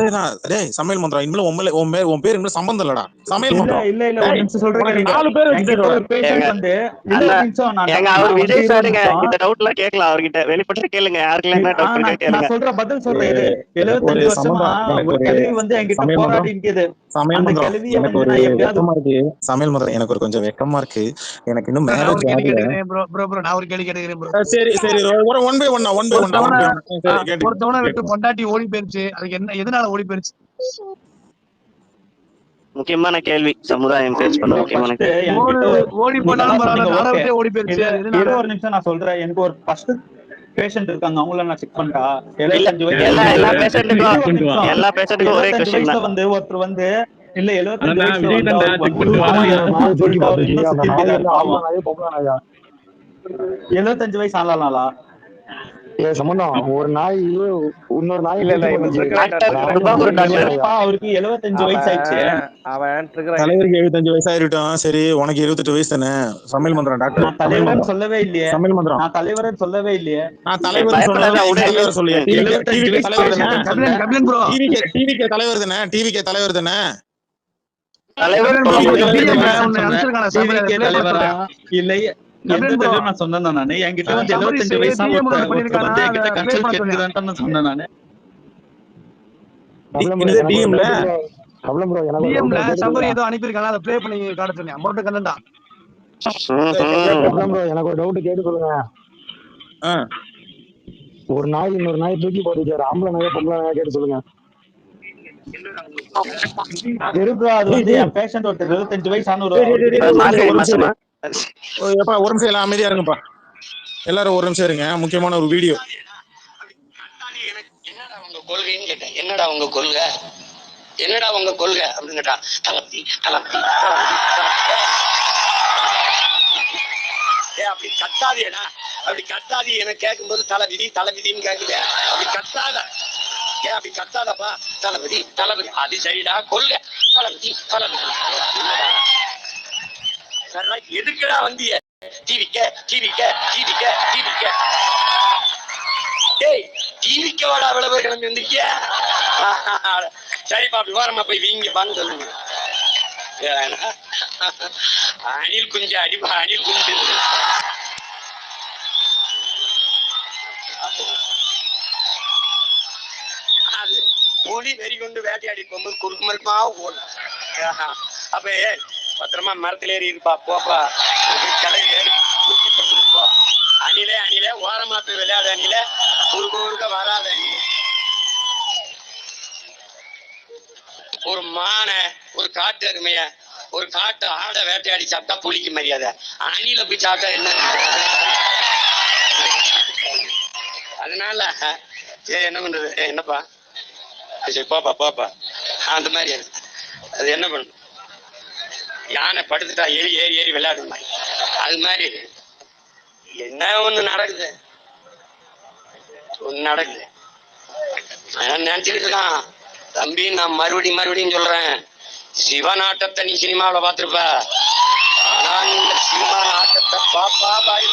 டேய் சமையல் மந்திரம் இனிமே உன் பேர் இனிமே சம்பந்தம் இல்லடா. சமையல் மந்திரம் இல்ல ஒரு நிமிஷம் சொல்றேன். 4 பேர் வச்சிட்டு பேஷண்ட் வந்து இல்ல நிமிஷம் நான் அவர் விஜய் சாருங்க இந்த டவுட்ல கேட்கலாம் அவர்கிட்ட. வெளிப்பட்டு கேளுங்க. யாருக்கெல்லாம் என்ன டவுட் கேளுங்க. நான் சொல்ற பதில் சொல்றேன். இது 75 வருஷமா ஒரு கேள்வி வந்து என்கிட்ட போராடி இருக்குது. சமையல் மந்திரம் எனக்கு ஒரு வெக்கமா இருக்கு. சமையல் மந்திரம் எனக்கு ஒரு கொஞ்சம் வெக்கமா இருக்கு. எனக்கு இன்னும் மேரேஜ் ஆகல. ப்ரோ நான் ஒரு கேள்வி கேட்கிறேன் ப்ரோ. சரி ஒரு ஒன் பை ஒன் ஒருத்தவனை விட்டு பொண்டாட்டி ஓடி போயிருச்சு. அதுக்கு என்ன எதனால ஓடி போயிருச்சு? முக்கியமான கேள்வி. சமுதாயம் ஃபேஸ் பண்ண முக்கியமான கேள்வி. ஓடி போனாலும் பரவாயில்லை, ஓடி போயிருச்சு. ஒரு நிமிஷம் நான் சொல்றேன். எனக்கு ஒரு ஃபர்ஸ்ட் பேஷண்ட் இருக்காங்க, அவங்கள நான் செக் பண்ணிட்டா. 75 எல்லா பேஷண்ட்டுக்கும் ஒரே क्वेश्चन தான். வந்து ஒருத்தர் வந்து இல்ல 75 வயசு ஆனாலா? சம்பந்தம் ஒரு நாய் இன்னொரு நாய் அவருக்கு 75 வயசு ஆயிடுச்சு. தலைவருக்கு 75 வயசு ஆயிருட்டும். சரி உனக்கு 28 வயசு தானே? சமையல் மந்திரம் டாக்டர் தலைவர் சொல்லவே இல்லையே. சமையல் மந்திரம் நான் தலைவர் சொல்லவே இல்லையே. நான் தலைவர் சொல்லியே. டிவிகே தலைவர் தானே? டிவிகே தலைவர் தானே? டிவிகே தலைவர் தானே? தலைவரா இல்லை நான் சொன்னேன் நானு. என்கிட்ட வந்து 75 வயசா வந்து என்கிட்ட கன்சல்ட் கேட்குதான்னு நான் சொன்னேன் நானு. ஏதோ அனுப்பியிருக்காங்க, அதை ப்ளே பண்ணி காட்ட சொன்னேன். அமௌண்ட் கண்டா எனக்கு ஒரு டவுட் கேட்டு சொல்லுங்க. ஒரு நாய் இன்னொரு நாய் தூக்கி போட்டுச்சாரு. ஆம்பளை நாயா பொம்பளை நாயா கேட்டு சொல்லுங்க. அது வந்து என் பேஷண்ட் ஒருத்தர் 25 வயசான ஒரு எப்பா ஒரு நிமிஷம் எல்லாம் அமைதியா இருங்கப்பா, எல்லாரும் ஒரு நிமிஷம் இருங்க, முக்கியமான ஒரு வீடியோ. என்னடா உங்க கொள்கைன்னு கேட்டேன். என்னடா உங்க கொள்கை, என்னடா உங்க கொள்கை அப்படின்னு கேட்டா, தளபதி தளபதி அப்படி கத்தாதேடா, அப்படி கத்தாதி என கேட்கும்போது தளபதி தளபதின்னு கேட்குது. அப்படி கத்தாத, அப்படி கத்தாதப்பா, தளபதி தளபதி. அது சரிடா கொள்கை, தளபதி தளபதி. எதுக்குடா வந்திய டிவிக்க டிவிக்க டிவிக்க டிவிக்க? டேய் டிவிக்க வாடா, அவ்வளவு பேர் கிளம்பி வந்திருக்கிய. சரிப்பா விவரமா போய் வீங்க பான்னு சொல்லுங்க. அணில் குஞ்சு அடிப்பா, அணில் குஞ்சு. அது புலி வெறி கொண்டு வேட்டையாடி போகும்போது குறுக்கு மறுக்குமா ஓடும். அப்ப பத்திரமா மரத்துல ஏறி இருப்பா, போப்பா கடை ஏறி போ. அணிலே அணிலே ஓரமா போய் விளையாடு, அணிலே குறுக்க குறுக்க வராத. ஒரு மானை, ஒரு காட்டு அருமைய, ஒரு காட்டு ஆடை வேட்டையாடி சாப்பிட்டா புலிக்கு மரியாதை, அணில போய் சாப்பிட்டா என்ன? அதனால என்ன பண்றது, என்னப்பா சரி போப்பா போப்பா அந்த மாதிரி அது என்ன பண்ணும். யானை படுத்துட்டா ஏறி ஏறி ஏறி விளையாடுமா, அது மாதிரி என்ன ஒண்ணு நடக்குது, ஒண்ணு நடக்குது. நினைச்சுக்கிட்டு இருக்கான் தம்பி. நான் மறுபடியும் சொல்றேன், சிவநாட்டத்தை நீ சினிமாவில பாத்திருப்ப, ஆனா இந்த சினிமா ஆட்டத்தை பாப்பா பாய்.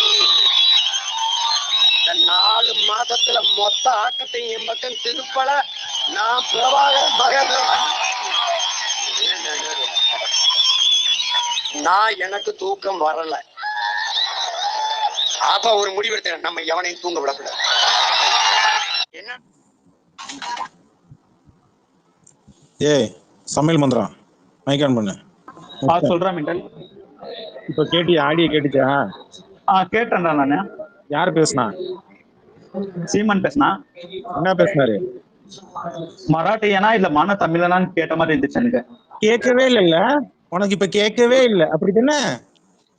4 மாசத்துல மொத்த ஆட்டத்தை என் பக்கம் திருப்பல. நான் பிரபாகர் மகேந்திரன். நான் எனக்கு தூக்கம் வரல, அப்ப ஒரு முடிவெடுத்தேன், நம்ம எவனையும் தூங்க விடக்கூடாது. என்ன ஏய் சமையல் மந்திரம் மைக் ஆன் பண்ணு. சொல்றேன் மிண்டல். இப்ப கேட்டியா, ஆடியோ கேட்டுச்சா? கேட்டேன்டா நானு. யாரு பேசுனா? சீமான் பேசுனா. என்ன பேசினாரு? மராட்டியனா இல்ல மான தமிழனான்னு கேட்ட மாதிரி இருந்துச்சு எனக்கு. கேட்கவே இல்ல உனக்கு, இப்ப கேட்கவே இல்ல அப்படித்தானே?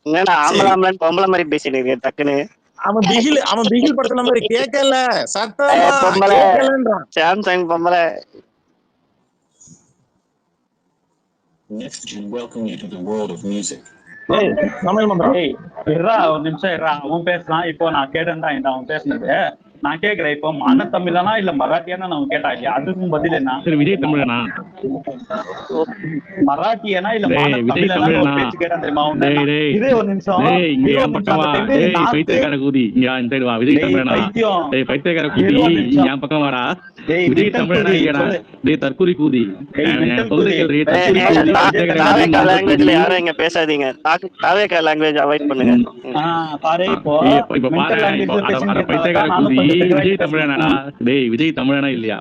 என்னடா ஆம்பளாம்பளன்னு பொம்பளை மாதிரி பேசிட்டு டக்குன்னு. அவன் பிகில் படத்துல மாதிரி கேட்கல, சத்தமா கேட்கலன்றான். சாம்சங் பொம்பளை. Next to welcome you to the world of music. ஒரு நிமிஷம் அவன் பேசலாம். இப்போ நான் கேட்டேன்டா அவன் பேசுனது. நான் கேக்குறேன், இப்போ மான தமிழனா இல்ல மராட்டியானா நான் கேட்டா இல்லையா, அதுக்கும் பதில் என்ன? விஜய் தமிழனா மராட்டியனா இல்ல மான தமிழனா பேச்சு கேட்டா தெரியுமா? இதே ஒரு நிமிஷம் பைத்தியக்கார கூதி இந்த சைடு வா. விஜய் தமிழனா பைத்தியக்கார கூதி என் பக்கம் வாடா. விஜய் தமிழனா இல்லையா டேய் தற்கூரி கூதி. யாரும் இங்க பேசாதீங்க, லாங்குவேஜ் அவாய்ட் பண்ணுங்க. பாரு இப்போ பைத்தியக்கார கூதி விஜய் தமிழனா? டேய் விஜய் தமிழனா இல்லையா?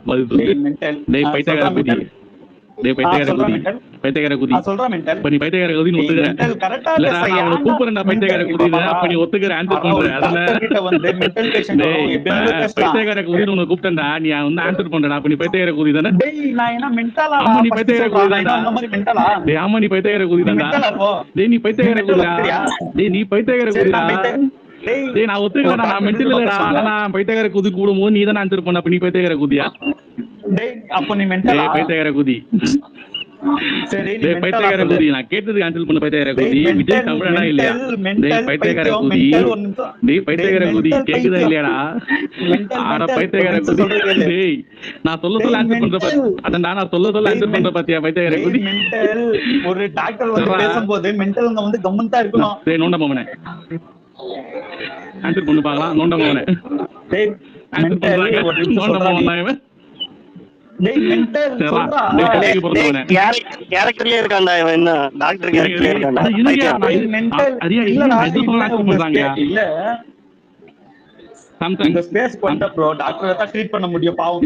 டேய் பைத்தியக்கார கூதி, டேய் பைத்தியக்கார கூதி சொல்றேன் மெண்டல். நீ பைத்தியக்கார கூதின்னு ஒத்துக்கிறேன் இல்லடா, நான் அவனை கூப்பிடுறேன்டா பைத்தியக்கார கூதி. அப்ப நீ ஒத்துக்கிற ஆன்சர் பண்ற. பைத்தியக்கார கூதின்னு உன்னை கூப்பிட்டேன்டா, நீ வந்து ஆன்சர் பண்றடா. அப்ப நீ பைத்தியக்கார கூதி தானே? ஆமா நீ பைத்தியக்கார கூதி தான்டா. டேய் ஆமா நீ பைத்தியக்கார கூதி தான்டா. டேய் நீ பைத்தியக்கார கூதிடா. டேய் நீ பைத்தியக்கார கூதிடா. டேய் நான் ஒத்துக்கிறேன்டா, நான் மென்டல் இல்லடா. நான் பைத்தியக்கார கூதி கூடும்போது நீ தானே ஆன்சர் பண்ண. அப்ப நீ பைத்தியக்கார கூதியா? அப்ப நீ மென்டல். பைத்தியக்கார கூதி. பைத்தியக்கார கூதி நான் கேட்டதுக்கு ஆன்சர் பண்ண. பைத்தியக்கார கூதி விஜய் தமிழனா இல்லையா? டேய் பைத்தியக்கார கூதி, டேய் பைத்தியக்கார கூதி கேக்குதா இல்லையாடா? ஆனா பைத்தியக்கார கூதி. டேய் நான் சொல்ல ஆன்சர் பண்ற, அதான் நான் சொல்ல ஆன்சர் பண்ற பாத்தியா பைத்தியக்கார கூதி? ஒரு டாக்டர் வந்து பேசும்போது மென்டல்ங்க வந்து கம்மெண்டா இருக்கணும். டேய் நோண்ட போமனே ஆன்சர் பண்ணு பார்க்கலாம். நோண்ட போமனே டேய் மென்டல் ஒரு நிமிஷம் சொல்றானே. டேய் மென்டல் சொல்றா. கேரக்டர்லயே இருக்கான்டா இவன், என்ன டாக்டர் கேரக்டர்லயே இருக்கான்டா. மென்டல் இல்ல சாம்சங் ஸ்பேஸ் பண்ண ப்ரோ, டாக்டரை தான் ட்ரீட் பண்ண முடியும் பாவம்.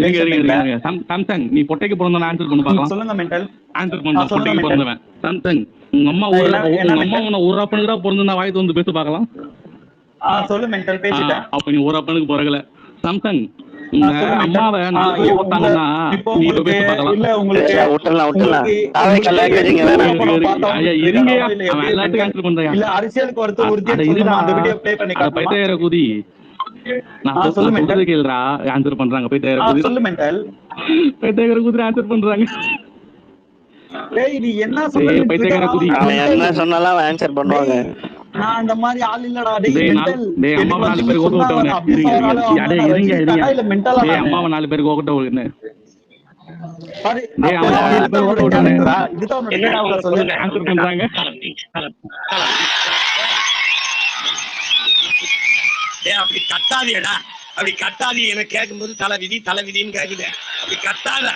சாம்சங் நீ பொட்டைக்கு பிறந்தவன் ஆன்சர் பண்ணு பார்க்கலாம். சொல்லுங்க மென்டல். ஆன்சர் பண்ணு. பொட்டைக்கு பிறந்தவன் சாம்சங். உங்க அம்மா உன்னை ஒரு அப்பனுக்கு தான் பிறந்து நான் வாய் வந்து பேச பார்க்கலாம். சொல்லு மென்டல் பேசிட்டேன். அப்ப நீ ஒரு அப்பனுக்கு பிறகல. சாம்சங் உங்க அம்மாவை ஓட்டாங்கன்னா நீ இப்ப பேசி பார்க்கலாம். இருங்க அவன் எல்லாத்துக்கும் ஆன்சர் பண்றான். இல்ல அரசியலுக்கு ஒருத்தர் பைத்தியக்கார கூதி நான் சொல்றது கேளுடா ஆன்சர் பண்றாங்க. பைத்தியக்கார கூதி ஆன்சர் பண்றாங்க. நீ என்ன சொல்ல பைத்தியக்கார கூதி என்ன சொன்னாலும் ஆன்சர் பண்ணுவாங்க. நான் அந்த மாதிரி ஆள் இல்லடா. அம்மாவை 4 பேருக்கு ஓட்ட விட்டவன அம்மாவை 4 பேருக்கு ஓட்ட விடுன்னு ஆன்சர் பண்றாங்க. அப்படி கட்டாதியடா, அப்படி கட்டாதி எனக்கு கேட்கும்போது தலைவிதின்னு கேக்குது. அப்படி கட்டாத